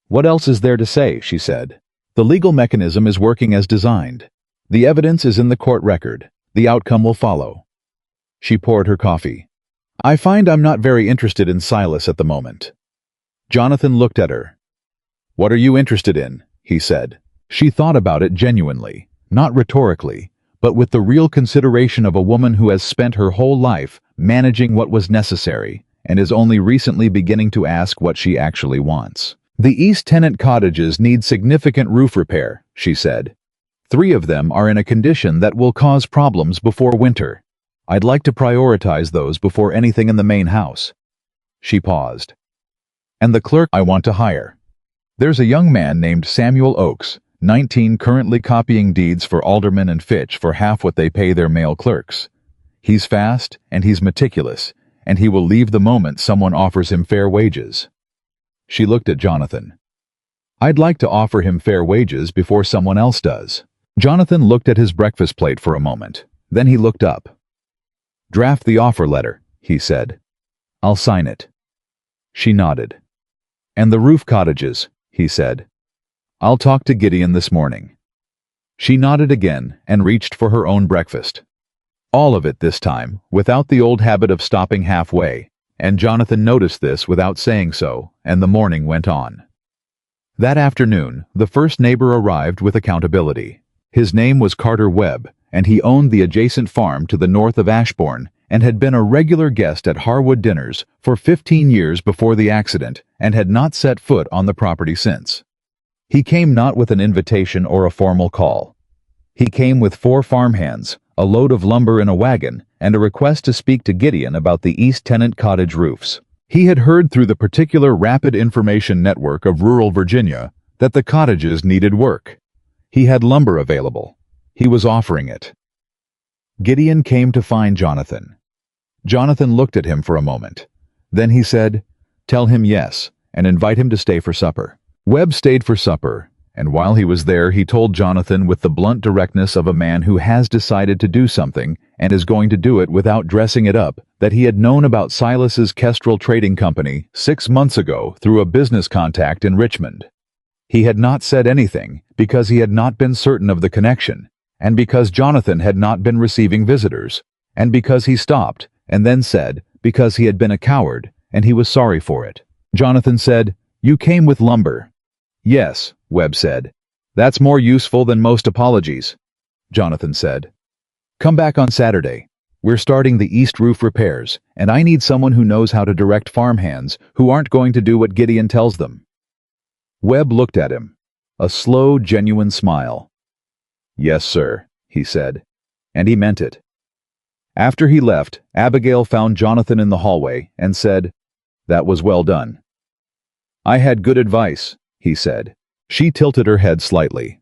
"What else is there to say?" she said. "The legal mechanism is working as designed. The evidence is in the court record. The outcome will follow." She poured her coffee. "I find I'm not very interested in Silas at the moment." Jonathan looked at her. "What are you interested in?" he said. She thought about it genuinely, not rhetorically, but with the real consideration of a woman who has spent her whole life managing what was necessary and is only recently beginning to ask what she actually wants. "The East Tenant cottages need significant roof repair," she said. 3 of them are in a condition that will cause problems before winter. I'd like to prioritize those before anything in the main house." She paused. "And the clerk I want to hire. There's a young man named Samuel Oakes, 19, currently copying deeds for Alderman and Fitch for half what they pay their male clerks. He's fast, and he's meticulous, and he will leave the moment someone offers him fair wages." She looked at Jonathan. "I'd like to offer him fair wages before someone else does." Jonathan looked at his breakfast plate for a moment. Then he looked up. "Draft the offer letter," he said. "I'll sign it." She nodded. "And the roof cottages," he said. "I'll talk to Gideon this morning." She nodded again and reached for her own breakfast. All of it this time, without the old habit of stopping halfway, and Jonathan noticed this without saying so, and the morning went on. That afternoon, the first neighbor arrived with accountability. His name was Carter Webb, and he owned the adjacent farm to the north of Ashbourne and had been a regular guest at Harwood dinners for 15 years before the accident and had not set foot on the property since. He came not with an invitation or a formal call. He came with 4 farmhands, a load of lumber in a wagon, and a request to speak to Gideon about the East Tenant Cottage roofs. He had heard through the particular rapid information network of rural Virginia that the cottages needed work. He had lumber available. He was offering it. Gideon came to find Jonathan. Jonathan looked at him for a moment. Then he said, "Tell him yes, and invite him to stay for supper." Webb stayed for supper, and while he was there he told Jonathan with the blunt directness of a man who has decided to do something and is going to do it without dressing it up that he had known about Silas's Kestrel Trading Company 6 months ago through a business contact in Richmond. He had not said anything because he had not been certain of the connection, and because Jonathan had not been receiving visitors, and because he stopped and then said because he had been a coward and he was sorry for it. Jonathan said, "You came with lumber." "Yes," Webb said. "That's more useful than most apologies." Jonathan said, "Come back on Saturday. We're starting the east roof repairs, and I need someone who knows how to direct farmhands who aren't going to do what Gideon tells them." Webb looked at him, a slow, genuine smile. "Yes, sir," he said, and he meant it. After he left, Abigail found Jonathan in the hallway and said, "That was well done." "I had good advice," he said. She tilted her head slightly.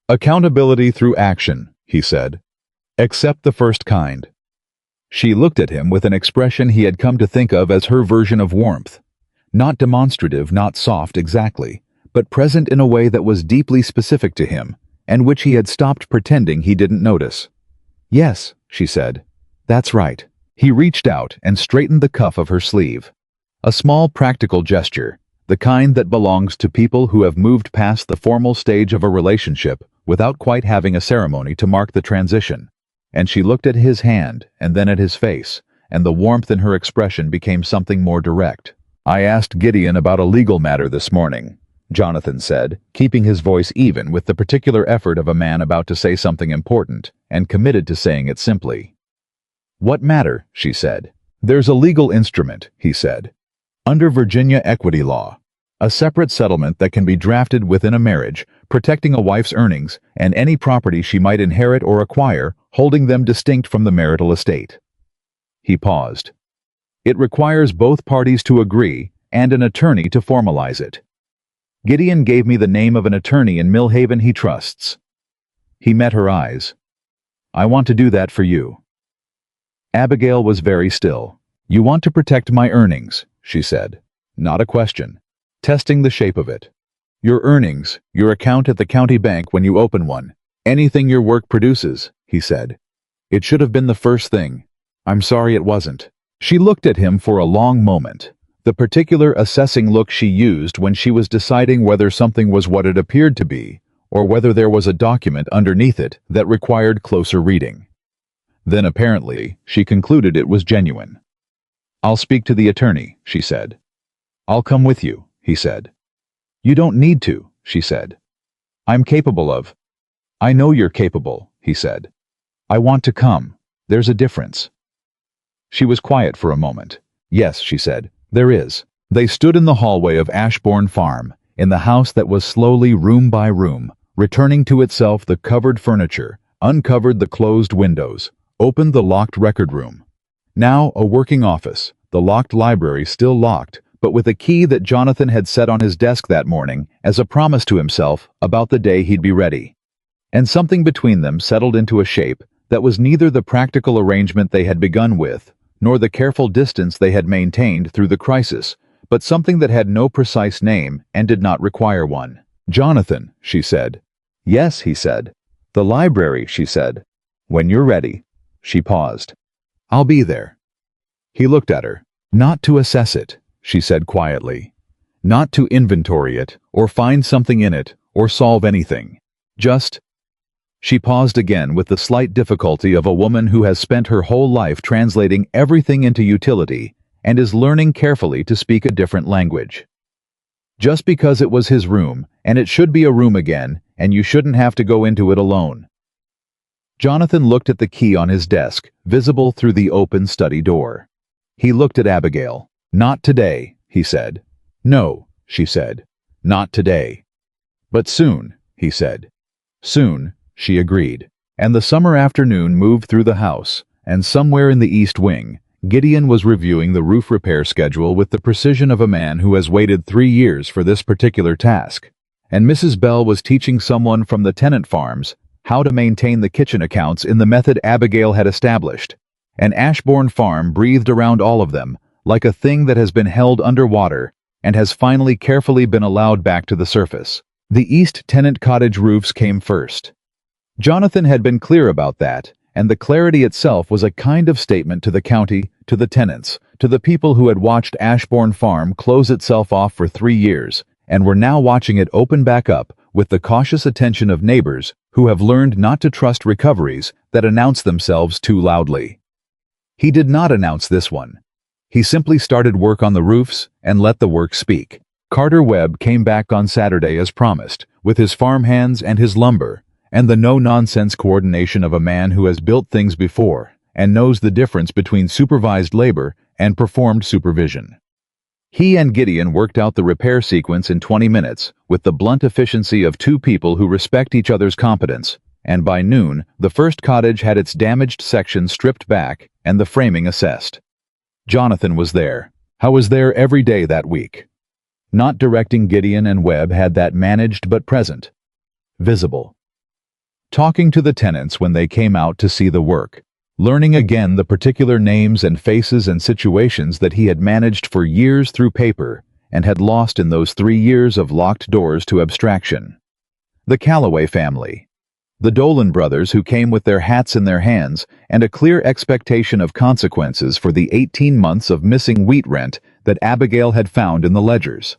"Accountability through action," he said. "Except the first kind." She looked at him with an expression he had come to think of as her version of warmth. Not demonstrative, not soft exactly, but present in a way that was deeply specific to him, and which he had stopped pretending he didn't notice. "Yes," she said. "That's right." He reached out and straightened the cuff of her sleeve. A small practical gesture, the kind that belongs to people who have moved past the formal stage of a relationship without quite having a ceremony to mark the transition. And she looked at his hand and then at his face, and the warmth in her expression became something more direct. "I asked Gideon about a legal matter this morning," Jonathan said, keeping his voice even with the particular effort of a man about to say something important, and committed to saying it simply. "What matter?" she said. "There's a legal instrument," he said. "Under Virginia equity law. A separate settlement that can be drafted within a marriage, protecting a wife's earnings and any property she might inherit or acquire, holding them distinct from the marital estate." He paused. "It requires both parties to agree and an attorney to formalize it. Gideon gave me the name of an attorney in Millhaven he trusts." He met her eyes. "I want to do that for you." Abigail was very still. "You want to protect my earnings," she said. "Not a question. Testing the shape of it. Your earnings, your account at the county bank when you open one. Anything your work produces," he said. "It should have been the first thing. I'm sorry it wasn't." She looked at him for a long moment, the particular assessing look she used when she was deciding whether something was what it appeared to be, or whether there was a document underneath it that required closer reading. Then apparently, she concluded it was genuine. "I'll speak to the attorney," she said. "I'll come with you," he said. "You don't need to," she said. "I'm capable of." "I know you're capable," he said. "I want to come. There's a difference." She was quiet for a moment. "Yes," she said, "there is." They stood in the hallway of Ashbourne Farm, in the house that was slowly, room by room, returning to itself the covered furniture, uncovered the closed windows, opened the locked record room. Now a working office, the locked library still locked, but with a key that Jonathan had set on his desk that morning as a promise to himself about the day he'd be ready. And something between them settled into a shape that was neither the practical arrangement they had begun with, nor the careful distance they had maintained through the crisis, but something that had no precise name and did not require one. "Jonathan," she said. "Yes," he said. "The library," she said. "When you're ready." She paused. "I'll be there." He looked at her. "Not to assess it," she said quietly. "Not to inventory it, or find something in it, or solve anything. Just—" She paused again with the slight difficulty of a woman who has spent her whole life translating everything into utility and is learning carefully to speak a different language. Just because it was his room, and it should be a room again, and you shouldn't have to go into it alone. Jonathan looked at the key on his desk, visible through the open study door. He looked at Abigail. "Not today," he said. "No," she said. "Not today." "But soon," he said. "Soon," she agreed. And the summer afternoon moved through the house, and somewhere in the east wing, Gideon was reviewing the roof repair schedule with the precision of a man who has waited 3 years for this particular task. And Mrs. Bell was teaching someone from the tenant farms how to maintain the kitchen accounts in the method Abigail had established. And Ashbourne Farm breathed around all of them, like a thing that has been held underwater and has finally carefully been allowed back to the surface. The East Tenant cottage roofs came first. Jonathan had been clear about that, and the clarity itself was a kind of statement to the county, to the tenants, to the people who had watched Ashbourne Farm close itself off for 3 years, and were now watching it open back up with the cautious attention of neighbors who have learned not to trust recoveries that announce themselves too loudly. He did not announce this one. He simply started work on the roofs and let the work speak. Carter Webb came back on Saturday as promised, with his farmhands and his lumber, and the no-nonsense coordination of a man who has built things before and knows the difference between supervised labor and performed supervision. He and Gideon worked out the repair sequence in 20 minutes with the blunt efficiency of 2 people who respect each other's competence, and by noon, the first cottage had its damaged section stripped back and the framing assessed. Jonathan was there. I was there every day that week. Not directing Gideon and Webb had that managed but present. Visible. Talking to the tenants when they came out to see the work. Learning again the particular names and faces and situations that he had managed for years through paper and had lost in those 3 years of locked doors to abstraction. The Calloway family. The Dolan brothers who came with their hats in their hands and a clear expectation of consequences for the 18 months of missing wheat rent that Abigail had found in the ledgers.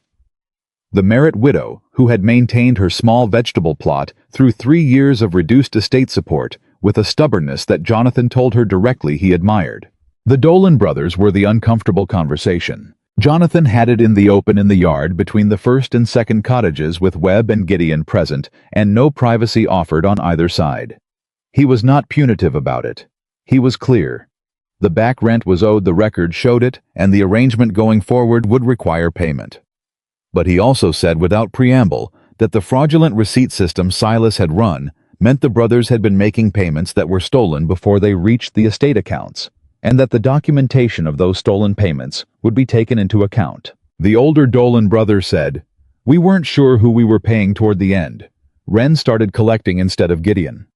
The Merritt widow who had maintained her small vegetable plot through 3 years of reduced estate support with a stubbornness that Jonathan told her directly he admired. The Dolan brothers were the uncomfortable conversation. Jonathan had it in the open in the yard between the first and second cottages with Webb and Gideon present and no privacy offered on either side. He was not punitive about it. He was clear. The back rent was owed, the record showed it, and the arrangement going forward would require payment. But he also said without preamble that the fraudulent receipt system Silas had run meant the brothers had been making payments that were stolen before they reached the estate accounts, and that the documentation of those stolen payments would be taken into account. The older Dolan brother said, "We weren't sure who we were paying toward the end. Wren started collecting instead of Gideon."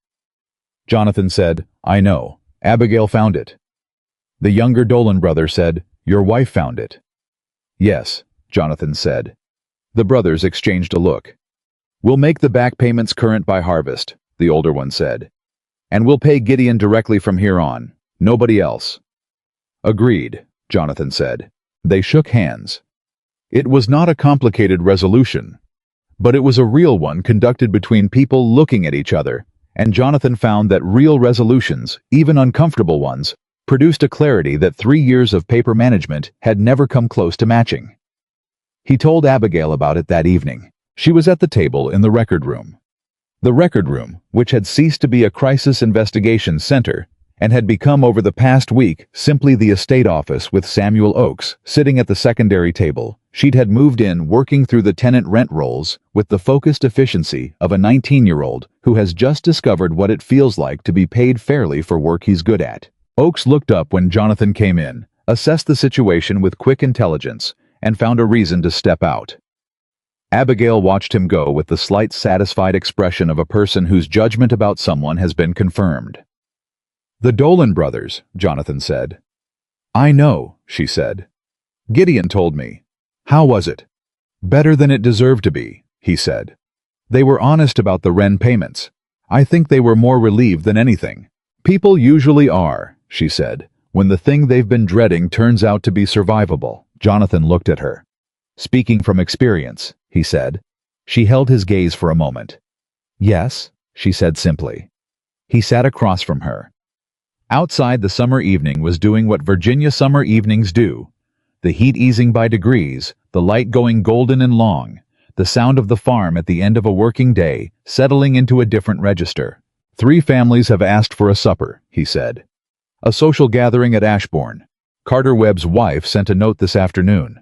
Jonathan said, "I know. Abigail found it." The younger Dolan brother said, "Your wife found it." "Yes," Jonathan said. The brothers exchanged a look. "We'll make the back payments current by harvest," the older one said. "And we'll pay Gideon directly from here on. Nobody else." "Agreed," Jonathan said. They shook hands. It was not a complicated resolution, but it was a real one conducted between people looking at each other, and Jonathan found that real resolutions, even uncomfortable ones, produced a clarity that 3 years of paper management had never come close to matching. He told Abigail about it that evening. She was at the table in the record room. The record room, which had ceased to be a crisis investigation center, and had become over the past week simply the estate office with Samuel Oakes sitting at the secondary table, she'd had moved in working through the tenant rent rolls with the focused efficiency of a 19-year-old who has just discovered what it feels like to be paid fairly for work he's good at. Oakes looked up when Jonathan came in, assessed the situation with quick intelligence, and found a reason to step out. Abigail watched him go with the slight satisfied expression of a person whose judgment about someone has been confirmed. "The Dolan brothers," Jonathan said. "I know," she said. "Gideon told me." "How was it?" "Better than it deserved to be," he said. "They were honest about the Wren payments. I think they were more relieved than anything." "People usually are," she said, "when the thing they've been dreading turns out to be survivable." Jonathan looked at her. "Speaking from experience," he said. She held his gaze for a moment. "Yes," she said simply. He sat across from her. Outside, the summer evening was doing what Virginia summer evenings do, the heat easing by degrees, the light going golden and long, the sound of the farm at the end of a working day settling into a different register. 3 families have asked for a supper, he said. A social gathering at Ashbourne. Carter Webb's wife sent a note this afternoon.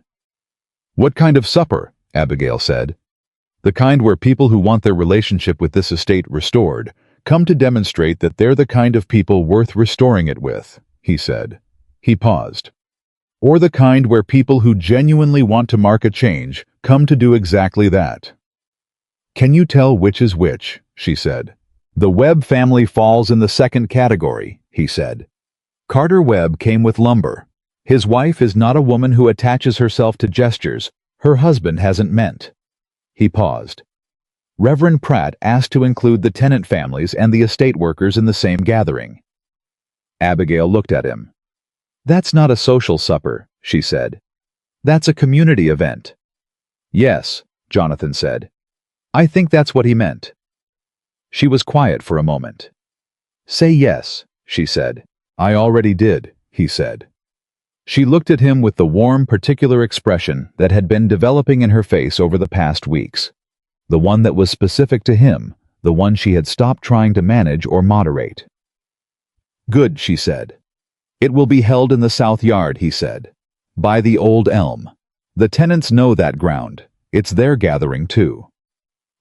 What kind of supper? Abigail said. The kind where people who want their relationship with this estate restored come to demonstrate that they're the kind of people worth restoring it with, he said. He paused. Or the kind where people who genuinely want to mark a change come to do exactly that. Can you tell which is which? She said. The Webb family falls in the second category, he said. Carter Webb came with lumber. His wife is not a woman who attaches herself to gestures her husband hasn't meant. He paused. Reverend Pratt asked to include the tenant families and the estate workers in the same gathering. Abigail looked at him. That's not a social supper, she said. That's a community event. Yes, Jonathan said. I think that's what he meant. She was quiet for a moment. Say yes, she said. I already did, he said. She looked at him with the warm, particular expression that had been developing in her face over the past weeks. The one that was specific to him, the one she had stopped trying to manage or moderate. Good, she said. It will be held in the south yard, he said. By the old elm. The tenants know that ground. It's their gathering, too.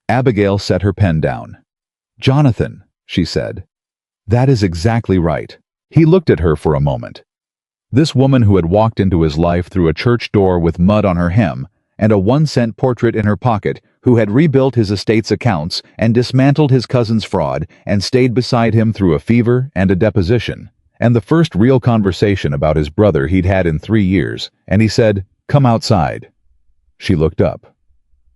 Abigail set her pen down. Jonathan, she said. That is exactly right. He looked at her for a moment. This woman who had walked into his life through a church door with mud on her hem and a 1-cent portrait in her pocket, who had rebuilt his estate's accounts and dismantled his cousin's fraud and stayed beside him through a fever and a deposition, and the first real conversation about his brother he'd had in 3 years, and he said, "Come outside." She looked up.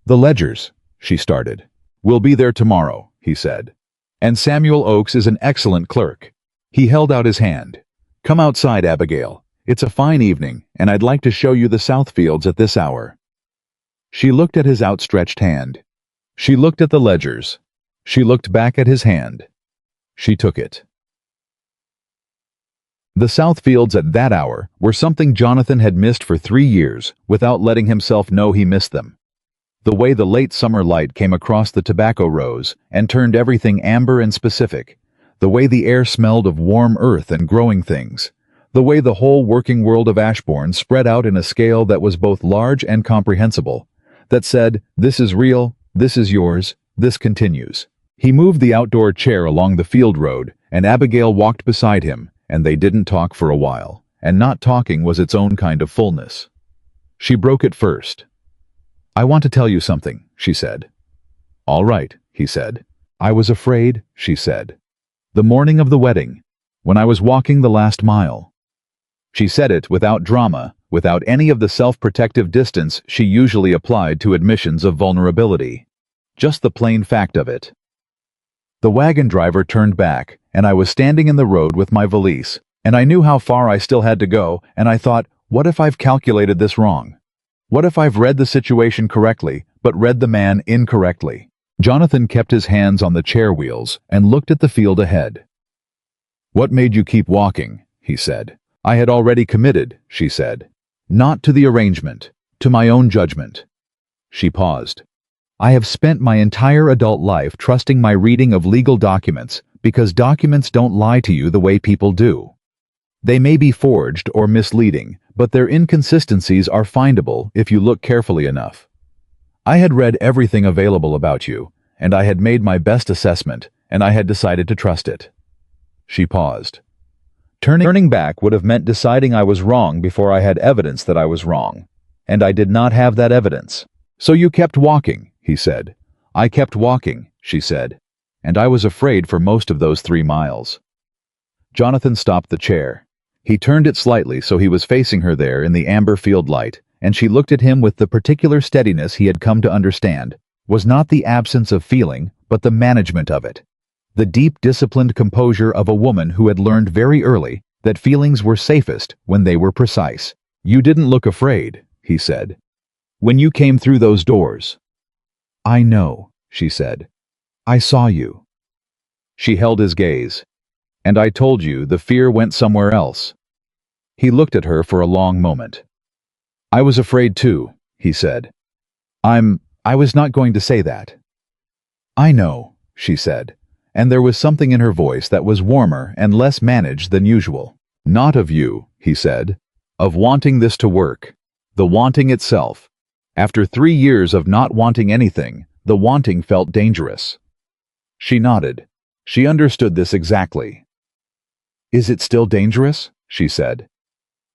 "The Ledgers," she started. "Will be there tomorrow," he said. "And Samuel Oakes is an excellent clerk." He held out his hand. "Come outside, Abigail. It's a fine evening, and I'd like to show you the Southfields at this hour." She looked at his outstretched hand. She looked at the Ledgers. She looked back at his hand. She took it. The Southfields at that hour were something Jonathan had missed for 3 years without letting himself know he missed them. The way the late summer light came across the tobacco rows and turned everything amber and specific, the way the air smelled of warm earth and growing things, the way the whole working world of Ashbourne spread out in a scale that was both large and comprehensible, that said, this is real, this is yours, this continues. He moved the outdoor chair along the field road, and Abigail walked beside him, and they didn't talk for a while, and not talking was its own kind of fullness. She broke it first. "I want to tell you something," she said. "All right," he said. "I was afraid," she said. "The morning of the wedding, when I was walking the last mile." She said it without drama, without any of the self-protective distance she usually applied to admissions of vulnerability. Just the plain fact of it. The wagon driver turned back, and I was standing in the road with my valise, and I knew how far I still had to go, and I thought, what if I've calculated this wrong? What if I've read the situation correctly, but read the man incorrectly? Jonathan kept his hands on the chair wheels and looked at the field ahead. "What made you keep walking?" he said. "I had already committed," she said. "Not to the arrangement, to my own judgment." She paused. "I have spent my entire adult life trusting my reading of legal documents because documents don't lie to you the way people do. They may be forged or misleading, but their inconsistencies are findable if you look carefully enough. I had read everything available about you, and I had made my best assessment, and I had decided to trust it." She paused. Turning back would have meant deciding I was wrong before I had evidence that I was wrong, and I did not have that evidence. "So you kept walking," he said. "I kept walking," she said, "and I was afraid for most of those 3 miles. Jonathan stopped the chair. He turned it slightly so he was facing her there in the amber field light, and she looked at him with the particular steadiness he had come to understand, was not the absence of feeling, but the management of it. The deep, disciplined composure of a woman who had learned very early that feelings were safest when they were precise. "You didn't look afraid," he said, "when you came through those doors." "I know," she said. "I saw you." She held his gaze. "And I told you the fear went somewhere else." He looked at her for a long moment. I was afraid too, he said. I was not going to say that. I know, she said, and there was something in her voice that was warmer and less managed than usual. Not of you, he said, of wanting this to work. The wanting itself. After 3 years of not wanting anything, the wanting felt dangerous. She nodded. She understood this exactly. Is it still dangerous? She said.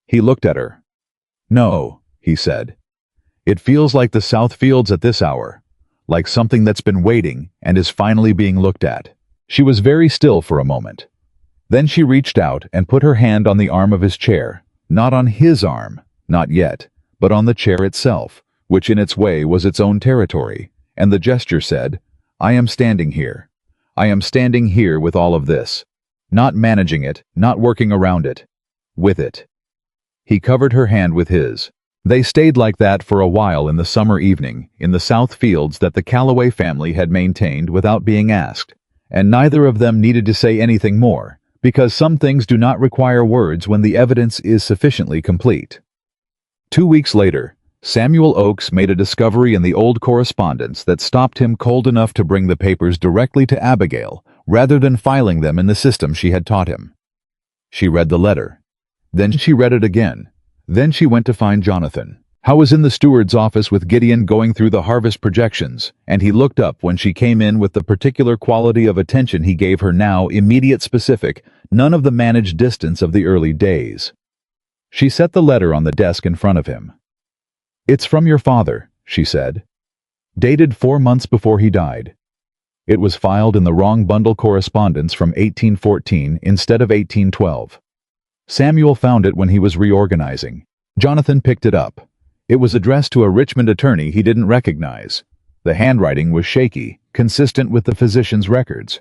He looked at her. No, he said. It feels like the South Fields at this hour, like something that's been waiting and is finally being looked at. She was very still for a moment. Then she reached out and put her hand on the arm of his chair, not on his arm, not yet, but on the chair itself, which in its way was its own territory, and the gesture said, I am standing here. I am standing here with all of this. Not managing it, not working around it. With it. He covered her hand with his. They stayed like that for a while in the summer evening, in the South Fields that the Calloway family had maintained without being asked, and neither of them needed to say anything more, because some things do not require words when the evidence is sufficiently complete. 2 weeks later, Samuel Oakes made a discovery in the old correspondence that stopped him cold enough to bring the papers directly to Abigail, rather than filing them in the system she had taught him. She read the letter. Then she read it again. Then she went to find Jonathan. Howe was in the steward's office with Gideon going through the harvest projections, and he looked up when she came in with the particular quality of attention he gave her now, immediate, specific, none of the managed distance of the early days. She set the letter on the desk in front of him. It's from your father, she said. Dated 4 months before he died. It was filed in the wrong bundle correspondence from 1814 instead of 1812. Samuel found it when he was reorganizing. Jonathan picked it up. It was addressed to a Richmond attorney he didn't recognize. The handwriting was shaky, consistent with the physician's records.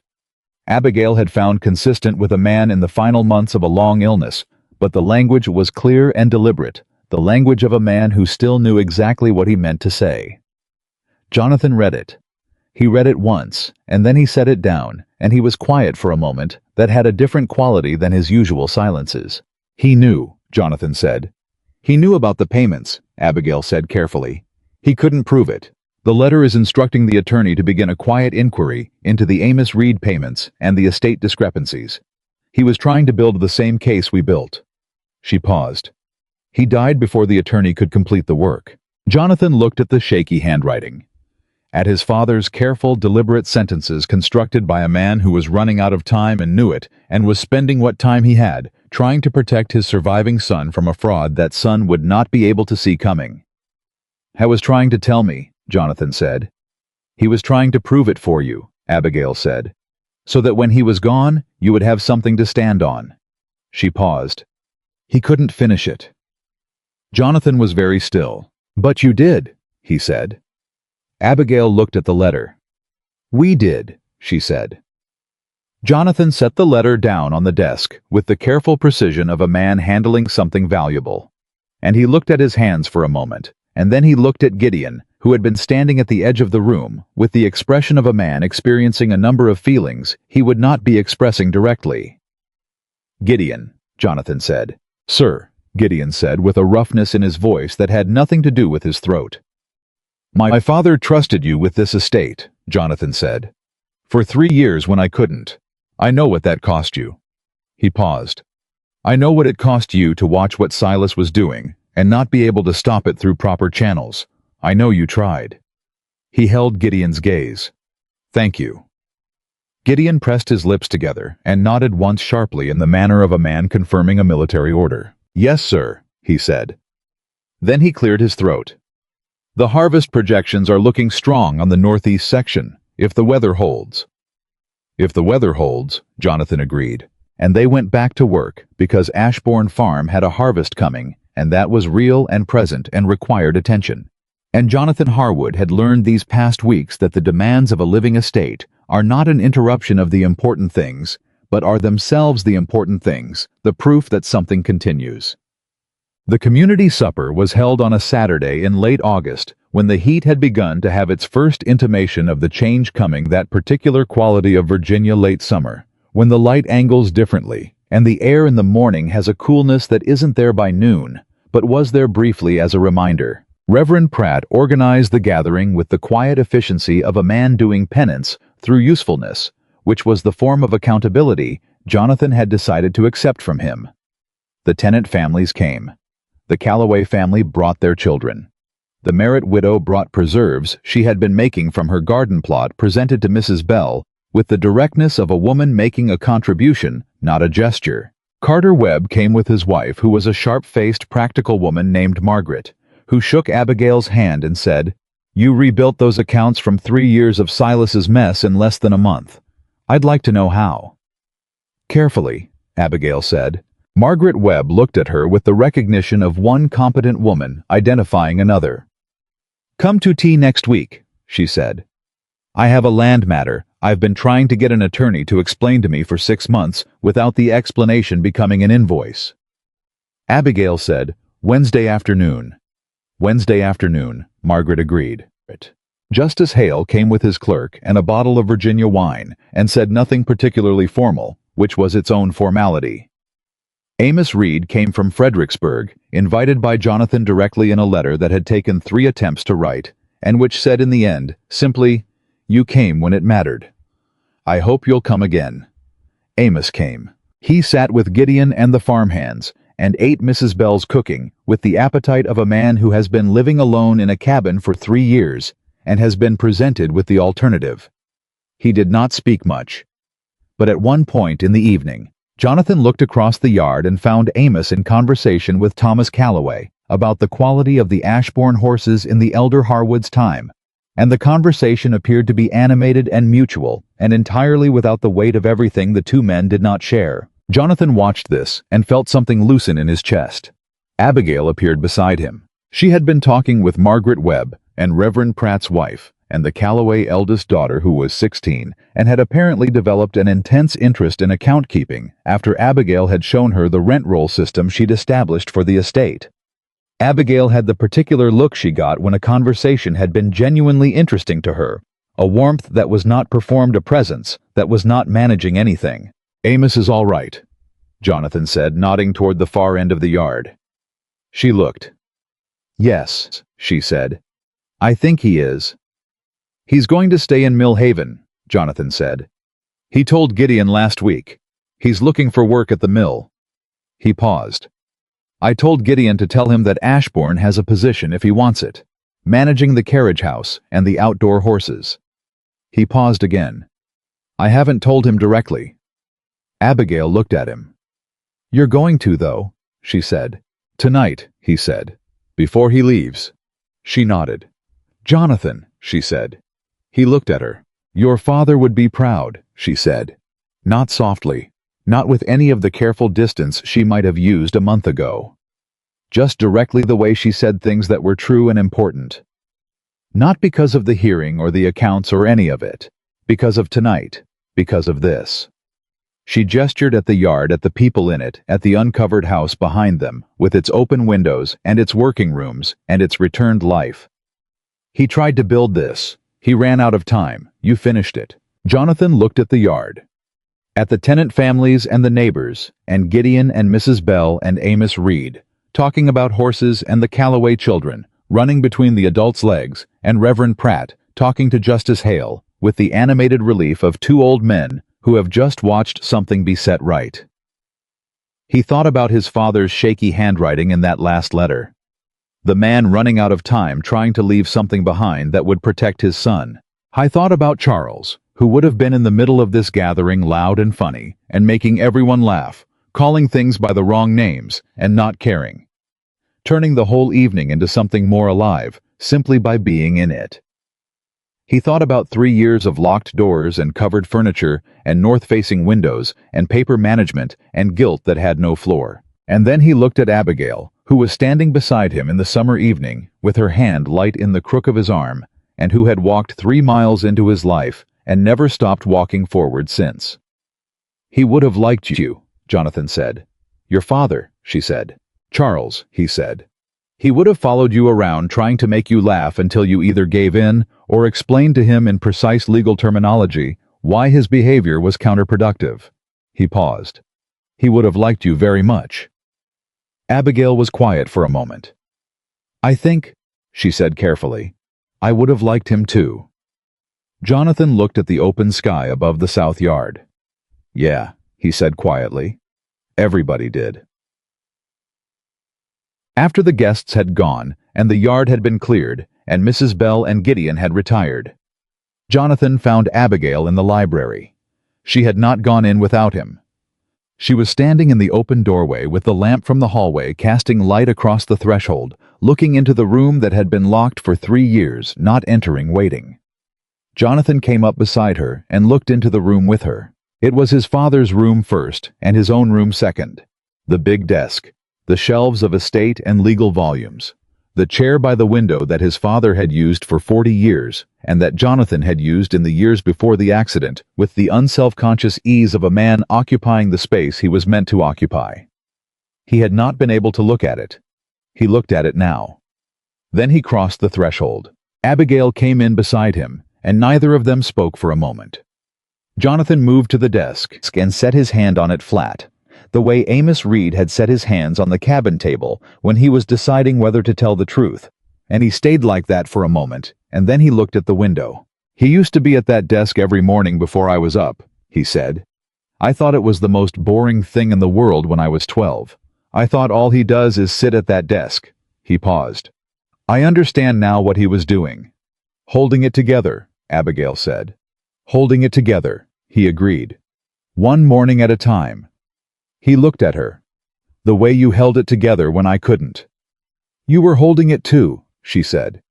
Abigail had found consistent with a man in the final months of a long illness, but the language was clear and deliberate, the language of a man who still knew exactly what he meant to say. Jonathan read it. He read it once, and then he set it down, and he was quiet for a moment that had a different quality than his usual silences. He knew, Jonathan said. He knew about the payments, Abigail said carefully. He couldn't prove it. The letter is instructing the attorney to begin a quiet inquiry into the Amos Reed payments and the estate discrepancies. He was trying to build the same case we built. She paused. He died before the attorney could complete the work. Jonathan looked at the shaky handwriting. At his father's careful, deliberate sentences constructed by a man who was running out of time and knew it, and was spending what time he had, trying to protect his surviving son from a fraud that son would not be able to see coming. Howe was trying to tell me, Jonathan said. He was trying to prove it for you, Abigail said, so that when he was gone, you would have something to stand on. She paused. He couldn't finish it. Jonathan was very still. But you did, he said. Abigail looked at the letter. We did, she said. Jonathan set the letter down on the desk with the careful precision of a man handling something valuable. And he looked at his hands for a moment, and then he looked at Gideon, who had been standing at the edge of the room, with the expression of a man experiencing a number of feelings he would not be expressing directly. Gideon, Jonathan said. Sir, Gideon said with a roughness in his voice that had nothing to do with his throat. My father trusted you with this estate, Jonathan said. For 3 years when I couldn't. I know what that cost you. He paused. I know what it cost you to watch what Silas was doing and not be able to stop it through proper channels. I know you tried. He held Gideon's gaze. Thank you. Gideon pressed his lips together and nodded once sharply in the manner of a man confirming a military order. Yes, sir, he said. Then he cleared his throat. The harvest projections are looking strong on the northeast section, if the weather holds. If the weather holds, Jonathan agreed, and they went back to work because Ashbourne Farm had a harvest coming, and that was real and present and required attention. And Jonathan Harwood had learned these past weeks that the demands of a living estate are not an interruption of the important things, but are themselves the important things, the proof that something continues. The community supper was held on a Saturday in late August, when the heat had begun to have its first intimation of the change coming, that particular quality of Virginia late summer, when the light angles differently, and the air in the morning has a coolness that isn't there by noon, but was there briefly as a reminder. Reverend Pratt organized the gathering with the quiet efficiency of a man doing penance through usefulness, which was the form of accountability Jonathan had decided to accept from him. The Tennant families came. The Calloway family brought their children. The Merritt widow brought preserves she had been making from her garden plot presented to Mrs. Bell with the directness of a woman making a contribution, not a gesture. Carter Webb came with his wife, who was a sharp-faced, practical woman named Margaret, who shook Abigail's hand and said, "You rebuilt those accounts from 3 years of Silas's mess in less than a month. I'd like to know how." "Carefully," Abigail said. Margaret Webb looked at her with the recognition of one competent woman identifying another. "Come to tea next week," she said. "I have a land matter I've been trying to get an attorney to explain to me for 6 months without the explanation becoming an invoice." Abigail said, "Wednesday afternoon." "Wednesday afternoon," Margaret agreed. Justice Hale came with his clerk and a bottle of Virginia wine and said nothing particularly formal, which was its own formality. Amos Reed came from Fredericksburg, invited by Jonathan directly in a letter that had taken 3 attempts to write, and which said in the end, simply, "You came when it mattered. I hope you'll come again." Amos came. He sat with Gideon and the farmhands, and ate Mrs. Bell's cooking with the appetite of a man who has been living alone in a cabin for 3 years and has been presented with the alternative. He did not speak much. But at one point in the evening, Jonathan looked across the yard and found Amos in conversation with Thomas Calloway about the quality of the Ashbourne horses in the elder Harwood's time, and the conversation appeared to be animated and mutual, and entirely without the weight of everything the two men did not share. Jonathan watched this and felt something loosen in his chest. Abigail appeared beside him. She had been talking with Margaret Webb and Reverend Pratt's wife, and the Calloway eldest daughter, who was 16, and had apparently developed an intense interest in account-keeping after Abigail had shown her the rent roll system she'd established for the estate. Abigail had the particular look she got when a conversation had been genuinely interesting to her, a warmth that was not performed, a presence that was not managing anything. "Amos is all right," Jonathan said, nodding toward the far end of the yard. She looked. "Yes," she said. "I think he is." "He's going to stay in Mill Haven," Jonathan said. "He told Gideon last week. He's looking for work at the mill." He paused. "I told Gideon to tell him that Ashbourne has a position if he wants it, managing the carriage house and the outdoor horses." He paused again. "I haven't told him directly." Abigail looked at him. "You're going to, though," she said. "Tonight," he said. "Before he leaves." She nodded. "Jonathan," she said. He looked at her. "Your father would be proud," she said. Not softly, not with any of the careful distance she might have used a month ago. Just directly, the way she said things that were true and important. Not because of the hearing or the accounts or any of it. Because of tonight. Because of this. She gestured at the yard, at the people in it, at the uncovered house behind them, with its open windows and its working rooms and its returned life. "He tried to build this. He ran out of time. You finished it." Jonathan looked at the yard. At the Tennant families and the neighbors, and Gideon and Mrs. Bell and Amos Reed, talking about horses, and the Calloway children, running between the adults' legs, and Reverend Pratt, talking to Justice Hale, with the animated relief of 2 old men who have just watched something be set right. He thought about his father's shaky handwriting in that last letter. The man running out of time, trying to leave something behind that would protect his son. I thought about Charles, who would have been in the middle of this gathering, loud and funny, and making everyone laugh, calling things by the wrong names, and not caring. Turning the whole evening into something more alive, simply by being in it. He thought about 3 years of locked doors and covered furniture and north-facing windows and paper management and guilt that had no floor. And then he looked at Abigail, who was standing beside him in the summer evening, with her hand light in the crook of his arm, and who had walked 3 miles into his life and never stopped walking forward since. "He would have liked you," Jonathan said. "Your father," she said. "Charles," he said. "He would have followed you around trying to make you laugh until you either gave in or explained to him in precise legal terminology why his behavior was counterproductive." He paused. "He would have liked you very much." Abigail was quiet for a moment. "I think," she said carefully, "I would have liked him too." Jonathan looked at the open sky above the south yard. "Yeah," he said quietly. "Everybody did." After the guests had gone, and the yard had been cleared, and Mrs. Bell and Gideon had retired, Jonathan found Abigail in the library. She had not gone in without him. She was standing in the open doorway with the lamp from the hallway casting light across the threshold, looking into the room that had been locked for 3 years, not entering, waiting. Jonathan came up beside her and looked into the room with her. It was his father's room first, and his own room second. The big desk, the shelves of estate and legal volumes, the chair by the window that his father had used for 40 years, and that Jonathan had used in the years before the accident, with the unself-conscious ease of a man occupying the space he was meant to occupy. He had not been able to look at it. He looked at it now. Then he crossed the threshold. Abigail came in beside him, and neither of them spoke for a moment. Jonathan moved to the desk and set his hand on it flat, the way Amos Reed had set his hands on the cabin table when he was deciding whether to tell the truth, and he stayed like that for a moment, and then he looked at the window. "He used to be at that desk every morning before I was up," he said. "I thought it was the most boring thing in the world when I was 12. I thought all he does is sit at that desk." He paused. "I understand now what he was doing." "Holding it together," Abigail said. "Holding it together," he agreed. "One morning at a time." He looked at her. "The way you held it together when I couldn't." "You were holding it too," she said.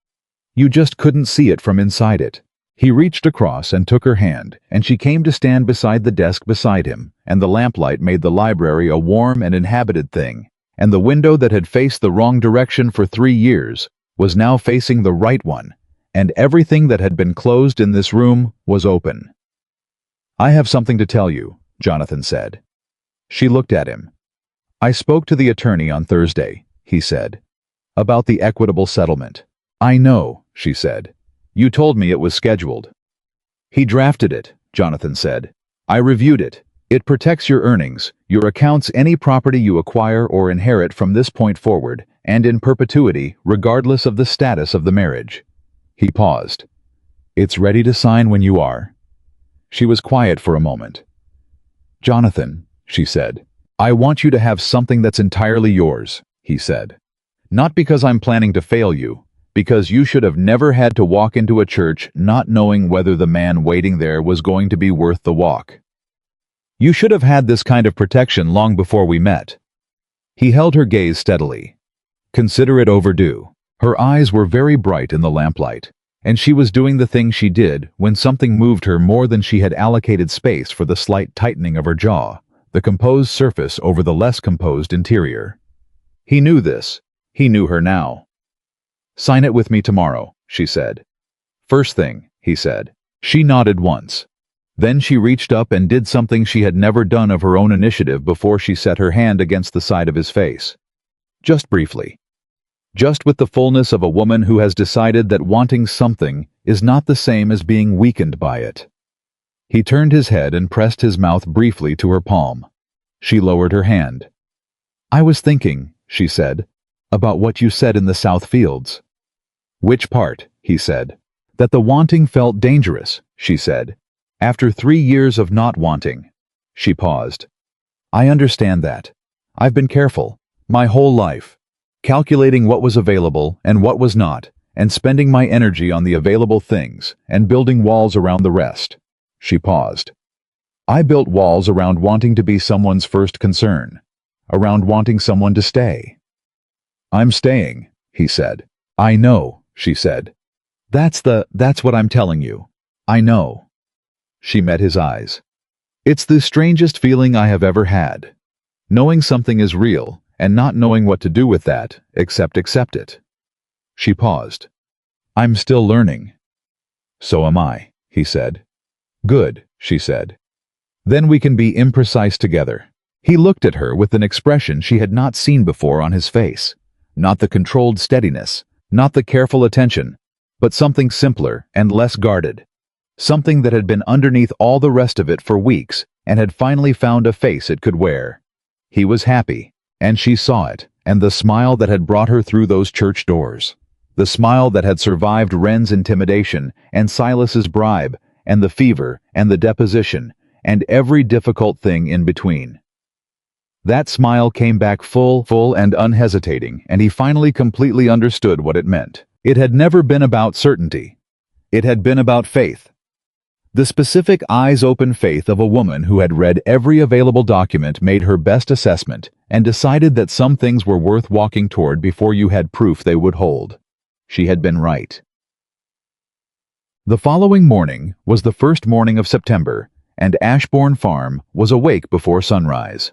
"You just couldn't see it from inside it." He reached across and took her hand, and she came to stand beside the desk beside him, and the lamplight made the library a warm and inhabited thing, and the window that had faced the wrong direction for 3 years was now facing the right one, and everything that had been closed in this room was open. "I have something to tell you," Jonathan said. She looked at him. "I spoke to the attorney on Thursday," he said, "about the equitable settlement." "I know," she said. "You told me it was scheduled." "He drafted it," Jonathan said. "I reviewed it. It protects your earnings, your accounts, any property you acquire or inherit from this point forward, and in perpetuity, regardless of the status of the marriage." He paused. "It's ready to sign when you are." She was quiet for a moment. "Jonathan," she said, "I want you to have something that's entirely yours," he said. "Not because I'm planning to fail you, because you should have never had to walk into a church not knowing whether the man waiting there was going to be worth the walk. You should have had this kind of protection long before we met." He held her gaze steadily. "Consider it overdue." Her eyes were very bright in the lamplight, and she was doing the thing she did when something moved her more than she had allocated space for the slight tightening of her jaw, the composed surface over the less composed interior. He knew this. He knew her now. "Sign it with me tomorrow," she said. "First thing," he said. She nodded once. Then she reached up and did something she had never done of her own initiative before. She set her hand against the side of his face. Just briefly. Just with the fullness of a woman who has decided that wanting something is not the same as being weakened by it. He turned his head and pressed his mouth briefly to her palm. She lowered her hand. "I was thinking," she said, "about what you said in the South Fields." "Which part?" he said. "That the wanting felt dangerous," she said. "After 3 years of not wanting." She paused. "I understand that. I've been careful, my whole life, calculating what was available and what was not, and spending my energy on the available things and building walls around the rest." She paused. "I built walls around wanting to be someone's first concern, around wanting someone to stay." "I'm staying," he said. "I know," she said. That's what I'm telling you. I know." She met his eyes. "It's the strangest feeling I have ever had. Knowing something is real and not knowing what to do with that, except accept it." She paused. "I'm still learning." "So am I," he said. "Good," she said. "Then we can be imprecise together." He looked at her with an expression she had not seen before on his face. Not the controlled steadiness, not the careful attention, but something simpler and less guarded. Something that had been underneath all the rest of it for weeks and had finally found a face it could wear. He was happy, and she saw it, and the smile that had brought her through those church doors. The smile that had survived Wren's intimidation, and Silas's bribe, and the fever, and the deposition, and every difficult thing in between. That smile came back full and unhesitating, and he finally completely understood what it meant. It had never been about certainty. It had been about faith. The specific eyes-open faith of a woman who had read every available document, made her best assessment, and decided that some things were worth walking toward before you had proof they would hold. She had been right. The following morning was the first morning of September, and Ashbourne Farm was awake before sunrise.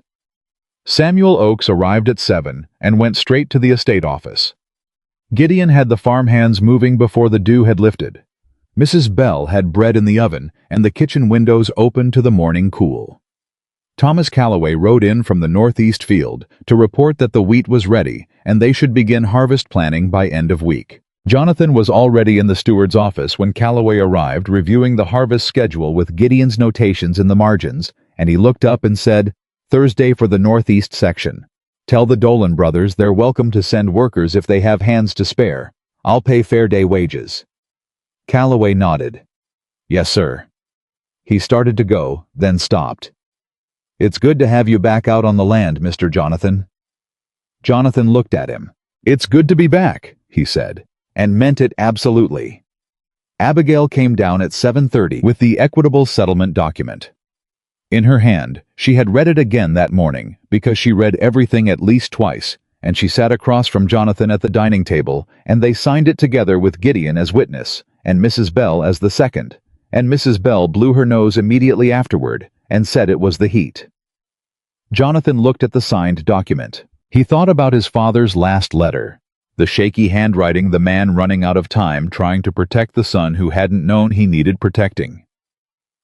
Samuel Oakes arrived at 7 and went straight to the estate office. Gideon had the farmhands moving before the dew had lifted. Mrs. Bell had bread in the oven, and the kitchen windows open to the morning cool. Thomas Calloway rode in from the northeast field to report that the wheat was ready, and they should begin harvest planning by end of week. Jonathan was already in the steward's office when Calloway arrived, reviewing the harvest schedule with Gideon's notations in the margins, and he looked up and said, "Thursday for the northeast section. Tell the Dolan brothers they're welcome to send workers if they have hands to spare. I'll pay fair day wages." Calloway nodded. "Yes, sir." He started to go, then stopped. "It's good to have you back out on the land, Mr. Jonathan." Jonathan looked at him. "It's good to be back," he said, and meant it absolutely. Abigail came down at 7:30 with the equitable settlement document. In her hand, she had read it again that morning, because she read everything at least twice, and she sat across from Jonathan at the dining table, and they signed it together with Gideon as witness, and Mrs. Bell as the second, and Mrs. Bell blew her nose immediately afterward, and said it was the heat. Jonathan looked at the signed document. He thought about his father's last letter, the shaky handwriting, the man running out of time trying to protect the son who hadn't known he needed protecting.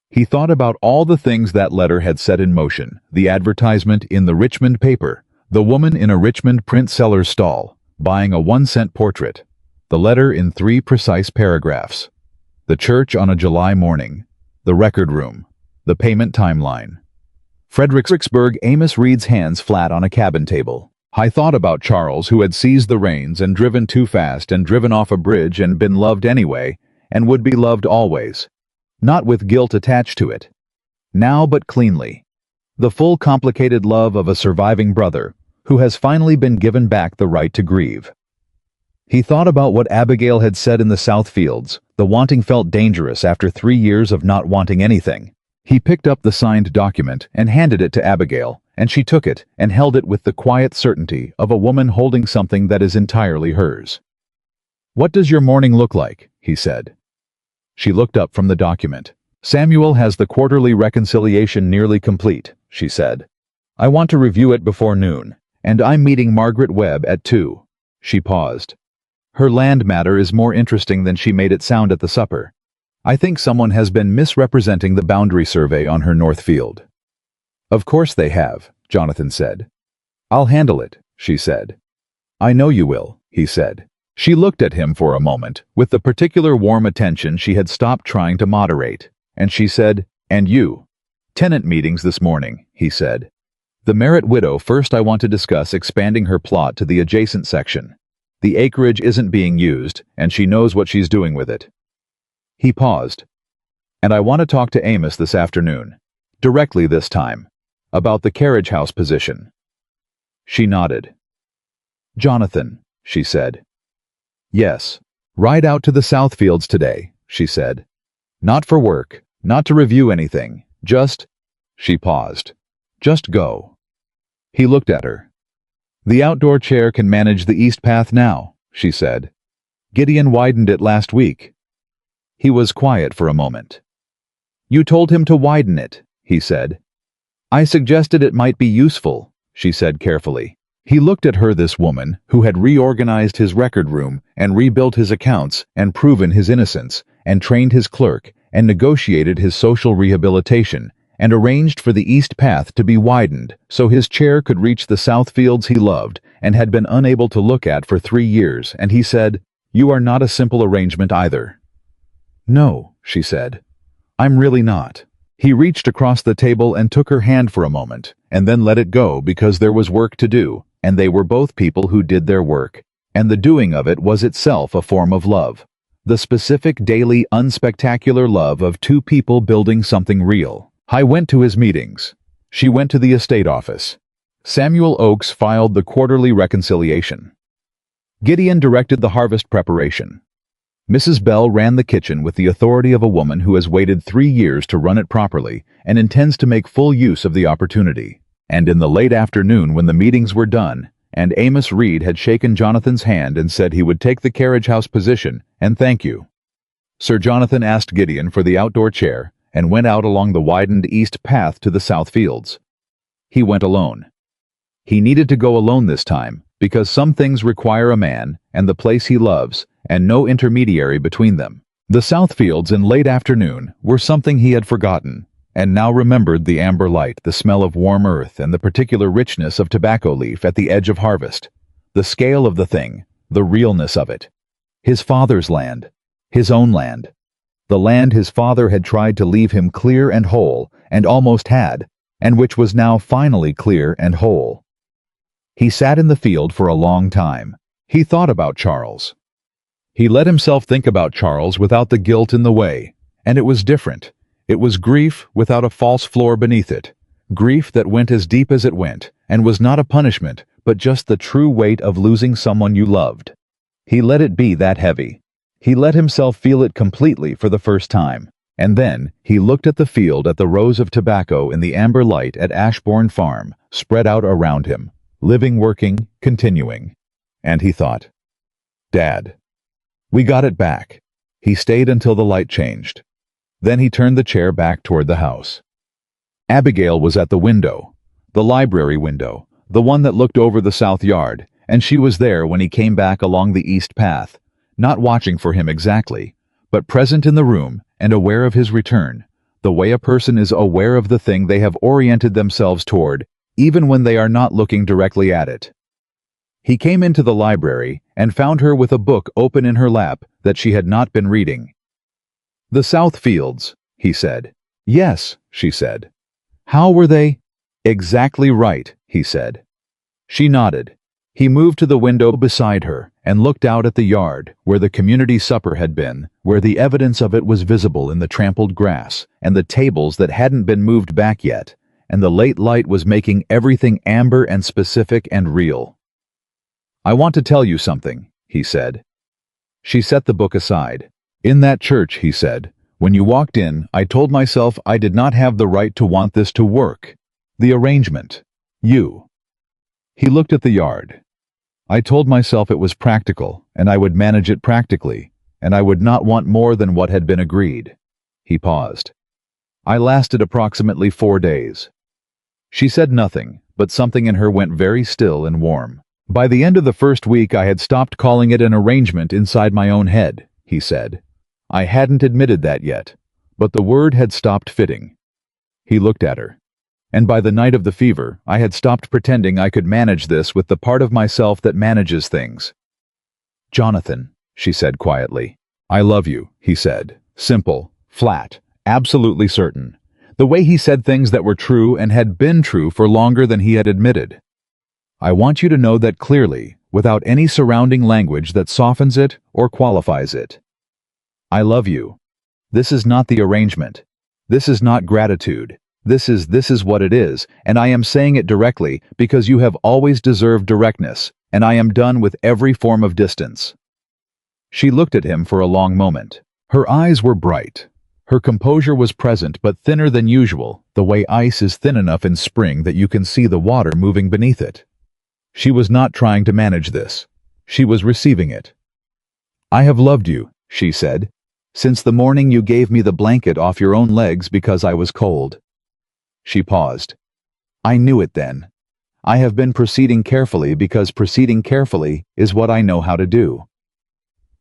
He thought about all the things that letter had set in motion, the advertisement in the Richmond paper, the woman in a Richmond print seller's stall, buying a 1-cent portrait, the letter in 3 precise paragraphs, the church on a July morning, the record room, the payment timeline. Fredericksburg, Amos Reed's hands flat on a cabin table. I thought about Charles, who had seized the reins and driven too fast and driven off a bridge and been loved anyway, and would be loved always. Not with guilt attached to it. Now but cleanly. The full complicated love of a surviving brother, who has finally been given back the right to grieve. He thought about what Abigail had said in the South Fields. The wanting felt dangerous after 3 years of not wanting anything. He picked up the signed document and handed it to Abigail, and she took it and held it with the quiet certainty of a woman holding something that is entirely hers. "What does your morning look like?" he said. She looked up from the document. "Samuel has the quarterly reconciliation nearly complete," she said. "I want to review it before noon, and I'm meeting Margaret Webb at 2. She paused. "Her land matter is more interesting than she made it sound at the supper. I think someone has been misrepresenting the boundary survey on her north field." "Of course they have," Jonathan said. "I'll handle it," she said. "I know you will," he said. She looked at him for a moment, with the particular warm attention she had stopped trying to moderate, and she said, "And you?" "Tenant meetings this morning," he said. "The Merritt widow first. I want to discuss expanding her plot to the adjacent section. The acreage isn't being used, and she knows what she's doing with it." He paused. "And I want to talk to Amos this afternoon. Directly this time. About the carriage house position." She nodded. "Jonathan," she said. "Yes. Ride out to the Southfields today," she said. "Not for work, not to review anything, just—" She paused. "Just go." He looked at her. "The outdoor chair can manage the east path now," she said. "Gideon widened it last week." He was quiet for a moment. "You told him to widen it," he said. "I suggested it might be useful," she said carefully. He looked at her, this woman, who had reorganized his record room and rebuilt his accounts and proven his innocence and trained his clerk and negotiated his social rehabilitation and arranged for the east path to be widened so his chair could reach the south fields he loved and had been unable to look at for 3 years, and he said, "You are not a simple arrangement either." "No," she said. "I'm really not." He reached across the table and took her hand for a moment, and then let it go because there was work to do, and they were both people who did their work, and the doing of it was itself a form of love. The specific, daily, unspectacular love of two people building something real. I went to his meetings. She went to the estate office. Samuel Oakes filed the quarterly reconciliation. Gideon directed the harvest preparation. Mrs. Bell ran the kitchen with the authority of a woman who has waited 3 years to run it properly and intends to make full use of the opportunity. And in the late afternoon, when the meetings were done, and Amos Reed had shaken Jonathan's hand and said he would take the carriage house position, and thank you, Sir Jonathan asked Gideon for the outdoor chair and went out along the widened east path to the south fields. He went alone. He needed to go alone this time, because some things require a man and the place he loves, and no intermediary between them. The south fields in late afternoon were something he had forgotten, and now remembered the amber light, the smell of warm earth, and the particular richness of tobacco leaf at the edge of harvest. The scale of the thing, the realness of it. His father's land, his own land. The land his father had tried to leave him clear and whole, and almost had, and which was now finally clear and whole. He sat in the field for a long time. He thought about Charles. He let himself think about Charles without the guilt in the way, and it was different. It was grief without a false floor beneath it. Grief that went as deep as it went, and was not a punishment, but just the true weight of losing someone you loved. He let it be that heavy. He let himself feel it completely for the first time. And then he looked at the field, at the rows of tobacco in the amber light at Ashbourne Farm, spread out around him, living, working, continuing. And he thought, Dad. We got it back. He stayed until the light changed. Then he turned the chair back toward the house. Abigail was at the window, the library window, the one that looked over the south yard, and she was there when he came back along the east path, not watching for him exactly, but present in the room and aware of his return, the way a person is aware of the thing they have oriented themselves toward, even when they are not looking directly at it. He came into the library and found her with a book open in her lap that she had not been reading. The South Fields, he said. Yes, she said. How were they? Exactly right, he said. She nodded. He moved to the window beside her and looked out at the yard where the community supper had been, where the evidence of it was visible in the trampled grass and the tables that hadn't been moved back yet, and the late light was making everything amber and specific and real. I want to tell you something, he said. She set the book aside. In that church, he said, when you walked in, I told myself I did not have the right to want this to work. The arrangement. You. He looked at the yard. I told myself it was practical, and I would manage it practically, and I would not want more than what had been agreed. He paused. I lasted approximately 4 days. She said nothing, but something in her went very still and warm. By the end of the first week, I had stopped calling it an arrangement inside my own head, he said. I hadn't admitted that yet, but the word had stopped fitting. He looked at her. And by the night of the fever, I had stopped pretending I could manage this with the part of myself that manages things. Jonathan, she said quietly. I love you, he said. Simple, flat, absolutely certain. The way he said things that were true and had been true for longer than he had admitted. I want you to know that clearly, without any surrounding language that softens it or qualifies it. I love you. This is not the arrangement. This is not gratitude. This is what it is, and I am saying it directly because you have always deserved directness, and I am done with every form of distance. She looked at him for a long moment. Her eyes were bright. Her composure was present but thinner than usual, the way ice is thin enough in spring that you can see the water moving beneath it. She was not trying to manage this. She was receiving it. I have loved you, she said, since the morning you gave me the blanket off your own legs because I was cold. She paused. I knew it then. I have been proceeding carefully because proceeding carefully is what I know how to do.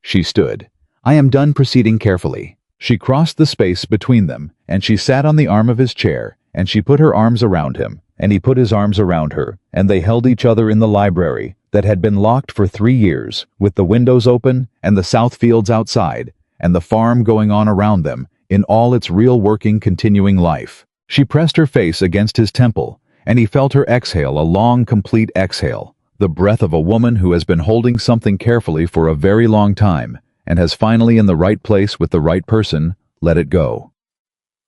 She stood. I am done proceeding carefully. She crossed the space between them, and she sat on the arm of his chair, and she put her arms around him, and he put his arms around her, and they held each other in the library that had been locked for 3 years, with the windows open and the south fields outside, and the farm going on around them in all its real working continuing life. She pressed her face against his temple, and he felt her exhale, a long complete exhale, the breath of a woman who has been holding something carefully for a very long time and has finally, in the right place with the right person, let it go.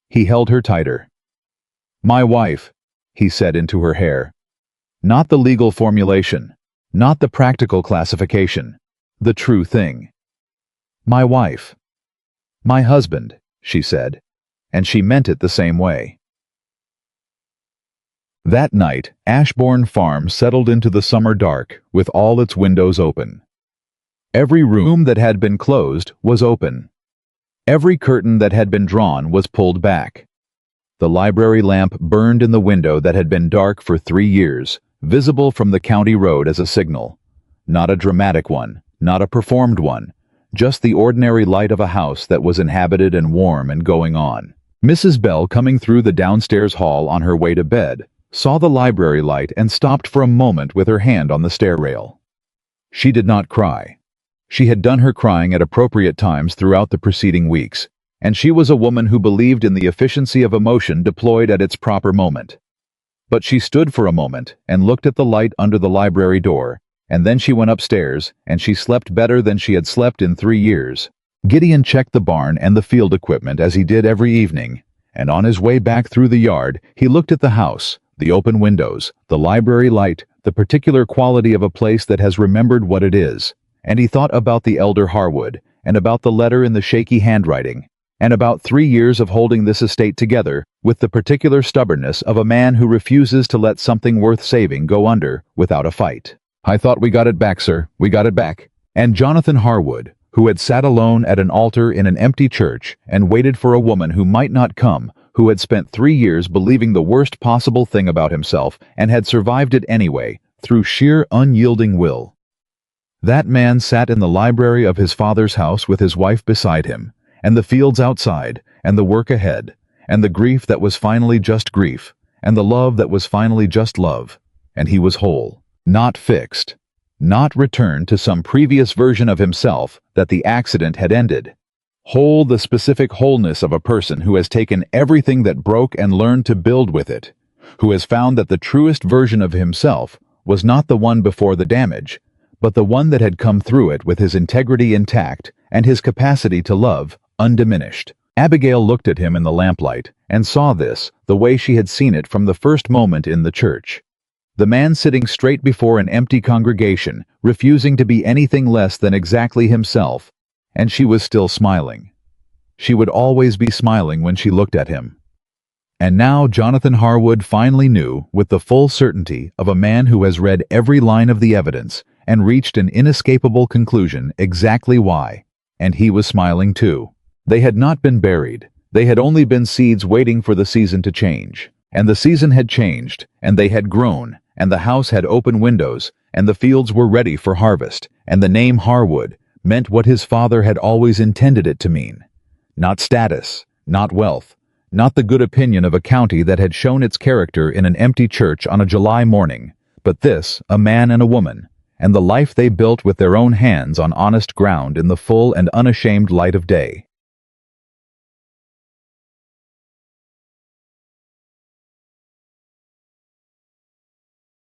He held her tighter. "My wife," he said into her hair. Not the legal formulation, not the practical classification, the true thing. "My wife." "My husband," she said, and she meant it the same way. That night, Ashbourne Farm settled into the summer dark with all its windows open. Every room that had been closed was open. Every curtain that had been drawn was pulled back. The library lamp burned in the window that had been dark for 3 years, visible from the county road as a signal. Not a dramatic one, not a performed one, just the ordinary light of a house that was inhabited and warm and going on. Mrs. Bell, coming through the downstairs hall on her way to bed, saw the library light and stopped for a moment with her hand on the stair rail. She did not cry. She had done her crying at appropriate times throughout the preceding weeks, and she was a woman who believed in the efficiency of emotion deployed at its proper moment. But she stood for a moment and looked at the light under the library door, and then she went upstairs, and she slept better than she had slept in 3 years. Gideon checked the barn and the field equipment as he did every evening, and on his way back through the yard, he looked at the house, the open windows, the library light, the particular quality of a place that has remembered what it is, and he thought about the elder Harwood, and about the letter in the shaky handwriting, and about 3 years of holding this estate together with the particular stubbornness of a man who refuses to let something worth saving go under without a fight. "I thought we got it back, sir. We got it back." And Jonathan Harwood, who had sat alone at an altar in an empty church and waited for a woman who might not come, who had spent 3 years believing the worst possible thing about himself and had survived it anyway, through sheer unyielding will. That man sat in the library of his father's house with his wife beside him, and the fields outside, and the work ahead, and the grief that was finally just grief, and the love that was finally just love, and he was whole, not fixed, not returned to some previous version of himself that the accident had ended. Whole, the specific wholeness of a person who has taken everything that broke and learned to build with it, who has found that the truest version of himself was not the one before the damage, but the one that had come through it with his integrity intact and his capacity to love undiminished. Abigail looked at him in the lamplight and saw this the way she had seen it from the first moment in the church. The man sitting straight before an empty congregation, refusing to be anything less than exactly himself, and she was still smiling. She would always be smiling when she looked at him. And now Jonathan Harwood finally knew, with the full certainty of a man who has read every line of the evidence and reached an inescapable conclusion, exactly why. And he was smiling too. They had not been buried. They had only been seeds waiting for the season to change. And the season had changed, and they had grown, and the house had open windows, and the fields were ready for harvest, and the name Harwood meant what his father had always intended it to mean. Not status, not wealth, not the good opinion of a county that had shown its character in an empty church on a July morning, but this, a man and a woman, and the life they built with their own hands on honest ground in the full and unashamed light of day.